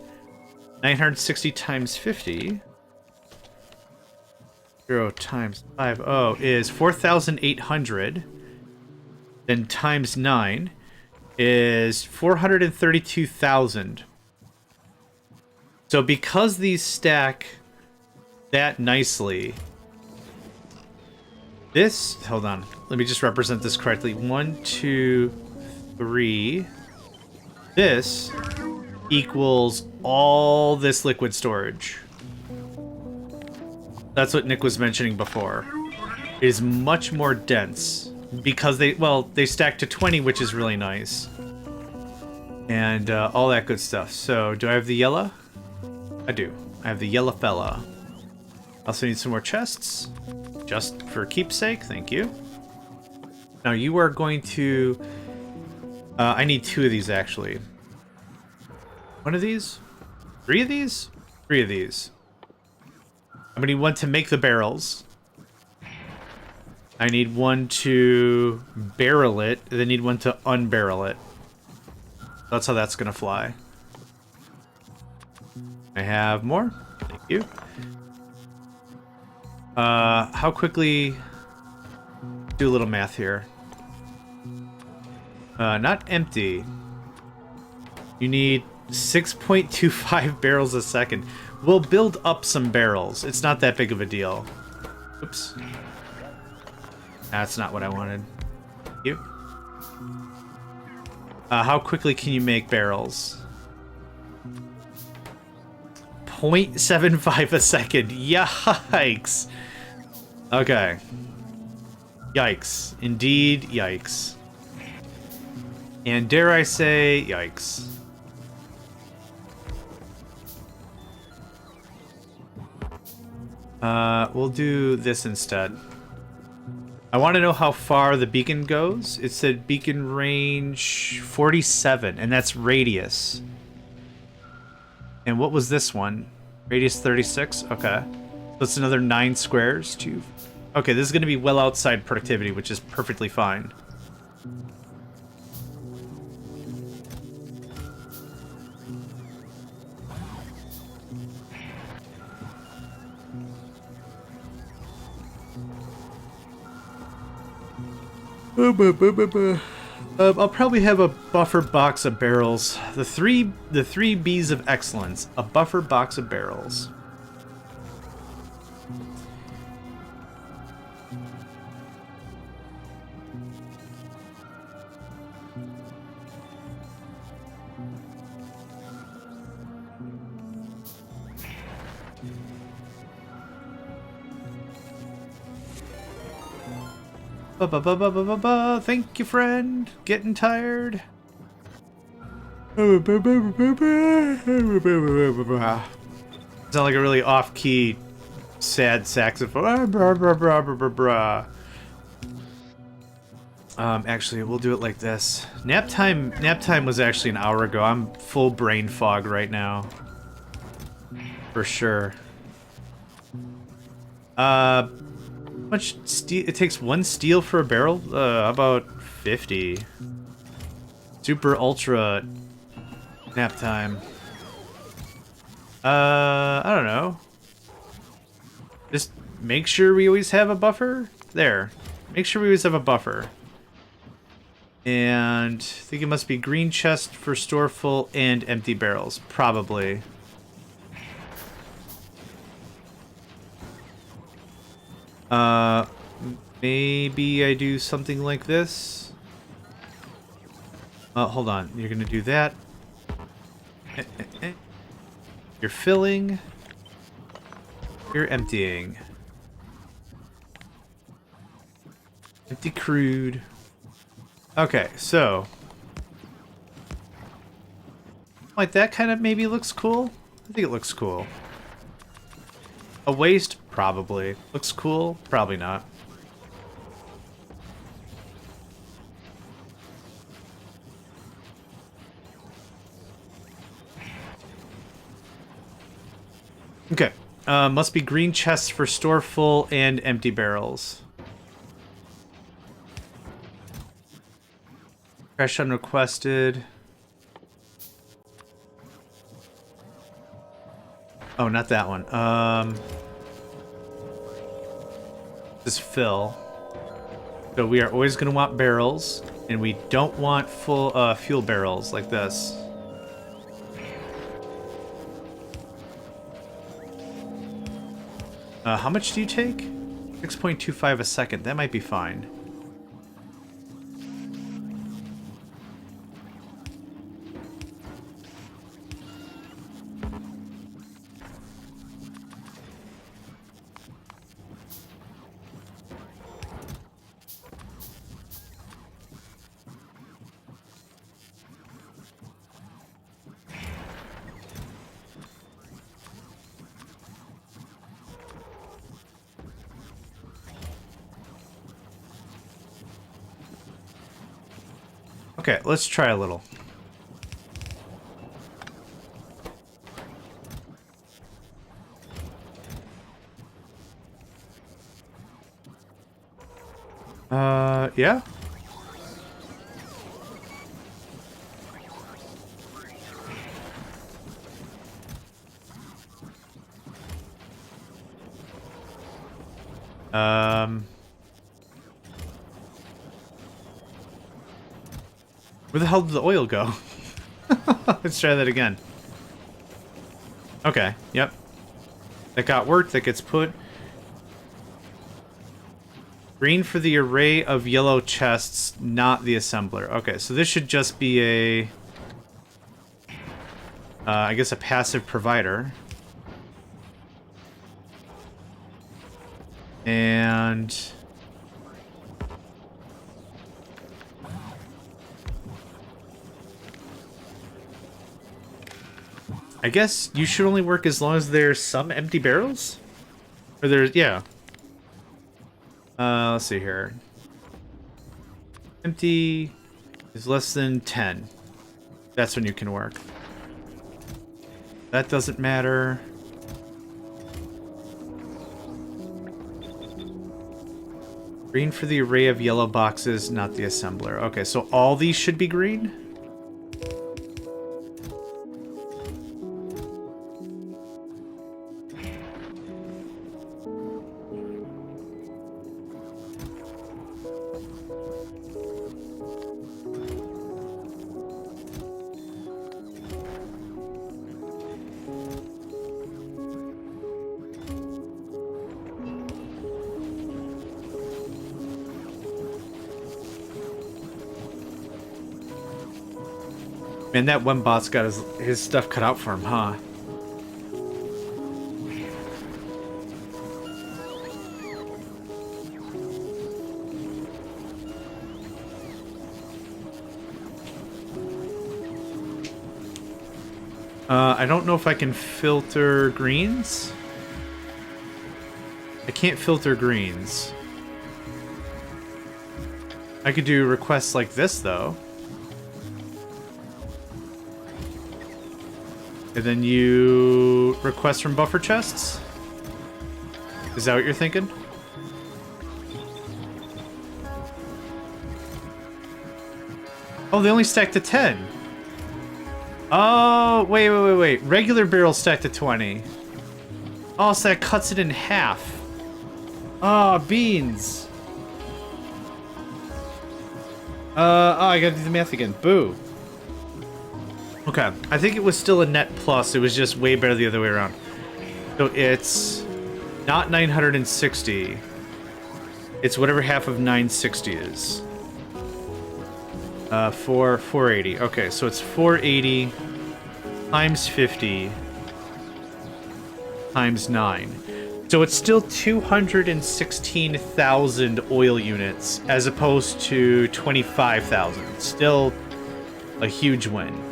960 times 50. 0 times 5, is 4,800. Then times 9 is 432,000. So because these stack that nicely, this, hold on, let me just represent this correctly. 1, 2, 3. This equals all this liquid storage. That's what Nick was mentioning before. It is much more dense because they stack to 20, which is really nice. And all that good stuff. So do I have the yellow? I do. I have the yellow fella. Also need some more chests. Just for keepsake, thank you. Now you are going to... I need 2 of these, actually. 1 of these? 3 of these? 3 of these. I'm going to need 1 to make the barrels. I need one to barrel it, and then need one to unbarrel it. That's how that's gonna fly. I have more. Thank you. How quickly... Do a little math here. Not empty. You need 6.25 barrels a second. We'll build up some barrels. It's not that big of a deal. Oops. That's not what I wanted. Thank you. How quickly can you make barrels? 0.75 a second. Yikes. Okay. Yikes. Indeed, yikes. And dare I say, yikes. We'll do this instead. I want to know how far the beacon goes. It said beacon range 47, and that's radius. And what was this one? Radius 36? Okay. So it's another 9 squares. Okay, this is going to be well outside productivity, which is perfectly fine. I'll probably have a buffer box of barrels. The three B's of excellence. A buffer box of barrels. Thank you, friend. Getting tired. Sound like a really off-key, sad saxophone. Actually, we'll do it like this. Nap time was actually an hour ago. I'm full brain fog right now. For sure. Much steel? It takes 1 steel for a barrel? How about 50? Super ultra nap time. I don't know. Just make sure we always have a buffer. There. Make sure we always have a buffer. And I think it must be green chest for store full and empty barrels. Probably. Maybe I do something like this. Hold on. You're gonna do that. You're filling. You're emptying. Empty crude. Okay, so. Like that kind of maybe looks cool? I think it looks cool. A waste? Probably. Looks cool? Probably not. Okay. Must be green chests for store full and empty barrels. Crash unrequested. Oh, not that one. This is fill. So we are always going to want barrels, and we don't want full fuel barrels like this. How much do you take? 6.25 a second. That might be fine. Okay, let's try a little. Yeah. Where the hell did the oil go? Let's try that again. Okay, yep. That got worked, that gets put. Green for the array of yellow chests, not the assembler. Okay, so this should just be a... I guess a passive provider. And... I guess you should only work as long as there's some empty barrels? Or there's... yeah. Let's see here. Empty is less than 10. That's when you can work. That doesn't matter. Green for the array of yellow boxes, not the assembler. Okay, so all these should be green? Man, that one bot's got his stuff cut out for him, huh? I don't know if I can filter greens. I can't filter greens. I could do requests like this, though. And then you request from buffer chests? Is that what you're thinking? Oh, they only stack to 10. Oh, wait. Regular barrels stack to 20. Oh, so that cuts it in half. Oh, beans. Oh, I gotta do the math again. Boo. Okay, I think it was still a net plus. It was just way better the other way around. So it's not 960. It's whatever half of 960 is. 480. Okay, so it's 480 times 50 times 9. So it's still 216,000 oil units as opposed to 25,000. Still a huge win.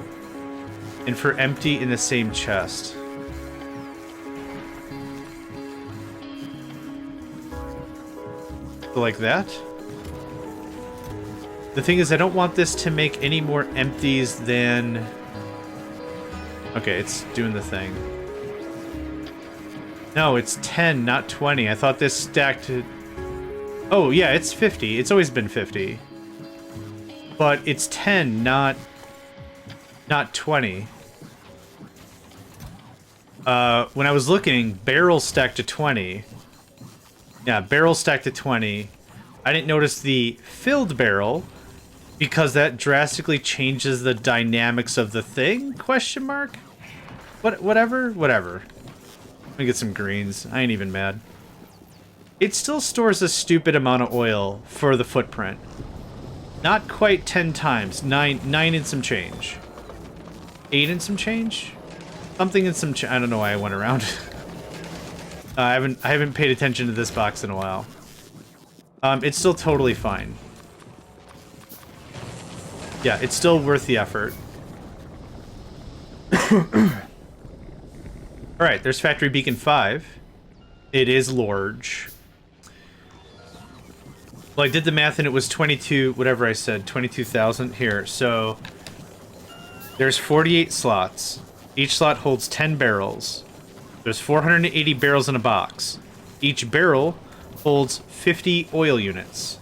And for empty in the same chest. So like that. The thing is, I don't want this to make any more empties than... Okay, it's doing the thing. No, it's 10, not 20. I thought this stacked to... Oh, yeah, it's 50. It's always been 50. But it's 10, not 20. When I was looking, barrels stacked to 20. Yeah, barrels stacked to 20. I didn't notice the filled barrel because that drastically changes the dynamics of the thing? Question mark? Whatever. Let me get some greens. I ain't even mad. It still stores a stupid amount of oil for the footprint. Not quite 10 times. 9 and some change. 8 and some change? Something and some I don't know why I went around. I haven't paid attention to this box in a while. It's still totally fine. Yeah, it's still worth the effort. Alright, there's Factory Beacon 5. It is large. Well, I did the math and it was 22, whatever I said, 22,000. Here, so... There's 48 slots. Each slot holds 10 barrels. There's 480 barrels in a box. Each barrel holds 50 oil units.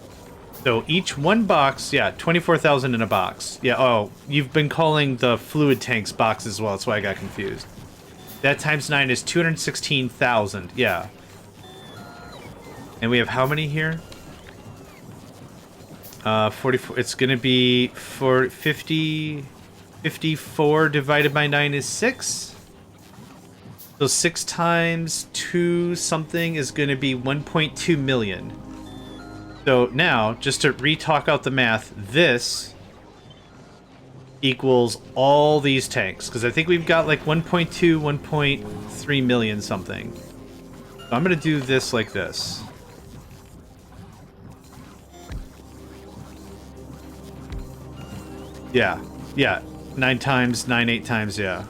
So each one box, yeah, 24,000 in a box. Yeah, oh, you've been calling the fluid tanks boxes as well. That's why I got confused. That times 9 is 216,000, yeah. And we have how many here? 44, it's gonna be 54 divided by 9 is 6. So 6 times 2 something is gonna be 1.2 million. So now, just to re-talk out the math, this equals all these tanks. Because I think we've got like 1.2, 1.3 million something. So I'm going to do this like this. Yeah. Yeah. 9 times, 9, 8 times, yeah.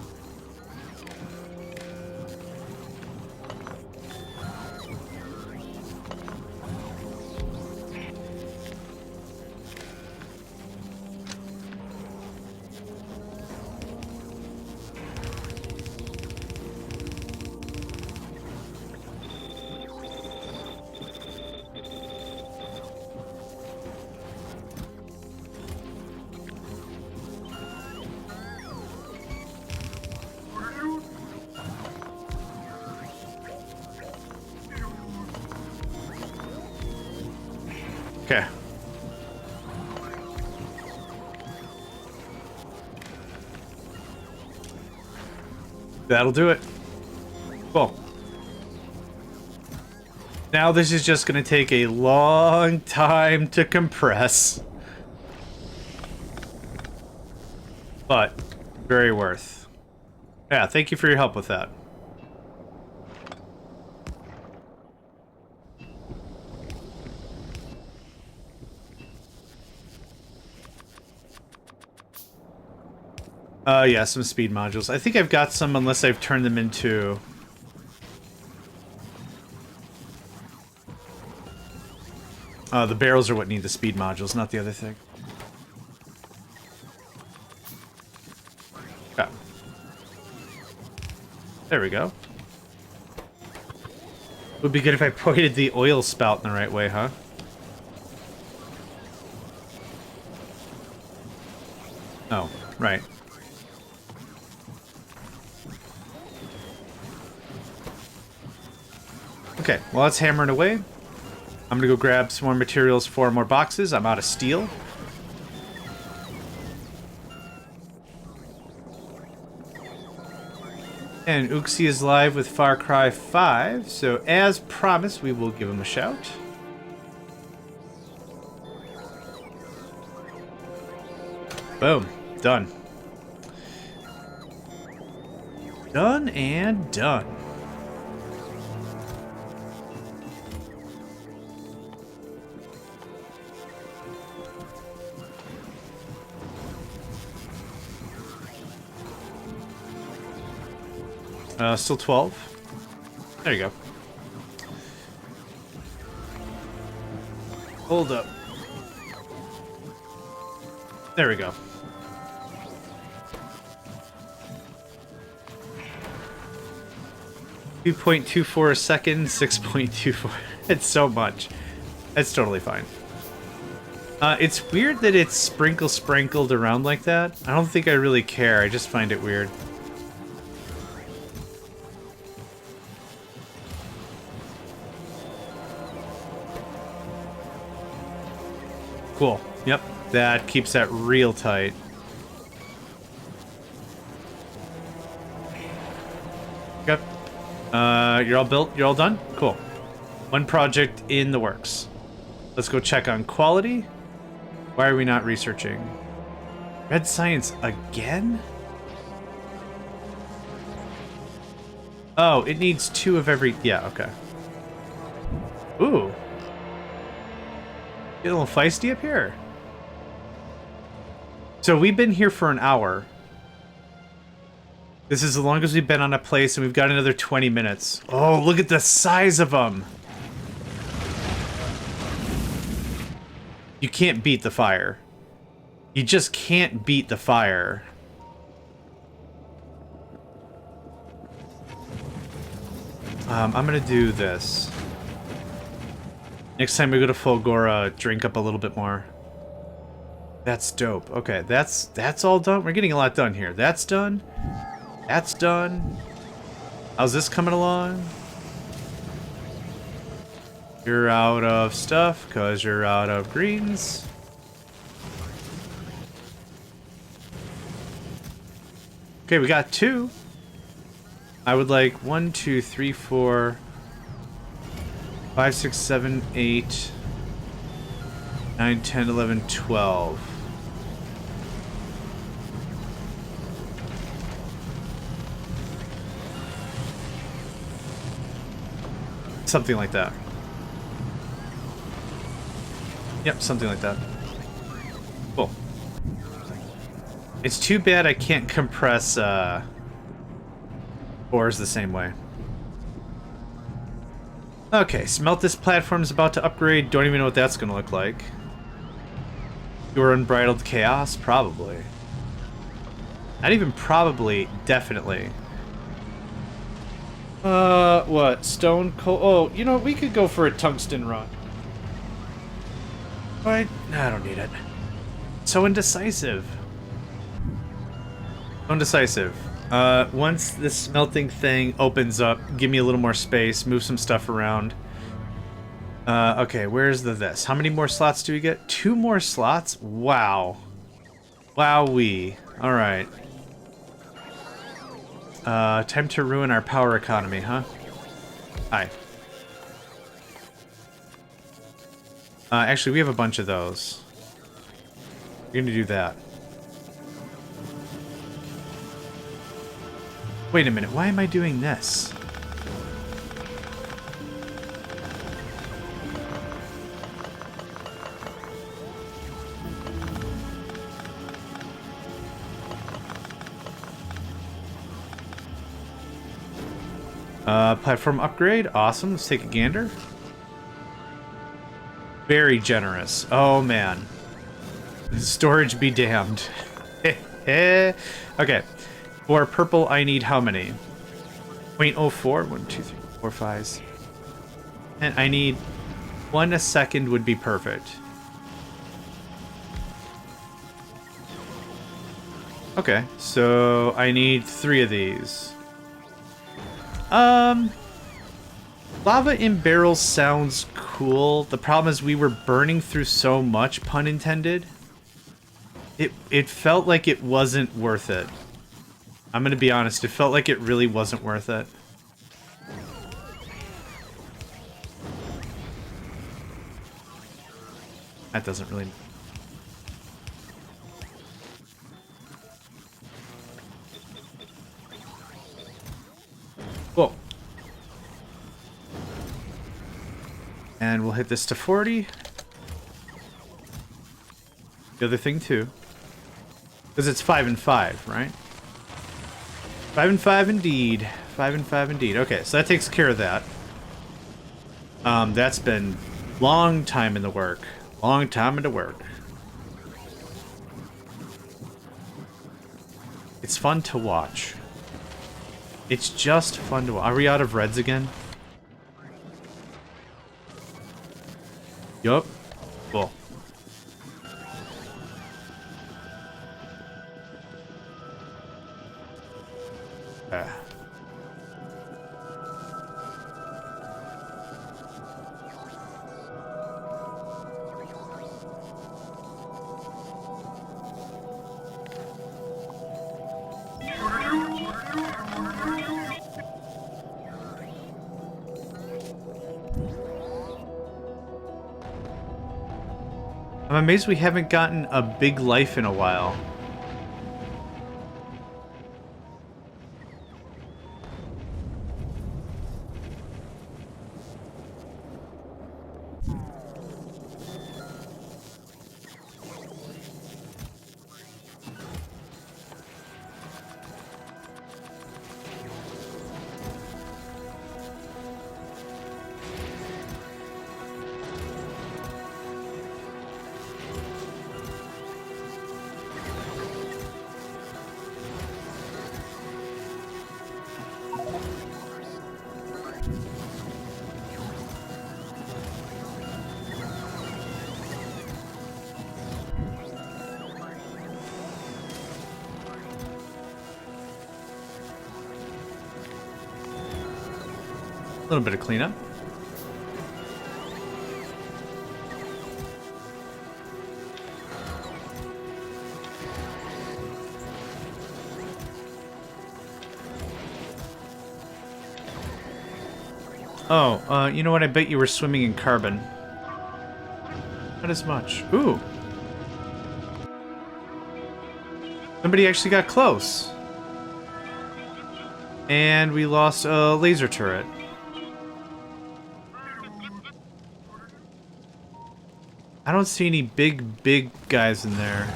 Okay. That'll do it. Cool. Now this is just going to take a long time to compress. But very worth. Yeah, thank you for your help with that. Yeah, some speed modules. I think I've got some unless I've turned them into... the barrels are what need the speed modules, not the other thing. Okay. There we go. Would be good if I pointed the oil spout in the right way, huh? Oh, right. Okay, well, that's hammering away. I'm gonna go grab some more materials for more boxes. I'm out of steel. And Uxie is live with Far Cry 5, so as promised, we will give him a shout. Boom. Done. Done and done. Still 12. There you go. Hold up. There we go. 2.24 a second, 6.24. It's so much. It's totally fine. It's weird that it's sprinkled around like that. I don't think I really care. I just find it weird. Cool. Yep. That keeps that real tight. Yep. You're all built? You're all done? Cool. One project in the works. Let's go check on quality. Why are we not researching? Red science again? Oh, it needs 2 of every... Yeah, okay. Ooh. Get a little feisty up here. So we've been here for an hour. This is the longest we've been on a place, and we've got another 20 minutes. Oh, look at the size of them. You can't beat the fire. You just can't beat the fire. I'm gonna do this. Next time we go to Fulgora, drink up a little bit more. That's dope. Okay, that's all done. We're getting a lot done here. That's done. That's done. How's this coming along? You're out of stuff because you're out of greens. Okay, we got 2. I would like 1, 2, 3, 4, 5, 6, 7, 8, 9, 10, 11, 12. Something like that. Yep, something like that. Cool. It's too bad I can't compress ores the same way. Okay, smelt this platform's about to upgrade. Don't even know what that's gonna look like. Your unbridled chaos? Probably. Not even probably, definitely. What? Stone coal? Oh, you know, we could go for a tungsten run. Right? I don't need it. So indecisive. Indecisive. Once this smelting thing opens up, give me a little more space, move some stuff around. Okay, where's this? How many more slots do we get? 2 more slots? Wow. Wowee. Alright. Time to ruin our power economy, huh? Hi. Actually, we have a bunch of those. We're gonna do that. Wait a minute, why am I doing this? Platform upgrade, awesome, let's take a gander. Very generous, oh man. Storage be damned. Okay. For purple, I need how many? 0.04? 1, 2, 3, 4, 5. And I need 1 a second would be perfect. Okay, so I need 3 of these. Lava in barrels sounds cool. The problem is we were burning through so much, pun intended. It felt like it wasn't worth it. I'm gonna be honest, it felt like it really wasn't worth it. That doesn't really... Cool. And we'll hit this to 40. The other thing too. Because it's 5 and 5, right? 5 and 5 indeed. 5 and 5 indeed. Okay, so that takes care of that. That's been long time in the work. Long time in the work. It's fun to watch. It's just fun to watch. Are we out of reds again? Yup. Cool. I'm amazed we haven't gotten a big life in a while. little bit of cleanup. Oh, you know what? I bet you were swimming in carbon. Not as much. Ooh. Somebody actually got close. And we lost a laser turret. I don't see any big guys in there.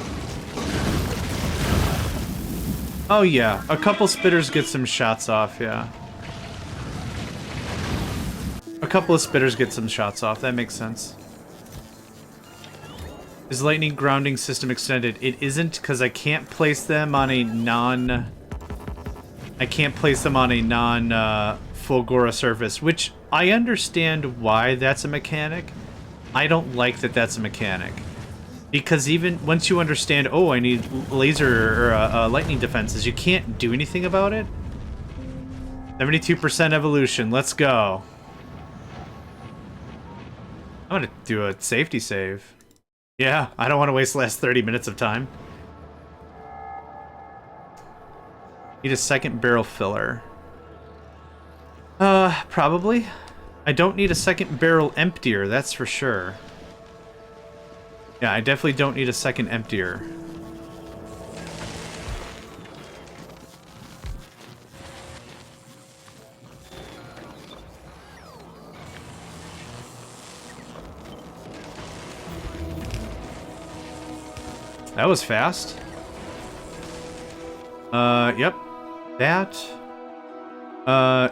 Oh yeah, a couple spitters get some shots off, yeah. A couple of spitters get some shots off, that makes sense. Is lightning grounding system extended? It isn't, because I can't place them on a non... Fulgora surface, which I understand why that's a mechanic. I don't like that that's a mechanic. Because even once you understand, oh, I need laser or lightning defenses, you can't do anything about it. 72% evolution, let's go. I'm gonna do a safety save. Yeah, I don't want to waste the last 30 minutes of time. Need a second barrel filler. Probably. I don't need a second barrel emptier, that's for sure. Yeah, I definitely don't need a second emptier. That was fast. Yep. That.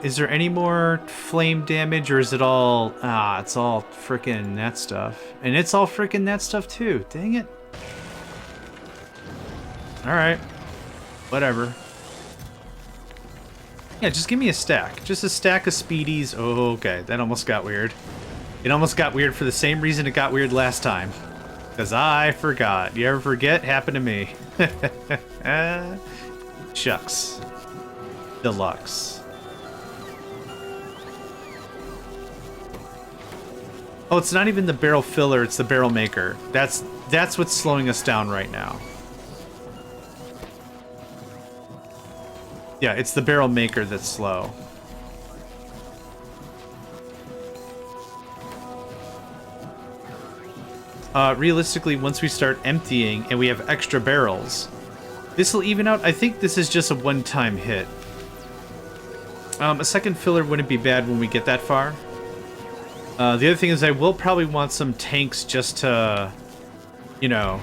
Is there any more flame damage, or is it all... Ah, it's all frickin' that stuff. And it's all frickin' that stuff, too. Dang it. Alright. Whatever. Yeah, just give me a stack. Just a stack of speedies. Oh, okay. That almost got weird. It almost got weird for the same reason it got weird last time. Because I forgot. You ever forget? Happened to me. Shucks. Deluxe. Oh, it's not even the barrel filler, it's the barrel maker. That's what's slowing us down right now. Yeah, it's the barrel maker that's slow. Realistically, once we start emptying and we have extra barrels, this will even out. I think this is just a one-time hit. A second filler wouldn't be bad when we get that far. The other thing is I will probably want some tanks just to, you know,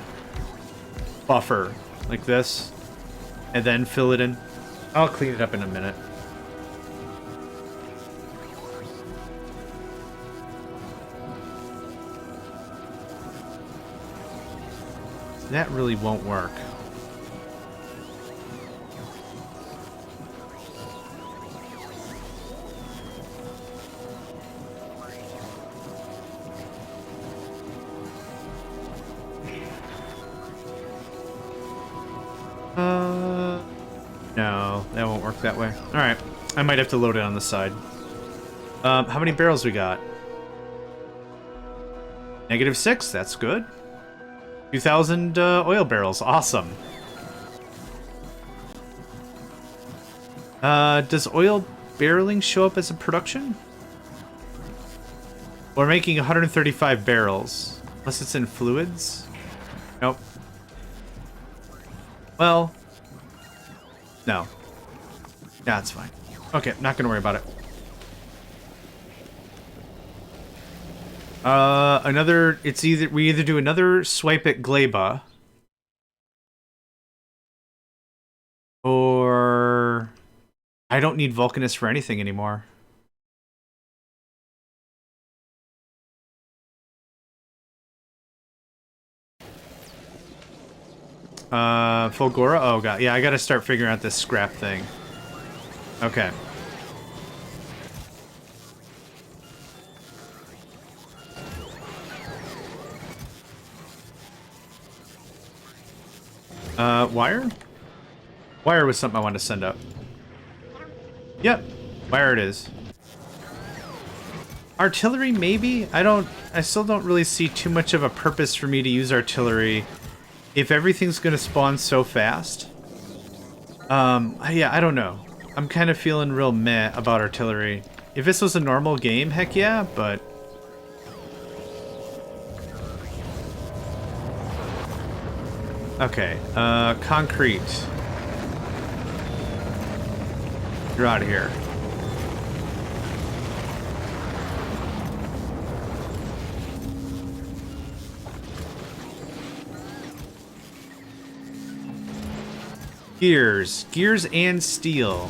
buffer like this and then fill it in. I'll clean it up in a minute. That really won't work. No, that won't work that way. Alright, I might have to load it on the side. How many barrels we got? -6, that's good. 2,000 oil barrels, awesome. Does oil barreling show up as a production? We're making 135 barrels. Unless it's in fluids? Nope. Well, no. Yeah, it's fine. Okay, not gonna worry about it. It's either we either do another swipe at Gleba, or I don't need Vulcanus for anything anymore. Fulgora? Oh god, yeah, I gotta start figuring out this scrap thing. Okay. Wire? Wire was something I wanted to send up. Yep, wire it is. Artillery, maybe? I still don't really see too much of a purpose for me to use artillery if everything's gonna spawn so fast. Yeah, I don't know. I'm kind of feeling real meh about artillery. If this was a normal game, heck yeah, but... Okay, concrete. You're out of here. Gears. Gears and steel.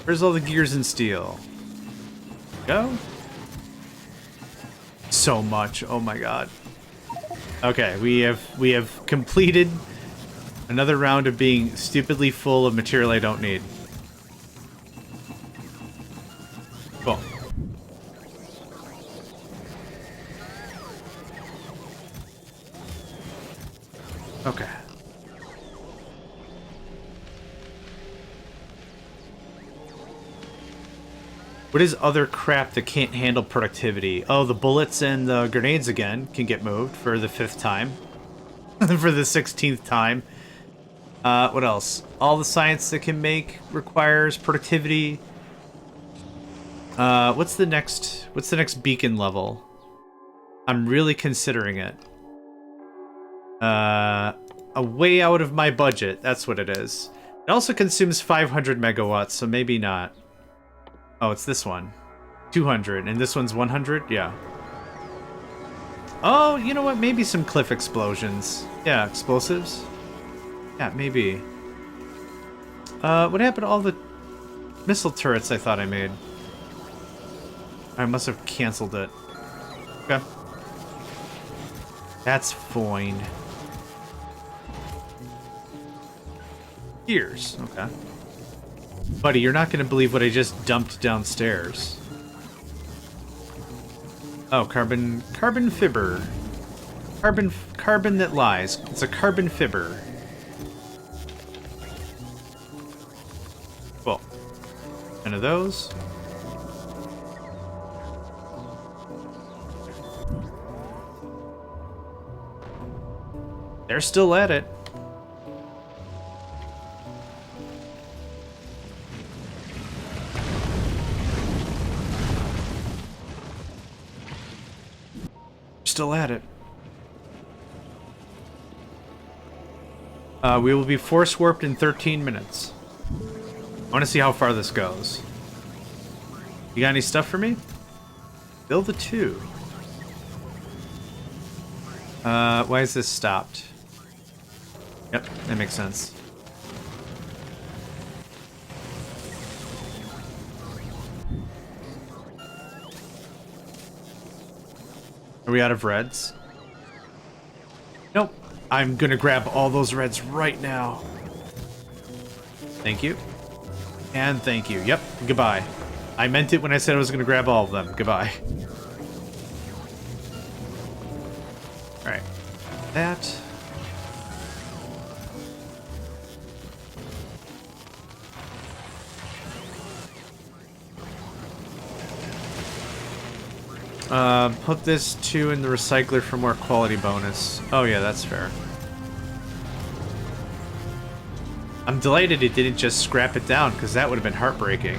Where's all the gears and steel? Go. So much. Oh my god. Okay, we have completed another round of being stupidly full of material I don't need. Cool. Okay. What is other crap that can't handle productivity? Oh, the bullets and the grenades again can get moved for the 5th time. For the 16th time. What else? All the science that can make requires productivity. What's the next beacon level? I'm really considering it. A way out of my budget, that's what it is. It also consumes 500 megawatts, so maybe not. Oh, it's this one. 200, and this one's 100? Yeah. Oh, you know what? Maybe some cliff explosions. Yeah, explosives? Yeah, maybe. What happened to all the missile turrets I thought I made? I must have canceled it. Okay. That's fine. Gears. Okay. Buddy, you're not going to believe what I just dumped downstairs. Oh, carbon fiber. Carbon that lies. It's a carbon fiber. Cool. 10 of those. They're still at it. Still at it. We will be force warped in 13 minutes. I want to see how far this goes. You got any stuff for me? Build a 2. Why is this stopped? Yep, that makes sense. Are we out of reds? Nope. I'm gonna grab all those reds right now. Thank you. And thank you. Yep, goodbye. I meant it when I said I was gonna grab all of them. Goodbye. Alright. That. Put this 2 in the recycler for more quality bonus. Oh yeah, that's fair. I'm delighted it didn't just scrap it down, because that would have been heartbreaking.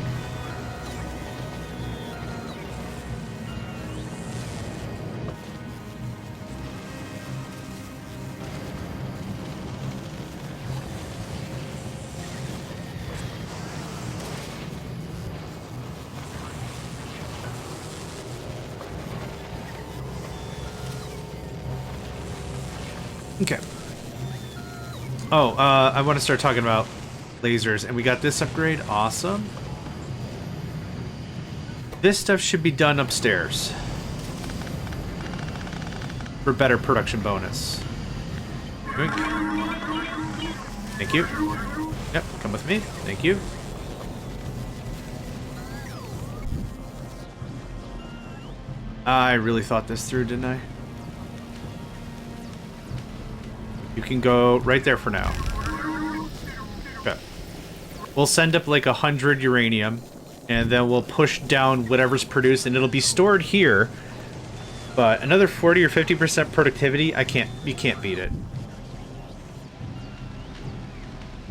Okay. Oh, I want to start talking about lasers, and we got this upgrade. Awesome. This stuff should be done upstairs for better production bonus. Thank you. Yep, come with me. Thank you. I really thought this through, didn't I? You can go right there for now. Okay. We'll send up like 100 uranium. And then we'll push down whatever's produced, and it'll be stored here. But another 40 or 50% productivity, you can't beat it.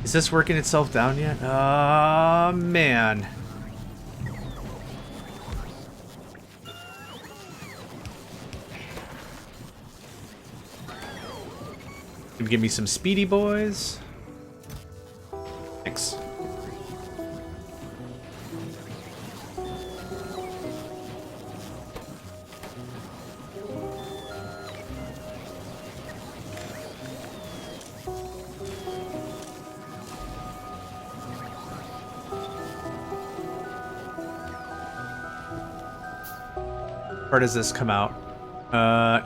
Is this working itself down yet? Oh, man. Give me some speedy boys. Thanks. Where does this come out?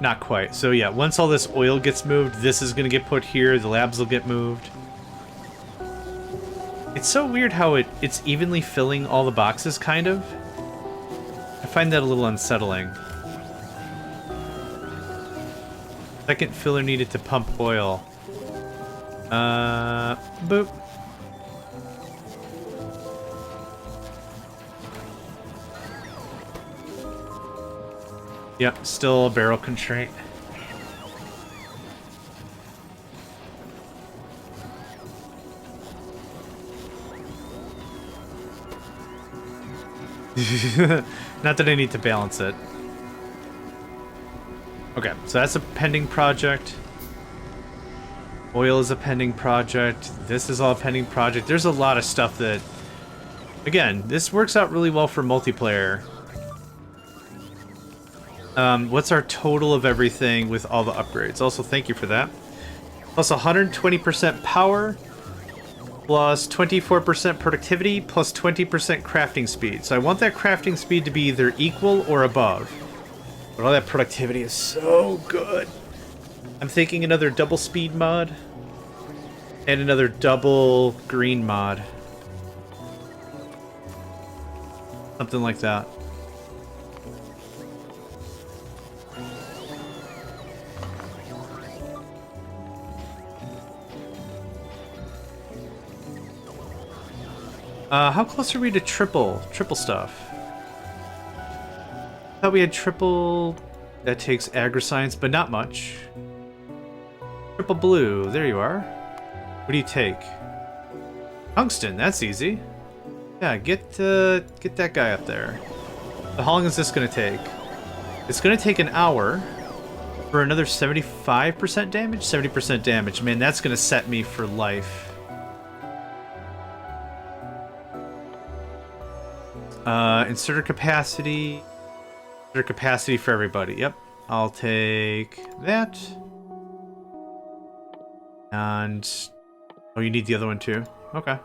Not quite. So yeah, once all this oil gets moved, this is gonna get put here, the labs will get moved. It's so weird how it's evenly filling all the boxes, kind of. I find that a little unsettling. Second filler needed to pump oil. Boop. Yep, still a barrel constraint. Not that I need to balance it. Okay, so that's a pending project. Oil is a pending project. This is all a pending project. There's a lot of stuff that... Again, this works out really well for multiplayer. What's our total of everything with all the upgrades? Also, thank you for that. Plus 120% power, plus 24% productivity, plus 20% crafting speed. So I want that crafting speed to be either equal or above. But all that productivity is so good. I'm thinking another double speed mod and another double green mod. Something like that. How close are we to triple stuff? I thought we had triple that takes agri-science, but not much. Triple blue, there you are. What do you take? Tungsten, that's easy. Yeah, get that guy up there. So how long is this gonna take? It's gonna take an hour for another 75% damage? 70% damage. Man, that's gonna set me for life. Inserter capacity. Inserter capacity for everybody. Yep. I'll take that. And... Oh, you need the other one too? Okay.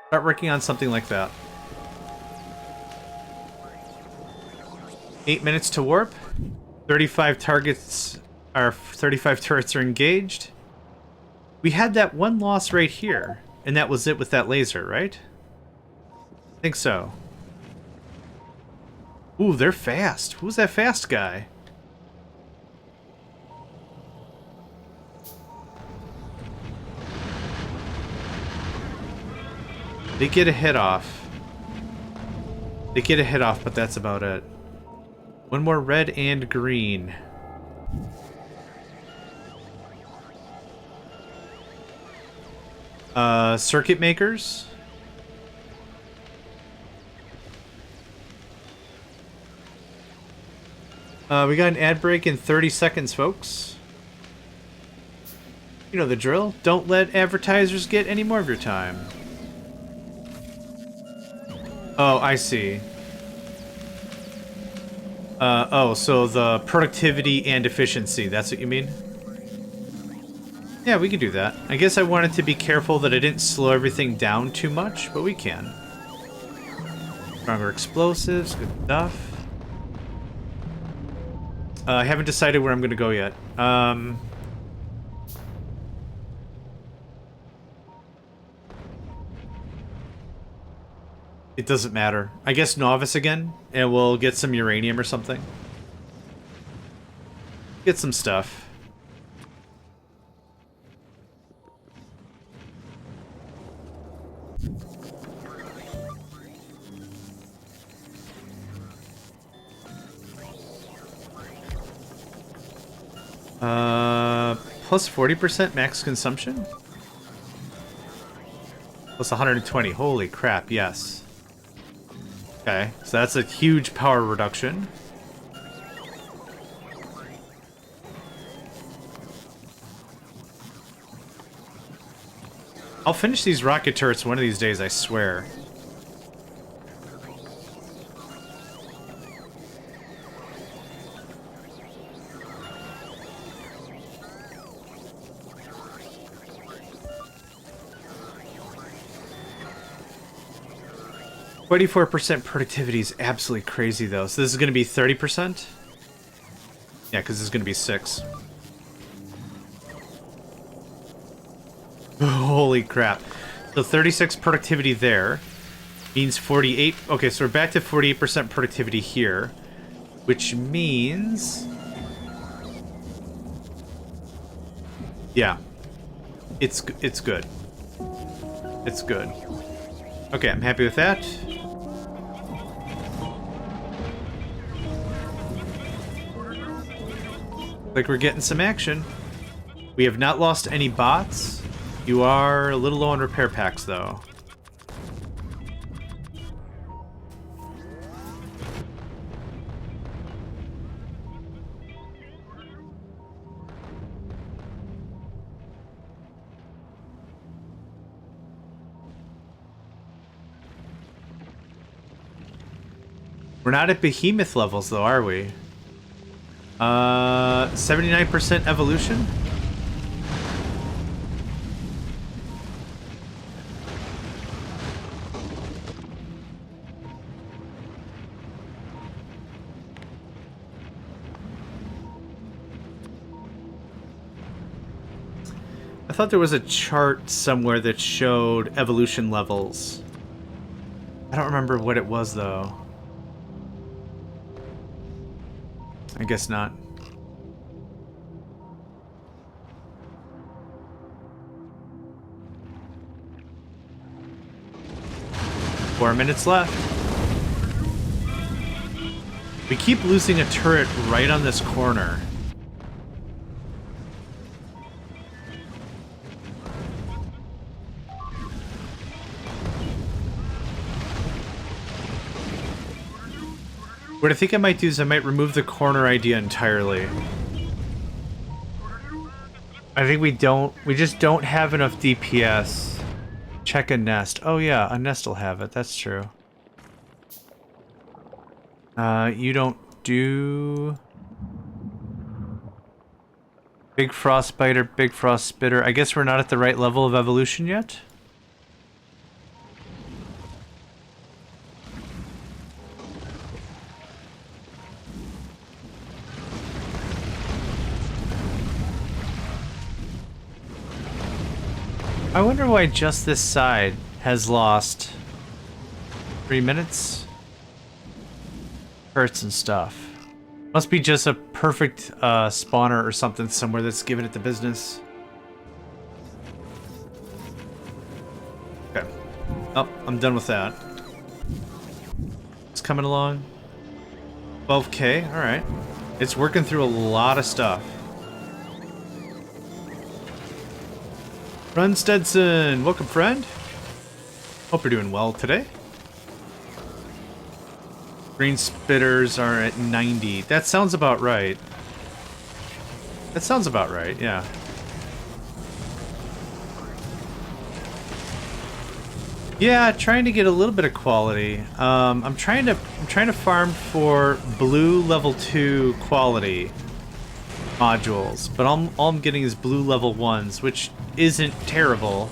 Start working on something like that. 8 minutes to warp. 35 targets are... 35 turrets are engaged. We had that one loss right here. And that was it with that laser, right? I think so. Ooh, they're fast. Who's that fast guy? They get a hit off. They get a hit off, but that's about it. One more red and green. Circuit makers. We got an ad break in 30 seconds, folks. You know the drill. Don't let advertisers get any more of your time. Oh, I see. Oh, so the productivity and efficiency, that's what you mean? Yeah, we can do that. I guess I wanted to be careful that I didn't slow everything down too much, but we can. Stronger explosives, good stuff. I haven't decided where I'm going to go yet. It doesn't matter. I guess Novice again, and we'll get some uranium or something. Get some stuff. Plus 40% max consumption? Plus 120. Holy crap, yes. Okay, so that's a huge power reduction. I'll finish these rocket turrets one of these days, I swear. %productivity is absolutely crazy, though. So this is going to be 30%? Yeah, because this is going to be 6. Holy crap. So 36 productivity there means 48. Okay, so we're back to 48% productivity here, which means... yeah. It's good. It's good. Okay, I'm happy with that. Like we're getting some action. We have not lost any bots. You are a little low on repair packs, though. We're not at behemoth levels, though, are we? 79% evolution? I thought there was a chart somewhere that showed evolution levels. I don't remember what it was, though. I guess not. Four minutes left. We keep losing a turret right on this corner. What I think I might do is I might remove the corner idea entirely. I think we just don't have enough DPS. Check a nest. Oh yeah, a nest will have it, that's true. You don't do... Big Frostbiter, Big Frost Spitter. I guess we're not at the right level of evolution yet? I wonder why just this side has lost 3 minutes. Hurts and stuff. Must be just a perfect spawner or something somewhere that's giving it the business. Okay. Oh, I'm done with that. It's coming along. 12K, alright. It's working through a lot of stuff. Run Stetson! Welcome, friend. Hope you're doing well today. Green spitters are at 90. That sounds about right. That sounds about right, yeah. Yeah, trying to get a little bit of quality. I'm trying to farm for blue level 2 quality modules, but all I'm getting is blue level 1s, which isn't terrible.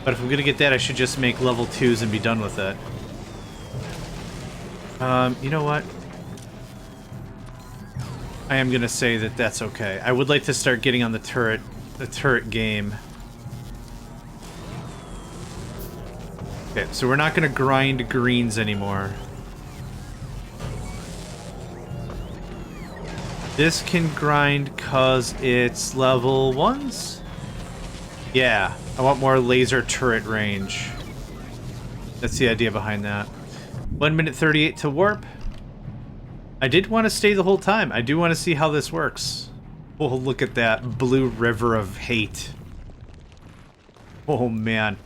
But if I'm gonna get that, I should just make level 2s and be done with it. You know what? I am gonna say that that's okay. I would like to start getting on the turret game. Okay, so we're not gonna grind greens anymore. This can grind cause it's level 1s? Yeah, I want more laser turret range. That's the idea behind that. 1 minute 38 to warp. I did want to stay the whole time. I do want to see how this works. Oh, look at that blue river of hate. Oh, man.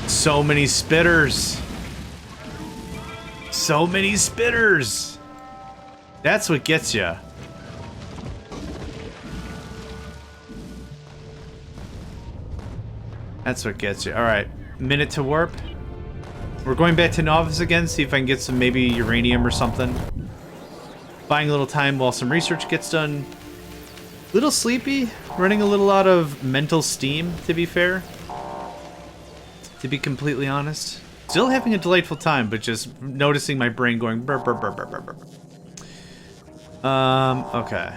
So many spitters. So many spitters. That's what gets you. That's what gets you. All right, minute to warp. We're going back to Novice again, see if I can get some maybe uranium or something. Buying a little time while some research gets done. Little sleepy, running a little out of mental steam, to be fair. To be completely honest. Still having a delightful time, but just noticing my brain going burr, burr, burr, burr, burr, burr. Okay.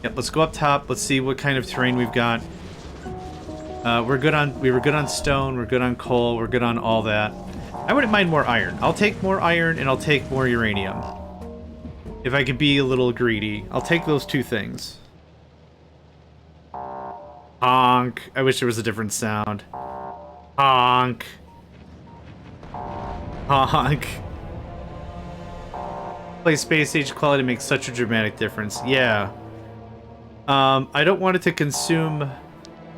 Yep, let's go up top. Let's see what kind of terrain we've got. We were good on stone, we're good on coal, we're good on all that. I wouldn't mind more iron. I'll take more iron and I'll take more uranium. If I could be a little greedy, I'll take those two things. Honk. I wish there was a different sound. Honk. Honk. Play space age quality makes such a dramatic difference. Yeah. I don't want it to consume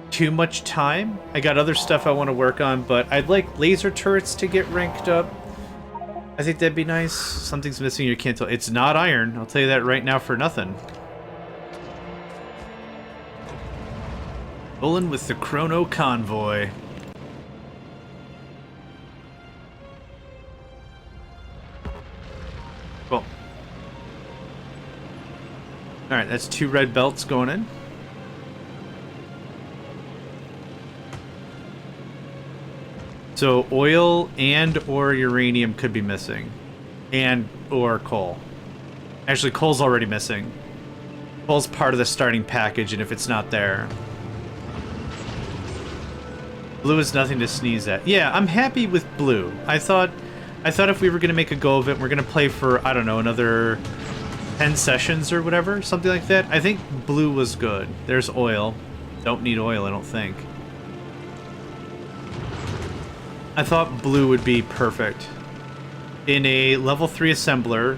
too much time. I got other stuff I want to work on, but I'd like laser turrets to get ranked up. I think that'd be nice. Something's missing, you can't tell. It's not iron, I'll tell you that right now for nothing. Rolling with the Chrono Convoy. Cool. Alright, that's 2 red belts going in. So oil and or uranium could be missing. And or coal. Actually, coal's already missing. Coal's part of the starting package, and if it's not there... Blue is nothing to sneeze at. Yeah, I'm happy with blue. I thought if we were going to make a go of it, we're going to play for, I don't know, another 10 sessions or whatever, something like that. I think blue was good. There's oil. Don't need oil, I don't think. I thought blue would be perfect. In a level 3 assembler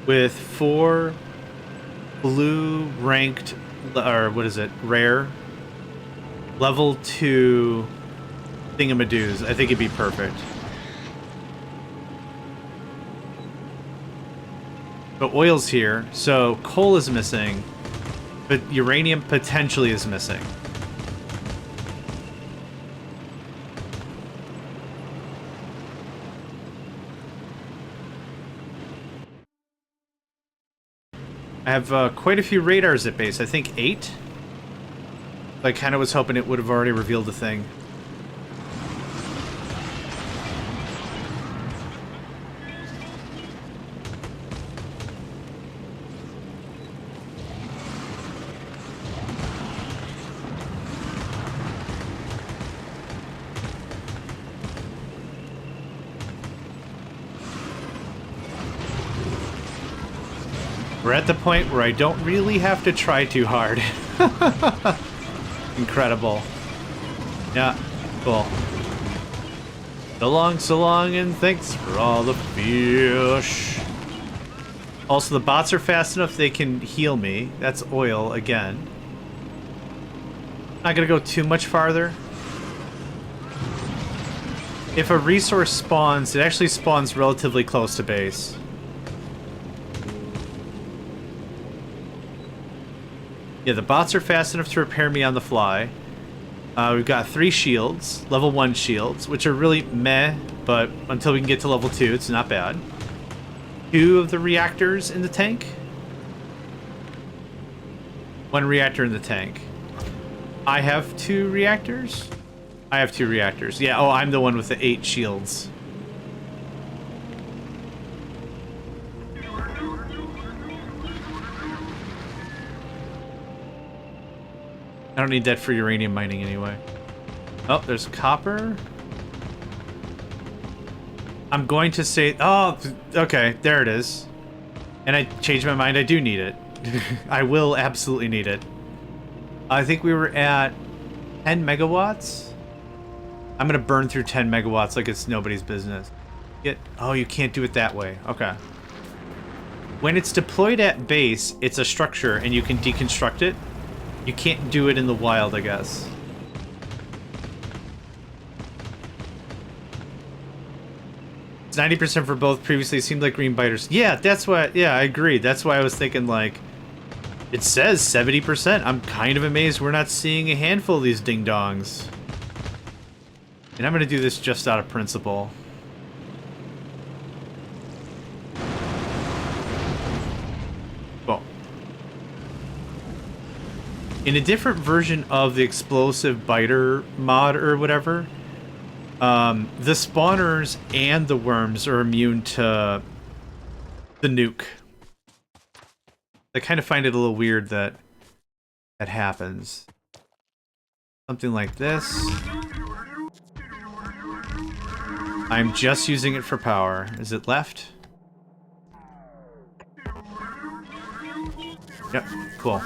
with 4 blue ranked, or what is it, rare, level 2 thingamadoos, I think it'd be perfect. But oil's here, so coal is missing, but uranium potentially is missing. I have quite a few radars at base. I think 8. I kind of was hoping it would have already revealed the thing. We're at the point where I don't really have to try too hard. Incredible. Yeah, cool. So long, and thanks for all the fish. Also, the bots are fast enough they can heal me. That's oil again. Not gonna go too much farther. If a resource spawns, it actually spawns relatively close to base. Yeah, the bots are fast enough to repair me on the fly. We've got 3 shields, level 1 shields, which are really meh, but until we can get to level 2, it's not bad. 2 of the reactors in the tank. 1 reactor in the tank. I have 2 reactors? I have 2 reactors. Yeah, oh, I'm the one with the 8 shields. I don't need that for uranium mining anyway. Oh, there's copper. I'm going to say... Oh, okay, there it is. And I changed my mind, I do need it. I will absolutely need it. I think we were at 10 megawatts. I'm going to burn through 10 megawatts like it's nobody's business. Oh, you can't do it that way. Okay. When it's deployed at base, it's a structure and you can deconstruct it. You can't do it in the wild, I guess. It's 90% for both. Previously, it seemed like green biters. Yeah, that's what... Yeah, I agree. That's why I was thinking, like... It says 70%. I'm kind of amazed we're not seeing a handful of these ding-dongs. And I'm going to do this just out of principle. Well, in a different version of the explosive biter mod or whatever, the spawners and the worms are immune to the nuke. I kind of find it a little weird that that happens. Something like this. I'm just using it for power. Is it left? Yep, cool.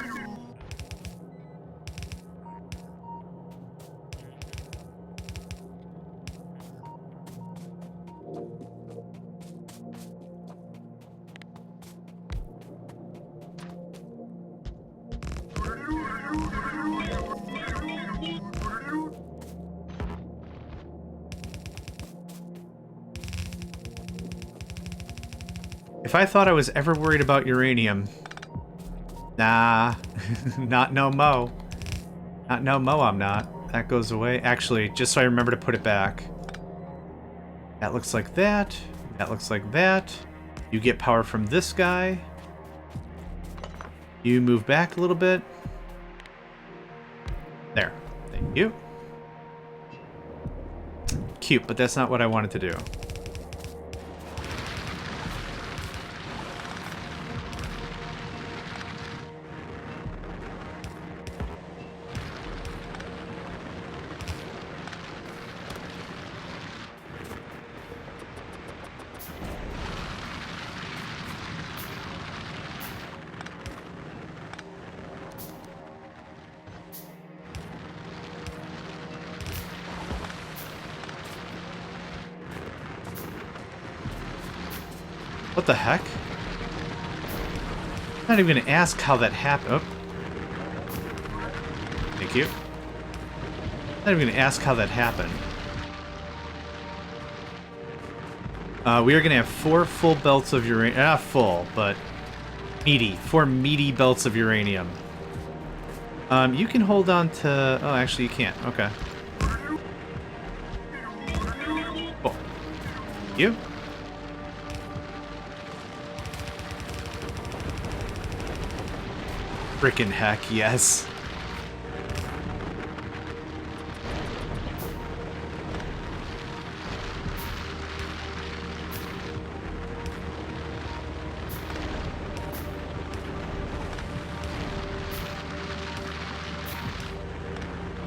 If I thought I was ever worried about uranium... Nah. Not no mo. Not no mo, I'm not. That goes away. Actually, just so I remember to put it back. That looks like that. That looks like that. You get power from this guy. You move back a little bit. There. Thank you. Cute, but that's not what I wanted to do. What the heck? I'm not even gonna ask how that happened. Oh. Thank you. I'm not even gonna ask how that happened. We are gonna have 4 full belts of uranium. Not full, but meaty. 4 meaty belts of uranium. You can hold on to... Oh, actually you can't. Okay. Cool. You? Frickin' heck, yes.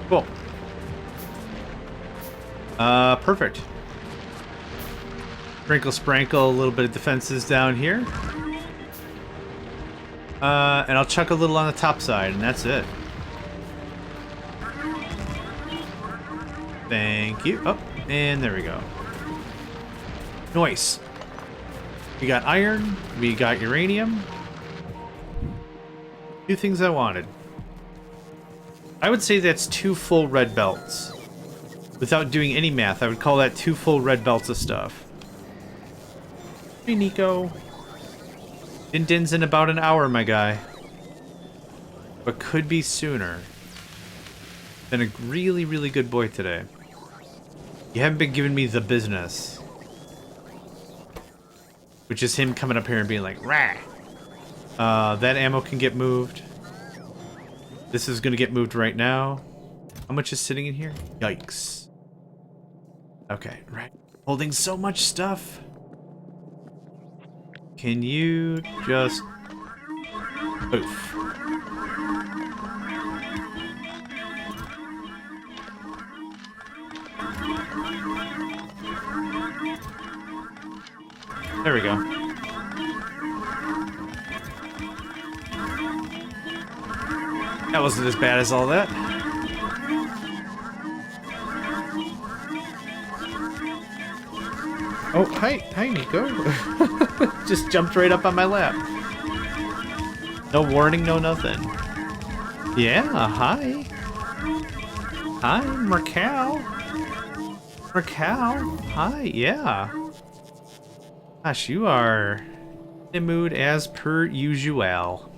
Cool. Perfect. Sprinkle, sprankle, a little bit of defenses down here. And I'll chuck a little on the top side, and that's it. Thank you. Oh, and there we go. Nice. We got iron. We got uranium. 2 things I wanted. I would say that's 2 full red belts. Without doing any math, I would call that 2 full red belts of stuff. Hey, Nico. Din-din's in about an hour, my guy. But could be sooner. Been a really, really good boy today. You haven't been giving me the business. Which is him coming up here and being like, rah! That ammo can get moved. This is gonna get moved right now. How much is sitting in here? Yikes. Okay, right. Holding so much stuff. Can you just... Oof. There we go. That wasn't as bad as all that. Oh, hi, Nico. Just jumped right up on my lap. No warning, no nothing. Yeah, hi. Hi, Mercal. Mercal, hi, yeah. Gosh, you are in the mood as per usual.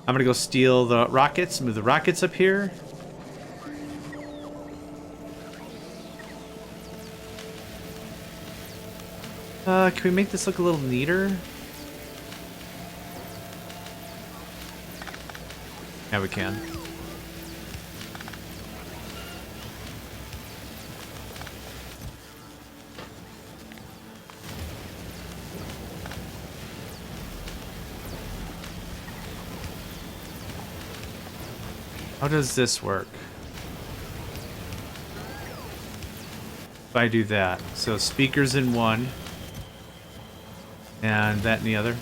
I'm gonna go steal the rockets, move the rockets up here. Can we make this look a little neater? Yeah, we can. How does this work? If I do that. So speakers in one. And that in the other.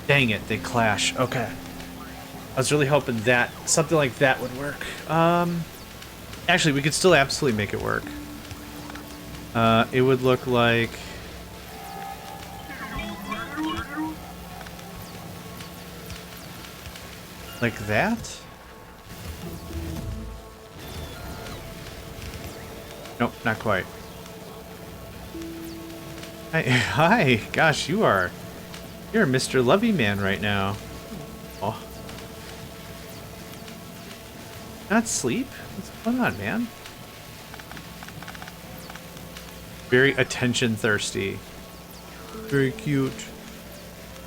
Dang it, they clash. Okay. I was really hoping that something like that would work. Actually, we could still absolutely make it work. It would look like... like that? Nope, not quite. Hi, gosh, you're Mr. Lovey Man right now. Oh. Not sleep? What's going on, man? Very attention thirsty. Very cute.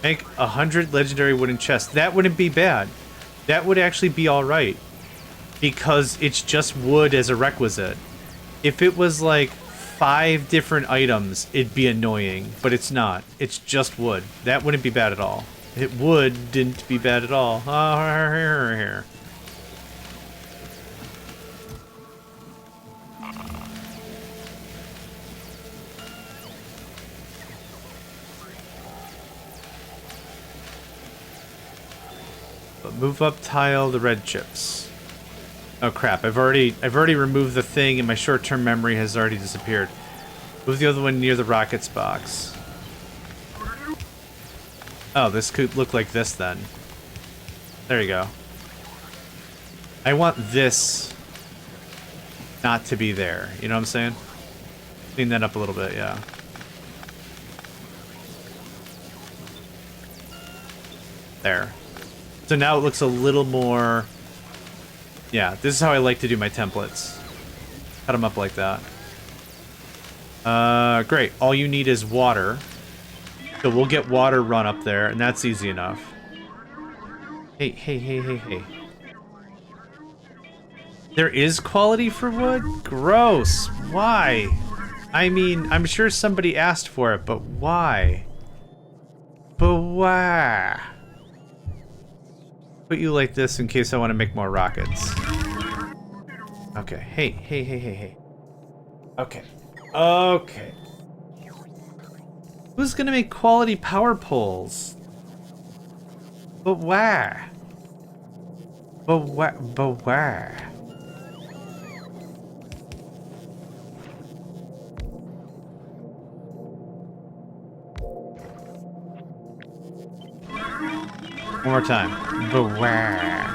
Make 100 legendary wooden chests. That wouldn't be bad. That would actually be alright. Because it's just wood as a requisite. If it was like 5 different items, it'd be annoying, but it's not. It's just wood. That wouldn't be bad at all. It wouldn't be bad at all. Here. But move up tile the red chips. Oh crap, I've already removed the thing and my short-term memory has already disappeared. Move the other one near the rockets box. Oh, this could look like this then. There you go. I want this not to be there, you know what I'm saying? Clean that up a little bit, yeah. There. So now it looks a little more... yeah, this is how I like to do my templates. Cut them up like that. Great. All you need is water. So we'll get water run up there, and that's easy enough. Hey. There is quality for wood? Gross. Why? I mean, I'm sure somebody asked for it, but why? But why? Put you like this in case I want to make more rockets. Okay. Hey. Okay. Who's gonna make quality power poles? But why? But why? One more time. Beware.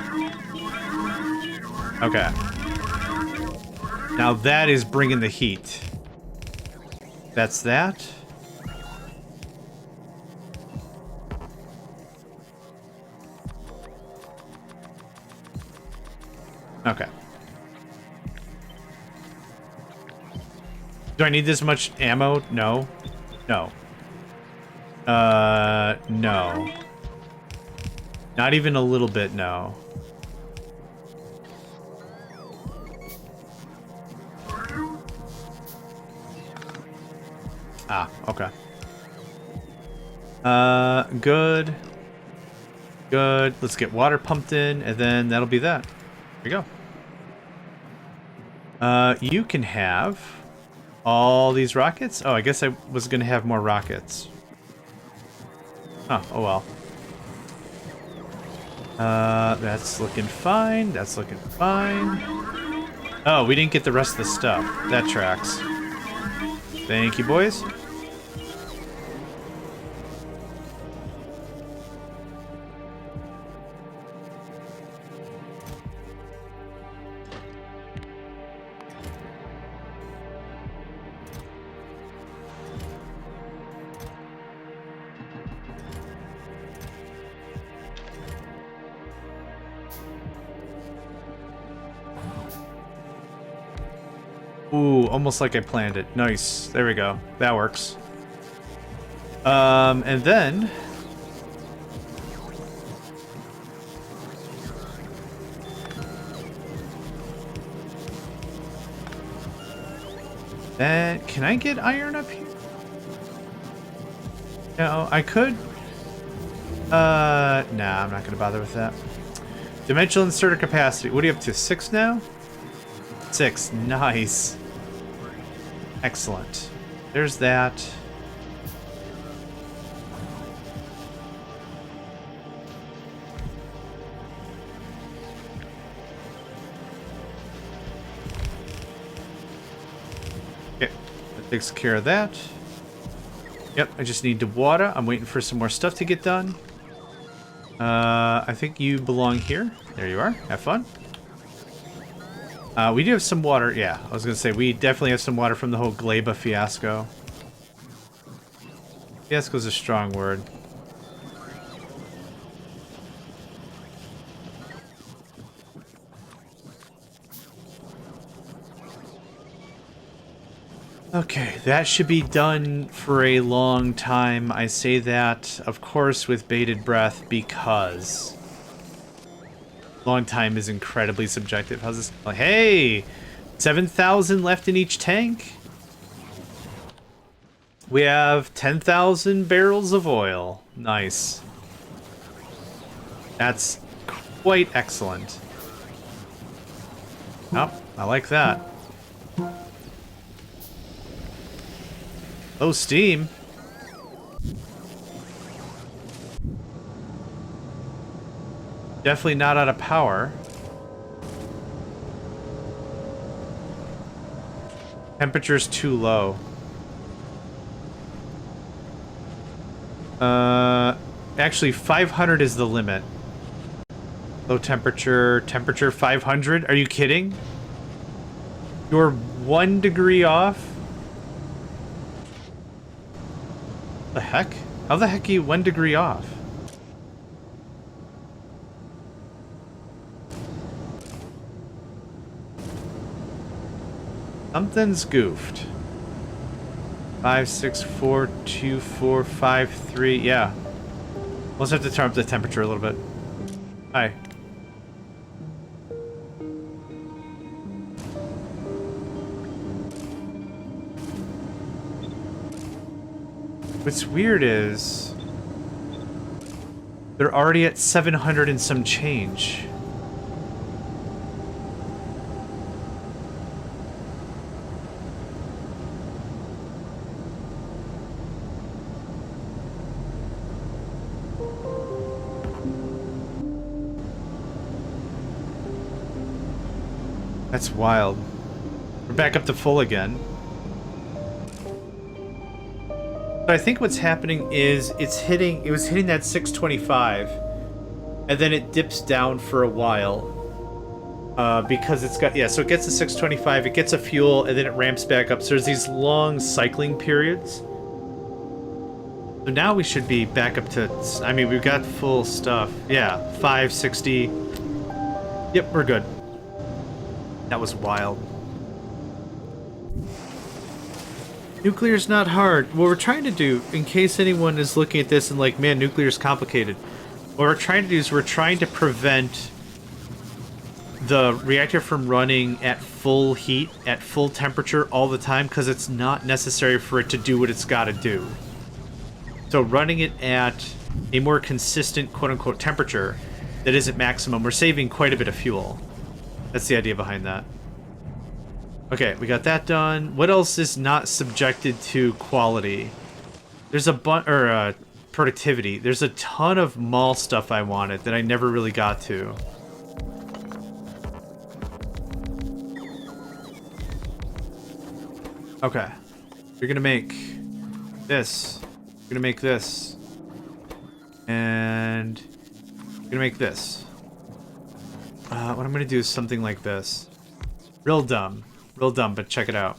Okay. Now that is bringing the heat. That's that. Okay. Do I need this much ammo? No. No. No. Not even a little bit, no. Ah, okay. Good. Good. Let's get water pumped in, and then that'll be that. There you go. You can have all these rockets? Oh, I guess I was gonna have more rockets. Oh well. That's looking fine. That's looking fine. Oh, we didn't get the rest of the stuff. That tracks. Thank you, boys. Ooh, almost like I planned it. Nice. There we go. That works. And then... can I get iron up here? No, I could. Nah, I'm not gonna bother with that. Dimensional inserter capacity. What are you up to? 6 now? 6. Nice. Excellent. There's that. Okay, that takes care of that. Yep, I just need to water. I'm waiting for some more stuff to get done. I think you belong here. There you are. Have fun. We do have some water. Yeah, I was going to say, we definitely have some water from the whole Gleba fiasco. Fiasco's a strong word. Okay, that should be done for a long time. I say that, of course, with bated breath, because long time is incredibly subjective. How's this? Oh, hey! 7,000 left in each tank. We have 10,000 barrels of oil. Nice. That's quite excellent. Oh, I like that. Low steam. Definitely not out of power. Temperature's too low. Actually 500 is the limit. Low temperature, temperature 500? Are you kidding? You're 1 degree off? The heck? How the heck are you 1 degree off? Something's goofed. 5, 6, 4, 2, 4, 5, 3. Yeah. We'll just have to turn up the temperature a little bit. Hi. What's weird is they're already at 700 and some change. That's wild. We're back up to full again. But I think what's happening is it was hitting that 625 and then it dips down for a while. Because it's got, yeah, so it gets to 625, it gets a fuel, and then it ramps back up. So there's these long cycling periods. So now we should be back up to, I mean, we've got full stuff. Yeah, 560. Yep, we're good. That was wild. Nuclear's not hard. What we're trying to do, in case anyone is looking at this and like, man, nuclear's complicated. What we're trying to do is we're trying to prevent the reactor from running at full heat, at full temperature all the time, because it's not necessary for it to do what it's got to do. So running it at a more consistent quote-unquote temperature that isn't maximum, we're saving quite a bit of fuel. That's the idea behind that. Okay, we got that done. What else is not subjected to quality? There's a productivity. There's a ton of mall stuff I wanted that I never really got to. Okay. You're gonna make this. You're gonna make this. And you're gonna make this. What I'm gonna do is something like this. Real dumb, but check it out.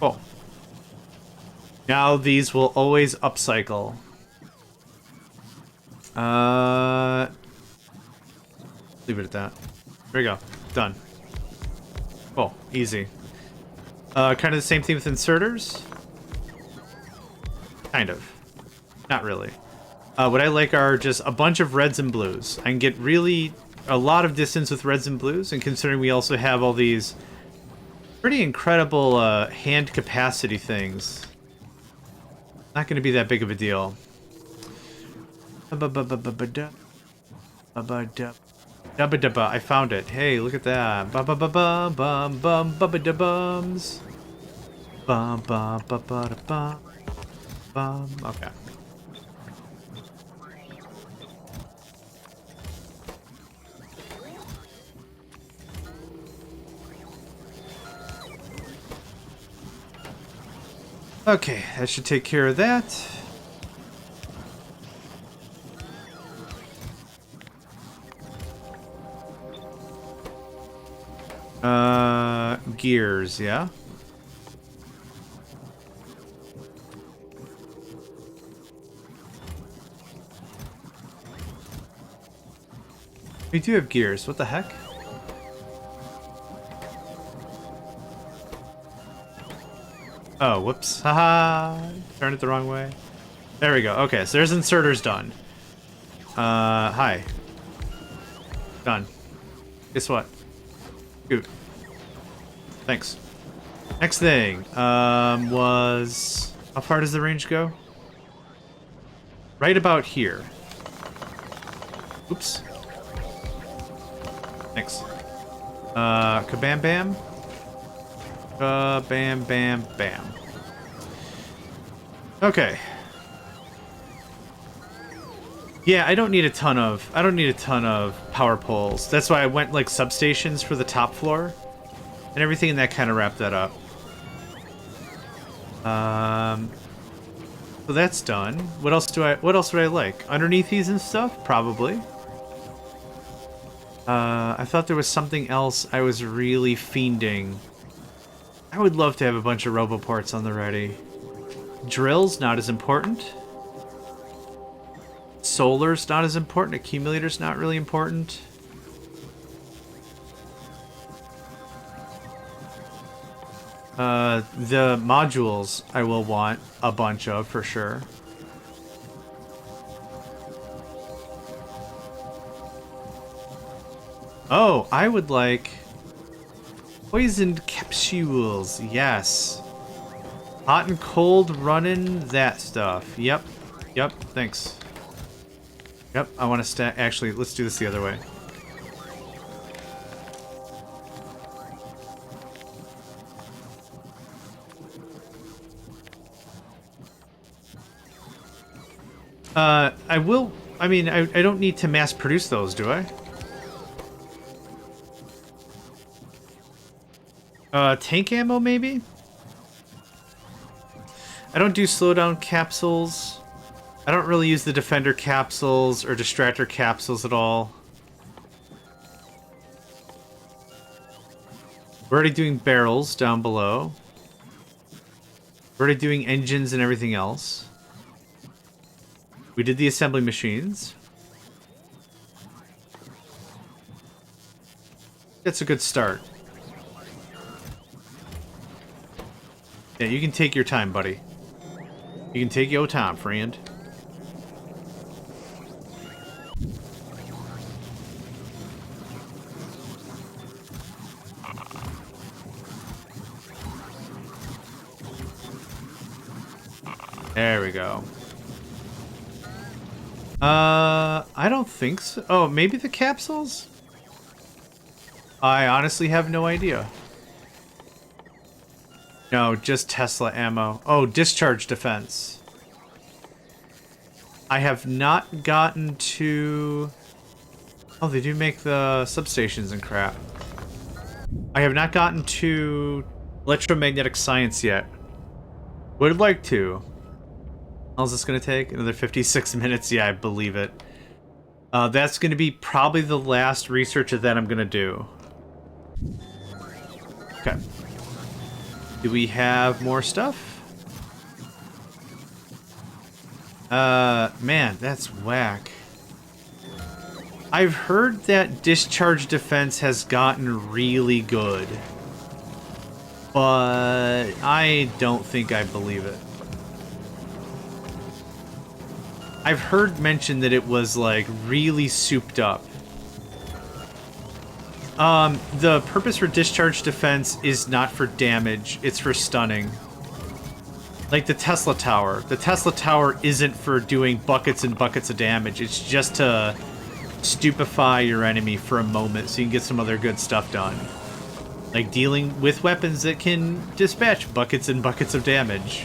Oh. Now these will always upcycle. Leave it at that. There we go. Done. Oh, easy. Kind of the same thing with inserters. Kind of. Not really. What I like are just a bunch of reds and blues. I can get really a lot of distance with reds and blues, and considering we also have all these pretty incredible hand capacity things, not going to be that big of a deal. I found it. Hey, look at that. Bums. Okay. Okay, that should take care of that. Gears, yeah. We do have gears. What the heck? Oh, whoops. Haha. Turned it the wrong way. There we go. Okay, so there's inserters done. Hi. Done. Guess what? Shoot. Thanks. Next thing, was... How far does the range go? Right about here. Oops. Thanks. Kabam bam. Bam bam bam. Okay. Yeah, I don't need a ton of power poles. That's why I went like substations for the top floor and everything, and that kind of wrapped that up. So that's done. What else would I like? Underneath these and stuff? Probably. I thought there was something else I was really fiending. I would love to have a bunch of roboports on the ready. Drills, not as important. Solar's not as important. Accumulator's not really important. The modules I will want a bunch of for sure. Oh, I would like poisoned capsules. Yes. Hot and cold running that stuff. Yep. Yep. Thanks. Yep. I want to stack. Actually, let's do this the other way. I will. I mean, I don't need to mass produce those, do I? Tank ammo, maybe? I don't do slowdown capsules. I don't really use the defender capsules or distractor capsules at all. We're already doing barrels down below. We're already doing engines and everything else. We did the assembly machines. That's a good start. Yeah, you can take your time, buddy. You can take your time, friend. There we go. I don't think so. Oh, maybe the capsules? I honestly have no idea. No, just Tesla ammo. Oh, discharge defense. I have not gotten to... Oh, they do make the substations and crap. I have not gotten to electromagnetic science yet. Would like to. How long is this going to take? Another 56 minutes? Yeah, I believe it. That's going to be probably the last research of that I'm going to do. Okay. Do we have more stuff? Man, that's whack. I've heard that discharge defense has gotten really good, but I don't think I believe it. I've heard mention that it was like really souped up. The purpose for discharge defense is not for damage, it's for stunning. Like the Tesla Tower. The Tesla Tower isn't for doing buckets and buckets of damage, it's just to stupefy your enemy for a moment so you can get some other good stuff done. Like dealing with weapons that can dispatch buckets and buckets of damage.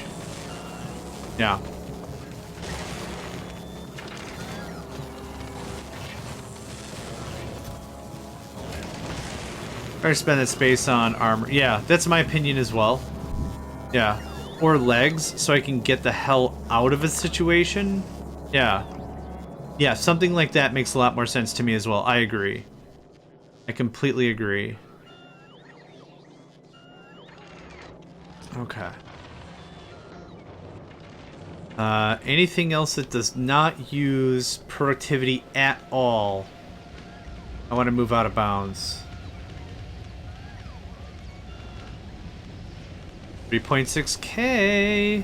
Yeah. Better spend that space on armor. Yeah, that's my opinion as well. Yeah. Or legs, so I can get the hell out of a situation. Yeah. Yeah, something like that makes a lot more sense to me as well. I agree. I completely agree. Okay. Anything else that does not use productivity at all, I want to move out of bounds. 3.6K.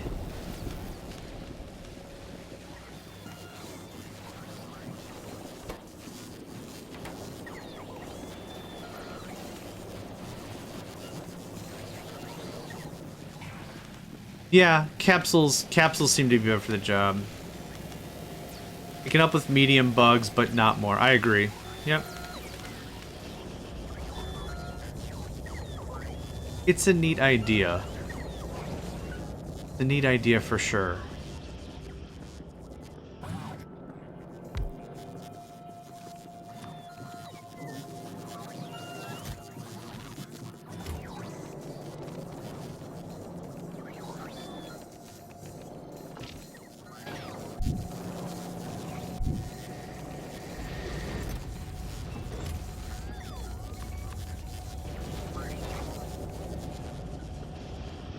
Yeah, capsules seem to be better for the job. It can help with medium bugs, but not more. I agree. Yep. It's a neat idea. It's a neat idea for sure.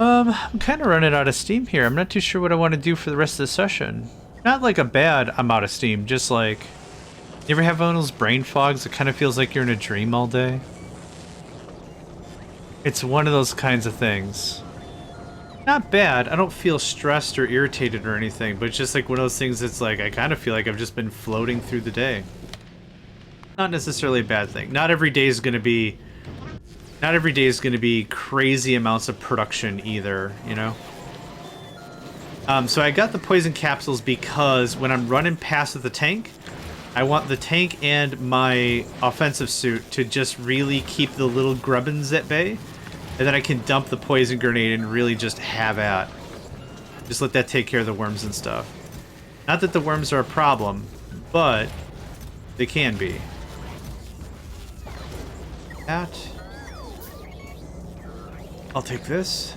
I'm kind of running out of steam here. I'm not too sure what I want to do for the rest of the session. Not like a bad I'm out of steam, just like... You ever have one of those brain fogs that kind of feels like you're in a dream all day? It's one of those kinds of things. Not bad. I don't feel stressed or irritated or anything, but it's just like one of those things that's like, I kind of feel like I've just been floating through the day. Not necessarily a bad thing. Not every day is going to be crazy amounts of production either, you know? So I got the poison capsules because when I'm running past the tank, I want the tank and my offensive suit to just really keep the little grubbins at bay, and then I can dump the poison grenade and really just have at. Just let that take care of the worms and stuff. Not that the worms are a problem, but they can be. That... I'll take this.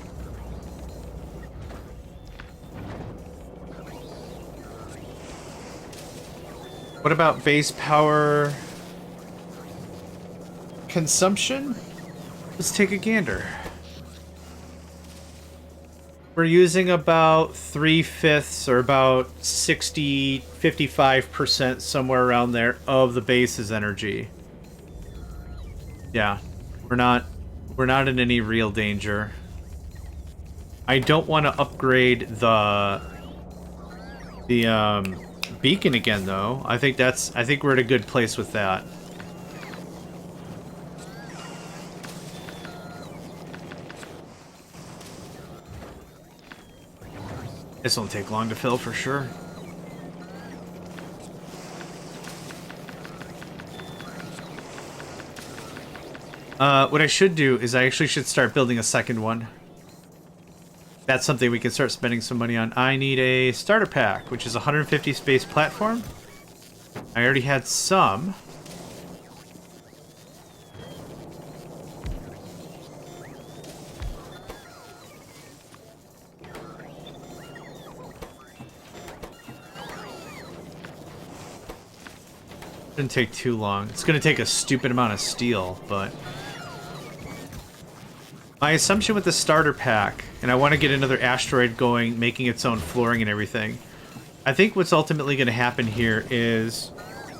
What about base power consumption? Let's take a gander. We're using about 3/5 or about 55% somewhere around there of the base's energy. Yeah, we're not in any real danger. I don't want to upgrade the beacon again though. I think we're at a good place with that. This won't take long to fill for sure. What I should do is I actually should start building a second one. That's something we can start spending some money on. I need a starter pack, which is 150 space platform. I already had some. Shouldn't take too long. It's going to take a stupid amount of steel, but... My assumption with the starter pack, and I want to get another asteroid going, making its own flooring and everything. I think what's ultimately going to happen here is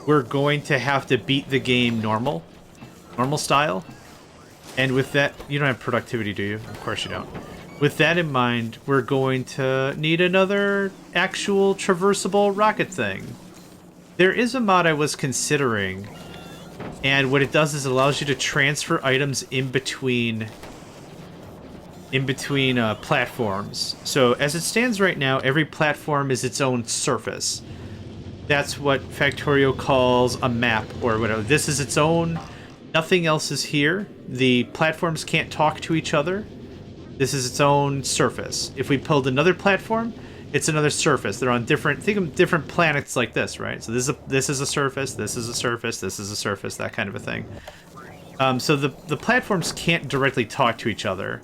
we're going to have to beat the game normal style. And with that, you don't have productivity, do you? Of course you don't. With that in mind, we're going to need another actual traversable rocket thing. There is a mod I was considering, and what it does is it allows you to transfer items in between platforms. So as it stands right now, every platform is its own surface. That's what Factorio calls a map or whatever. This is its own. Nothing else is here. The platforms can't talk to each other. This is its own surface. If we pulled another platform, it's another surface. They're on different, think of different planets like this, right? So this is a surface, this is a surface, this is a surface, that kind of a thing. So the platforms can't directly talk to each other.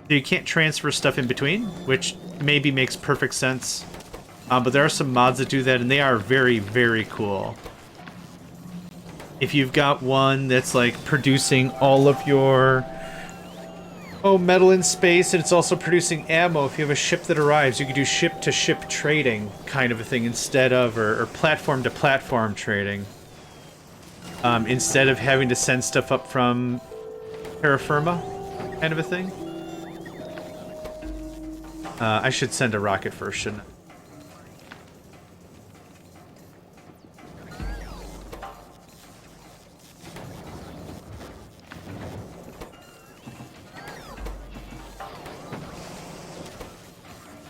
So you can't transfer stuff in between, which maybe makes perfect sense. But there are some mods that do that, and they are very, very cool. If you've got one that's like producing all of your metal in space, and it's also producing ammo. If you have a ship that arrives, you can do ship-to-ship trading kind of a thing instead of, or platform-to-platform trading. Instead of having to send stuff up from terra firma kind of a thing. I should send a rocket first, shouldn't I?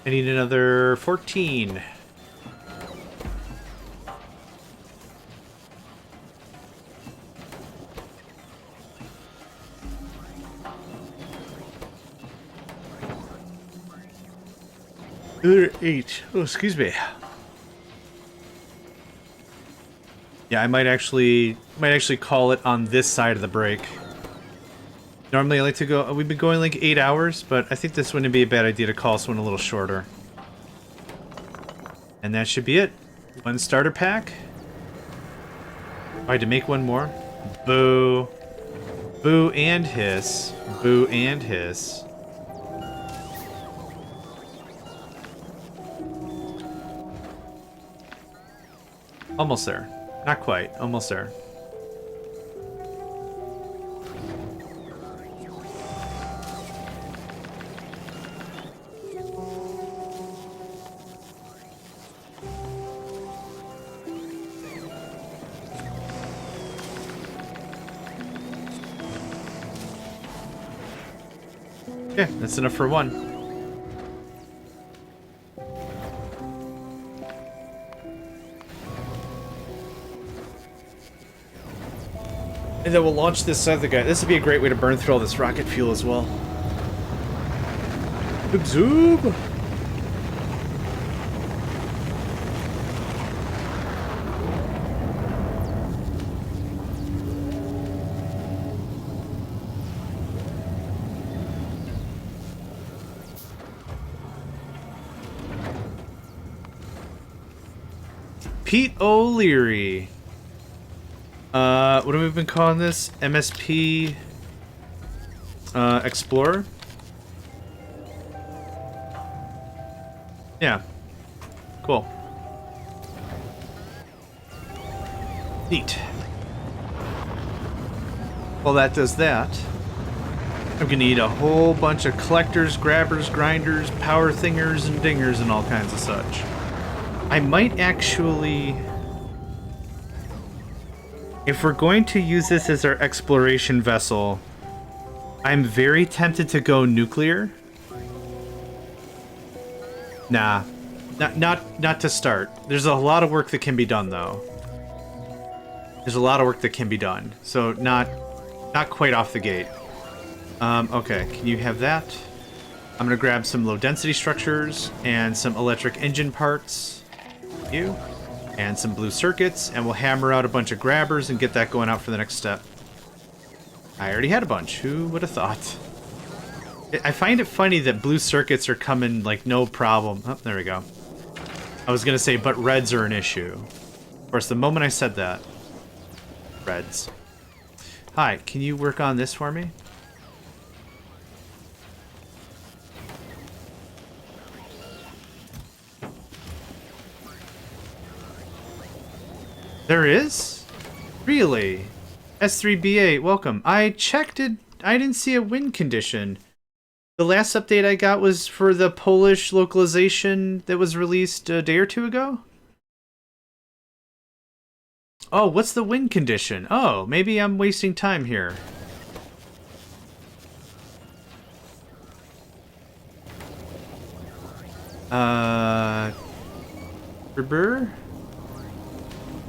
I need another 14. Another 8. Oh, excuse me. Yeah, I might actually call it on this side of the break. Normally I like to go, we've been going like 8 hours, but I think this wouldn't be a bad idea to call this one a little shorter. And that should be it. One starter pack. I had to make one more. Boo. Boo and hiss. Boo and hiss. Almost there. Not quite. Almost there. Yeah, that's enough for one. And then we'll launch this other guy. This would be a great way to burn through all this rocket fuel as well. Zoom! Pete O'Leary. What have we been calling this? MSP Explorer? Yeah. Cool. Neat. While that does that, I'm gonna need a whole bunch of collectors, grabbers, grinders, power thingers, and dingers, and all kinds of such. I might actually... If we're going to use this as our exploration vessel, I'm very tempted to go nuclear. Nah, not to start. There's a lot of work that can be done, though. There's a lot of work that can be done, so not quite off the gate. Okay, can you have that? I'm gonna grab some low density structures and some electric engine parts. You. And some blue circuits, and we'll hammer out a bunch of grabbers and get that going out for the next step. I already had a bunch. Who would have thought? I find it funny that blue circuits are coming like no problem. Oh, there we go. I was gonna say, but reds are an issue. Of course, the moment I said that, reds. Hi, can you work on this for me? There is? Really? S3B8, welcome. I checked it. I didn't see a win condition. The last update I got was for the Polish localization that was released a day or two ago. Oh, what's the win condition? Oh, maybe I'm wasting time here.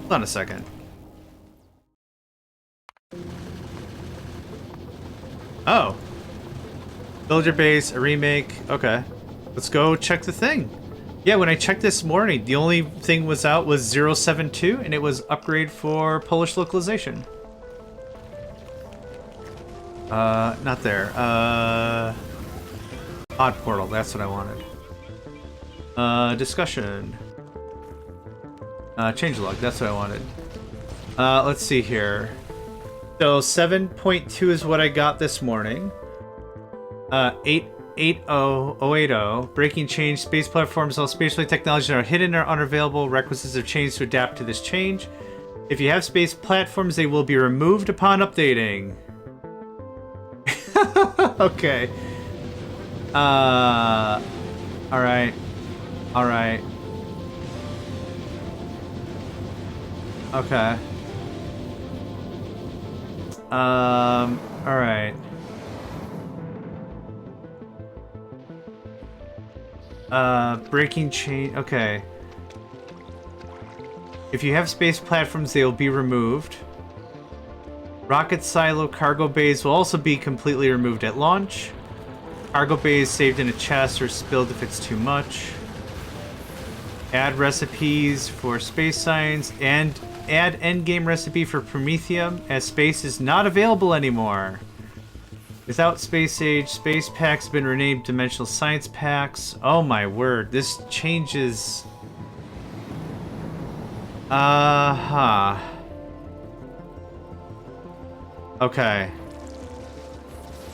Hold on a second. Oh. Build your base, a remake. Okay. Let's go check the thing. Yeah, when I checked this morning, the only thing was out was 072, and it was upgrade for Polish localization. Not there. Odd portal, that's what I wanted. Discussion. Changelog, that's what I wanted. Let's see here. So 7.2 is what I got this morning. 880 breaking change. Space platforms, all spaceflight technologies are hidden or unavailable. Requisites are changed to adapt to this change. If you have space platforms, they will be removed upon updating. Okay. Alright. Alright. Okay. Alright. Breaking chain. Okay. If you have space platforms, they will be removed. Rocket silo cargo bays will also be completely removed at launch. Cargo bays saved in a chest or spilled if it's too much. Add recipes for space science and add endgame recipe for Promethium, as space is not available anymore. Without Space Age, space packs have been renamed Dimensional Science Packs. Oh my word, this changes... Uh-huh. Okay.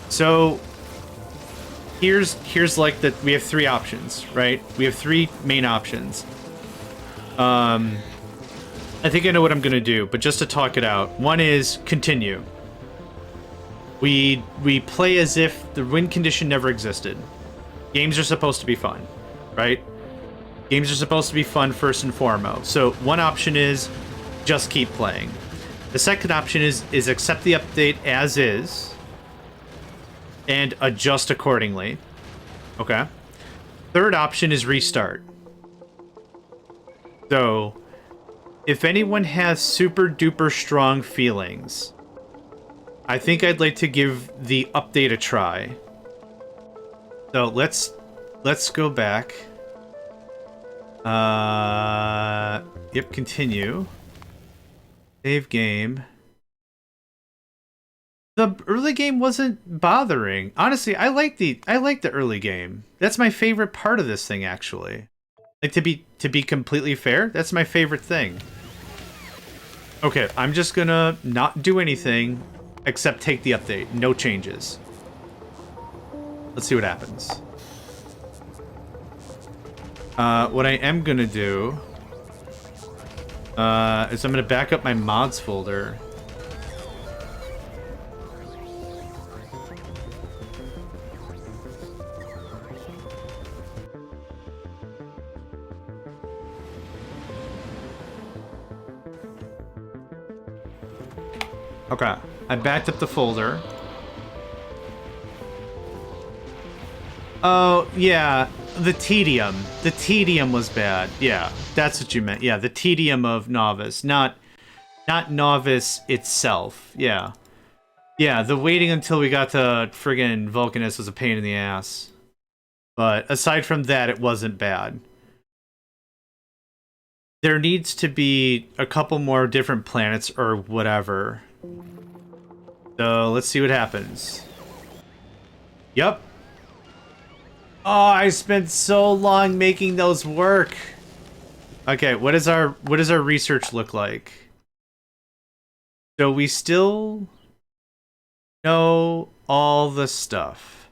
So, here's like the... We have three options, right? We have three main options. I think I know what I'm gonna do, but just to talk it out. One is continue. We play as if the win condition never existed. Games are supposed to be fun, right? Games are supposed to be fun first and foremost. So one option is just keep playing. The second option is accept the update as is and adjust accordingly. Okay. Third option is restart. So if anyone has super duper strong feelings, I think I'd like to give the update a try. So let's go back. Yep, continue. Save game. The early game wasn't bothering. Honestly, I like the early game. That's my favorite part of this thing, actually. Like, to be completely fair, that's my favorite thing. Okay, I'm just gonna not do anything except take the update. No changes. Let's see what happens. What I am gonna do is I'm gonna back up my mods folder. Okay, I backed up the folder. Oh, yeah, the tedium. The tedium was bad. Yeah, that's what you meant. Yeah, the tedium of Novice, not Novice itself. Yeah. Yeah, the waiting until we got to friggin' Vulcanus was a pain in the ass. But aside from that, it wasn't bad. There needs to be a couple more different planets or whatever. So let's see what happens. Yup. Oh, I spent so long making those work. Okay, what does our research look like? So we still know all the stuff.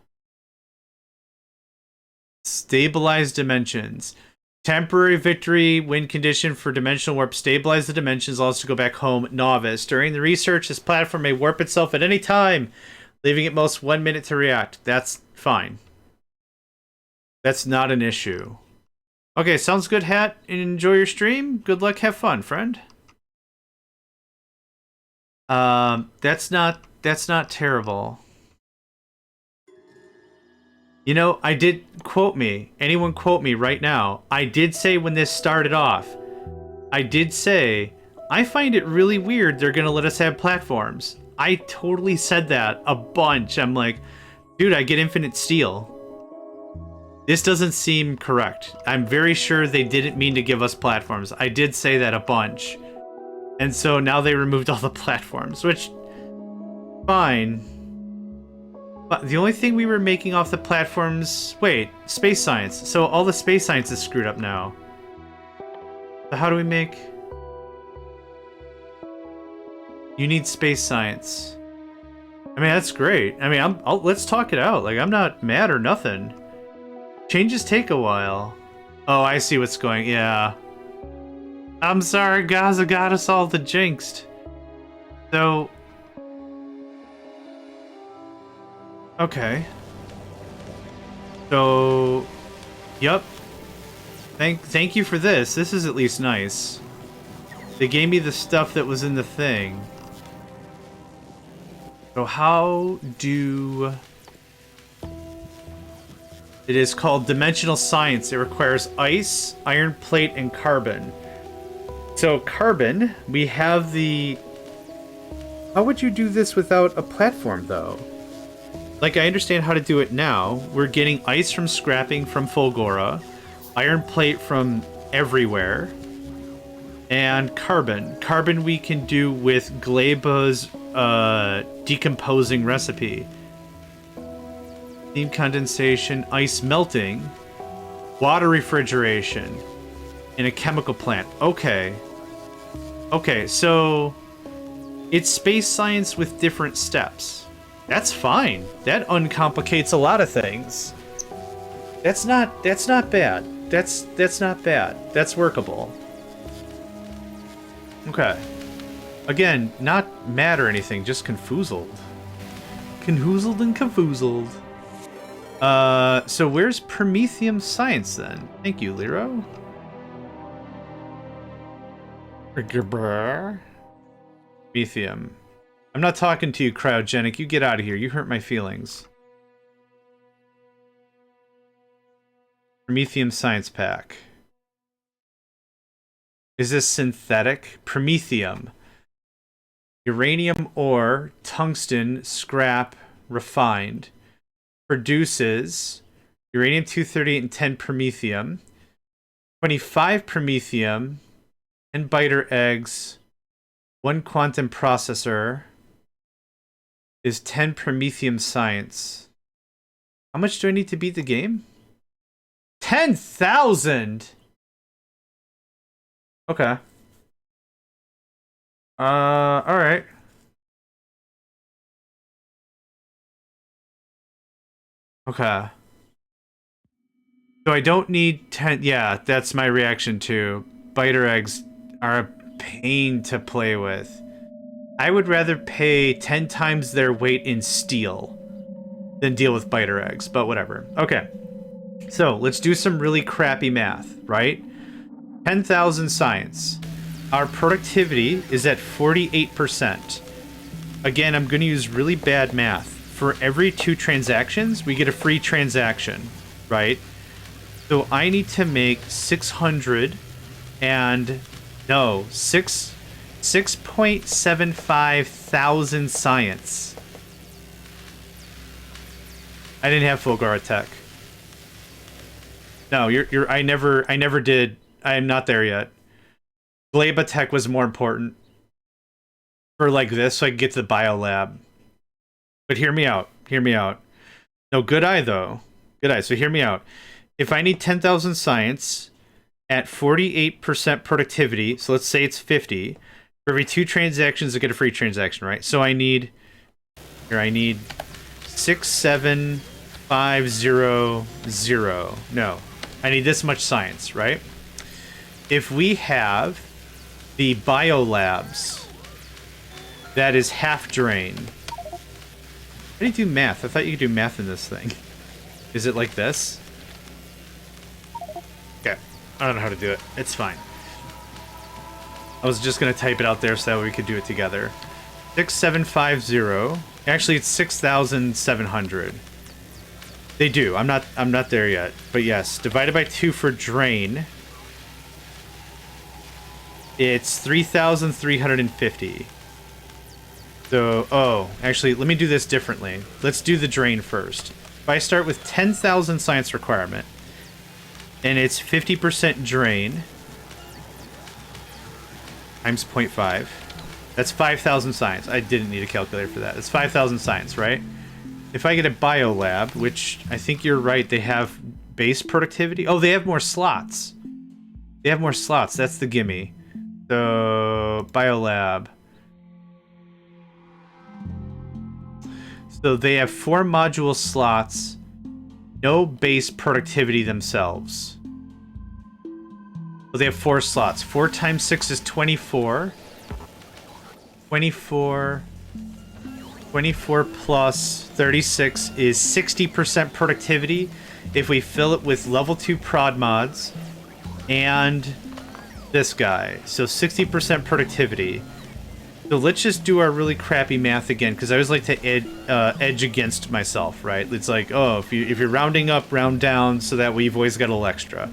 Stabilize dimensions. Temporary victory, win condition for dimensional warp. Stabilize the dimensions, allows us to go back home. Novice. During the research, this platform may warp itself at any time, leaving at most 1 minute to react. That's fine. That's not an issue. Okay, sounds good, Hat. Enjoy your stream. Good luck, have fun, friend. That's not terrible. You know, I did quote me. Anyone quote me right now. I did say when this started off, I did say, I find it really weird they're gonna let us have platforms. I totally said that a bunch. I'm like, dude, I get infinite steel. This doesn't seem correct. I'm very sure they didn't mean to give us platforms. I did say that a bunch. And so now they removed all the platforms, which, fine. But the only thing we were making off the platforms... Wait, space science. So all the space science is screwed up now. So how do we make... You need space science. I mean, that's great. I mean, let's talk it out. Like, I'm not mad or nothing. Changes take a while. Oh, I see what's going... Yeah. I'm sorry, Gaza got us all the jinxed. So... Okay. So... Yep. Thank you for this. This is at least nice. They gave me the stuff that was in the thing. So how do... It is called Dimensional Science. It requires ice, iron plate, and carbon. So carbon, we have the... How would you do this without a platform, though? Like, I understand how to do it now. We're getting ice from scrapping from Fulgora, iron plate from everywhere, and carbon. Carbon we can do with Gleba's decomposing recipe. Steam condensation, ice melting, water refrigeration, in a chemical plant. Okay. Okay, so it's space science with different steps. That's fine. That uncomplicates a lot of things. That's not bad. That's not bad. That's workable. Okay. Again, not mad or anything, just confoozled. Confoozled and confoozled. So where's Prometheum Science then? Thank you, Lero. Prometheum. I'm not talking to you, Cryogenic. You get out of here. You hurt my feelings. Prometheum Science Pack. Is this synthetic? Prometheum. Uranium ore, tungsten, scrap, refined. Produces uranium-238 and 10 promethium. 25 promethium. 10 biter eggs. 1 quantum processor. Is 10 promethium science. How much do I need to beat the game? 10,000! Okay. Alright. Okay. So I don't need 10... Yeah, that's my reaction too. Biter eggs are a pain to play with. I would rather pay 10 times their weight in steel than deal with biter eggs, but whatever. Okay. So, let's do some really crappy math, right? 10,000 science. Our productivity is at 48%. Again, I'm going to use really bad math. For every 2 transactions, we get a free transaction, right? So I need to make 6.75 thousand science. I didn't have Fulgara tech. No, I never did. I am not there yet. Gleba tech was more important for like this, so I could get to the biolab. But hear me out. Hear me out. No, good eye though. Good eye. So hear me out. If I need 10,000 science at 48% productivity, so let's say it's 50. For every 2 transactions, I get a free transaction, right? So I need 67500. No, I need this much science, right? if we have the biolabs, that is half drain. How do you do math? I thought you could do math in this thing. Is it like this? Okay. I don't know how to do it. It's fine. I was just going to type it out there so that we could do it together. 6750. Actually, it's 6,700. They do. I'm not there yet. But yes, divided by 2 for drain. It's 3,350. So, oh, actually, let me do this differently. Let's do the drain first. If I start with 10,000 science requirement, and it's 50% drain, times 0.5, that's 5,000 science. I didn't need a calculator for that. It's 5,000 science, right? If I get a biolab, which I think you're right, they have base productivity. Oh, they have more slots. They have more slots. That's the gimme. So, biolab. So they have 4 module slots, no base productivity themselves. Well, they have 4 slots. 4 times 6 is 24. 24 plus 36 is 60% productivity if we fill it with level 2 prod mods and this guy. So 60% productivity. So let's just do our really crappy math again, because I always like to edge against myself, right? It's like, oh, if you're rounding up, round down, so that way you've always got a little extra.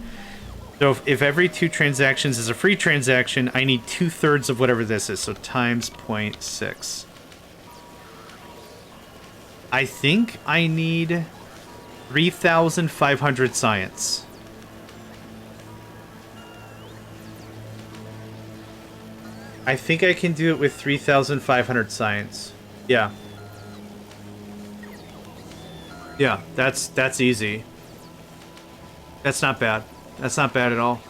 So if every 2 transactions is a free transaction, I need 2/3 of whatever this is, so times 0.6. I think I need 3,500 science. I think I can do it with 3,500 science. Yeah. Yeah, that's easy. That's not bad. That's not bad at all.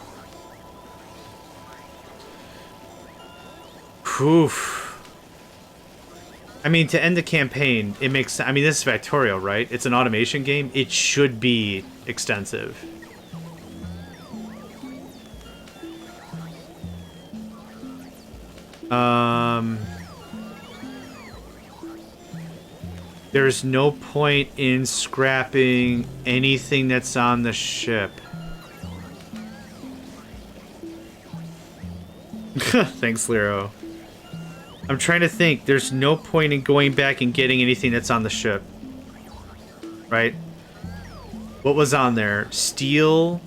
Oof. I mean, to end the campaign, it makes sense. I mean, this is Factorio, right? It's an automation game. It should be extensive. There's no point in scrapping anything that's on the ship. Thanks, Lero. I'm trying to think. There's no point in going back and getting anything that's on the ship. Right? What was on there? Steel.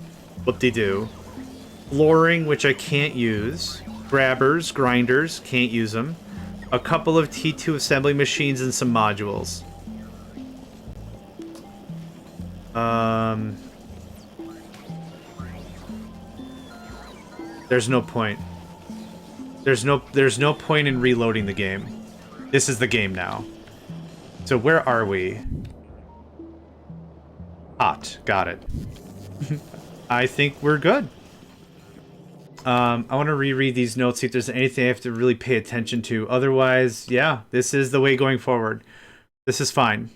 Whoop-de-doo. Flooring, which I can't use. Grabbers, grinders, can't use them. A couple of T2 assembly machines and some modules. There's no point. There's no point in reloading the game. This is the game now. So where are we? Hot. Got it. I think we're good. I want to reread these notes, see if there's anything I have to really pay attention to. Otherwise, yeah, this is the way going forward. This is fine.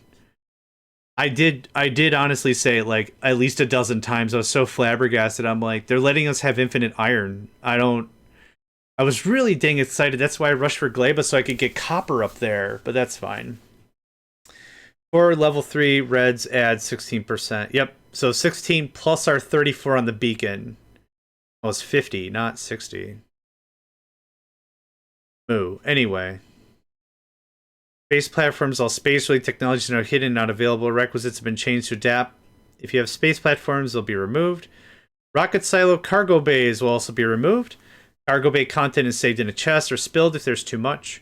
I did honestly say, like, at least a dozen times. I was so flabbergasted. I'm like, they're letting us have infinite iron. I was really dang excited. That's why I rushed for Gleba, so I could get copper up there. But that's fine. For level 3, reds add 16%. Yep, so 16 plus our 34 on the beacon. Oh, it's 50, not 60. Moo. Anyway. Space platforms, all space-related technologies are now hidden, not available. Requisites have been changed to adapt. If you have space platforms, they'll be removed. Rocket silo cargo bays will also be removed. Cargo bay content is saved in a chest or spilled if there's too much.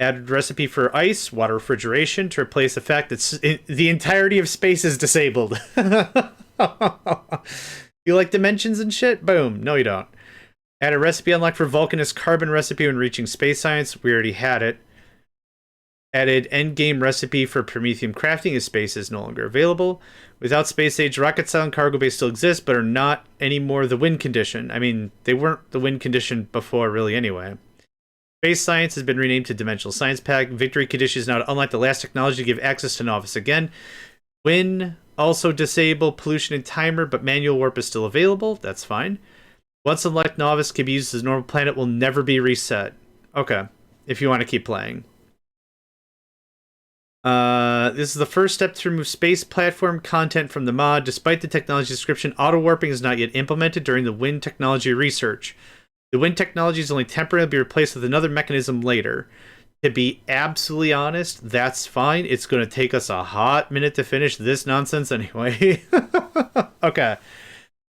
Added recipe for ice, water refrigeration to replace the fact that the entirety of space is disabled. You like dimensions and shit? Boom. No, you don't. Add a recipe unlocked for Vulcanist carbon recipe when reaching space science. We already had it. Added endgame recipe for Promethium crafting as space is no longer available. Without space age, rocket style and cargo base still exist, but are not anymore the win condition. I mean, they weren't the win condition before, really, anyway. Space science has been renamed to Dimensional Science Pack. Victory condition is now to unlock the last technology to give access to novice again. Win also disable pollution and timer, but manual warp is still available. That's fine. Once unlocked, Novice can be used as a normal planet, will never be reset. Okay, if you want to keep playing. This is the first step to remove space platform content from the mod. Despite the technology description, auto-warping is not yet implemented during the wind technology research. The wind technology is only temporarily be replaced with another mechanism later. To be absolutely honest, that's fine. It's going to take us a hot minute to finish this nonsense anyway. Okay,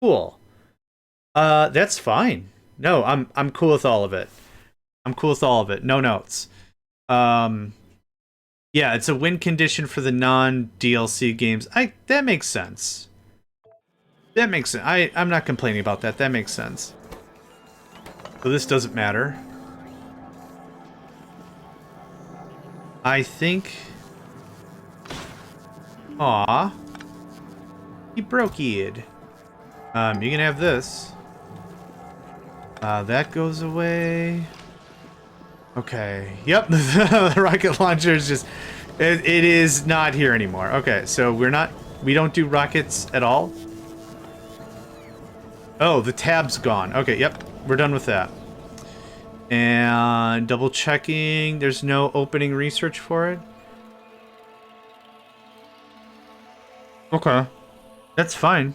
cool. That's fine. No, I'm cool with all of it. I'm cool with all of it. No notes. Yeah, it's a win condition for the non-DLC games. That makes sense. That makes sense. I'm not complaining about that. That makes sense. So this doesn't matter. I think... Aw. He broke it. You can have this. That goes away. Okay. Yep. The rocket launcher is just... It is not here anymore. Okay, so we don't do rockets at all? Oh, the tab's gone. Okay, yep. We're done with that. And double checking. There's no opening research for it. Okay. That's fine.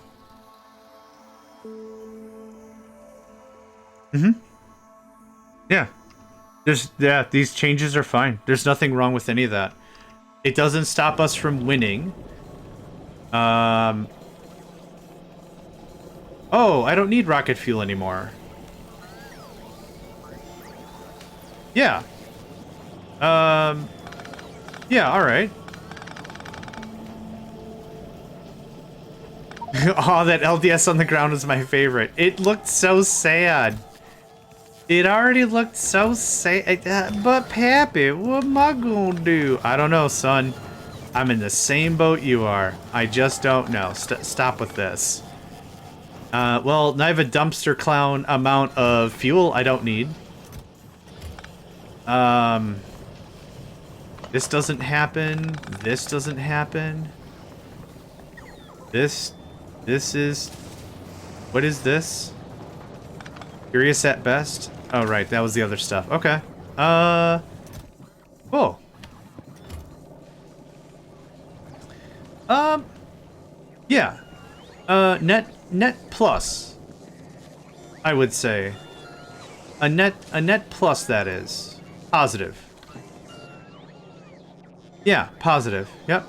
Mm-hmm. Yeah. These changes are fine. There's nothing wrong with any of that. It doesn't stop us from winning. Oh, I don't need rocket fuel anymore. Yeah. Yeah, alright. Oh, that LDS on the ground was my favorite. It looked so sad. It already looked so sad. But Pappy, what am I gonna do? I don't know, son. I'm in the same boat you are. I just don't know. Stop with this. Well, now I have a dumpster clown amount of fuel I don't need. This doesn't happen. This doesn't happen. This is... What is this? Curious at best? Oh, right. That was the other stuff. Okay. Cool. Yeah. Net plus. I would say. A net plus, that is. Positive. Yeah, positive. Yep.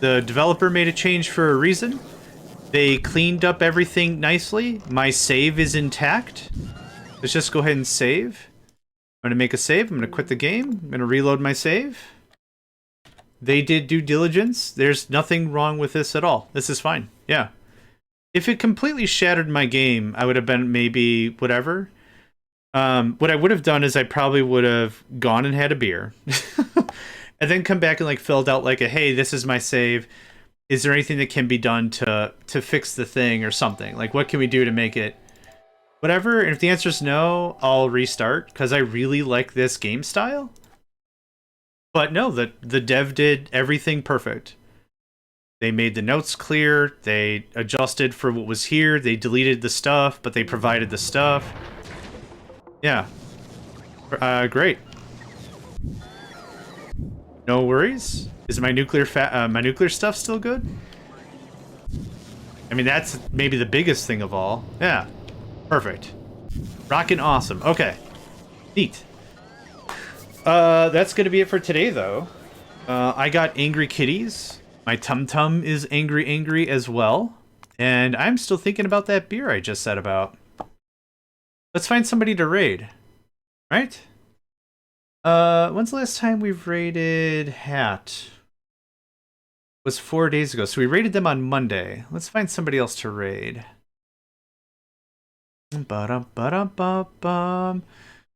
The developer made a change for a reason. They cleaned up everything nicely. My save is intact. Let's just go ahead and save. I'm gonna make a save. I'm gonna quit the game. I'm gonna reload my save. They did due diligence. There's nothing wrong with this at all. This is fine. Yeah. If it completely shattered my game, I would have been maybe whatever. What I would have done is I probably would have gone and had a beer. And then come back and like filled out like a, hey, this is my save. Is there anything that can be done to fix the thing or something? Like, what can we do to make it whatever? And if the answer is no, I'll restart because I really like this game style. But no, the dev did everything perfect. They made the notes clear. They adjusted for what was here. They deleted the stuff, but they provided the stuff. Yeah. Great. No worries. Is my nuclear stuff still good? I mean, that's maybe the biggest thing of all. Yeah. Perfect. Rockin' awesome. Okay. Neat. That's gonna be it for today, though. I got angry kitties. My tum-tum is angry as well. And I'm still thinking about that beer I just said about. Let's find somebody to raid. Right? When's the last time we've raided Hat? It was 4 days ago, so we raided them on Monday. Let's find somebody else to raid. Ba-dum-ba-dum-ba-bum.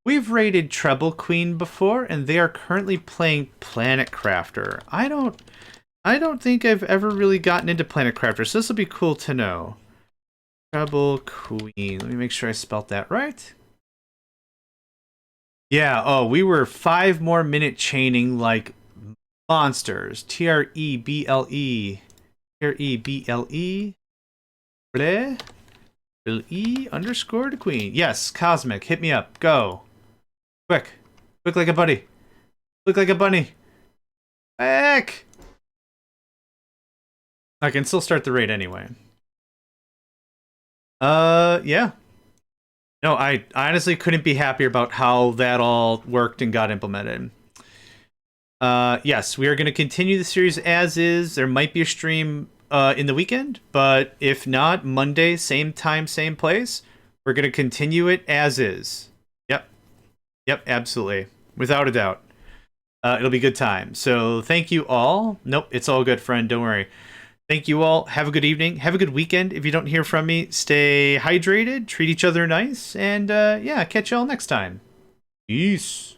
We've raided Treble Queen before, and they are currently playing Planet Crafter. I don't think I've ever really gotten into Planet Crafter, so this will be cool to know. Treble Queen. Let me make sure I spelt that right. Yeah, oh, we were 5 more minute chaining like monsters. Treble. Treble. Bill E underscore the queen. Yes, Cosmic, hit me up. Go. Quick. Quick like a buddy. Quick like a bunny. Heck! I can still start the raid anyway. Yeah. No, I honestly couldn't be happier about how that all worked and got implemented. Yes, we are going to continue the series as is. There might be a stream in the weekend, but if not, Monday, same time, same place. We're going to continue it as is. Yep. Yep, absolutely. Without a doubt. It'll be a good time. So thank you all. Nope, it's all good, friend. Don't worry. Thank you all. Have a good evening. Have a good weekend. If you don't hear from me, stay hydrated, treat each other nice, and yeah, catch y'all next time. Peace.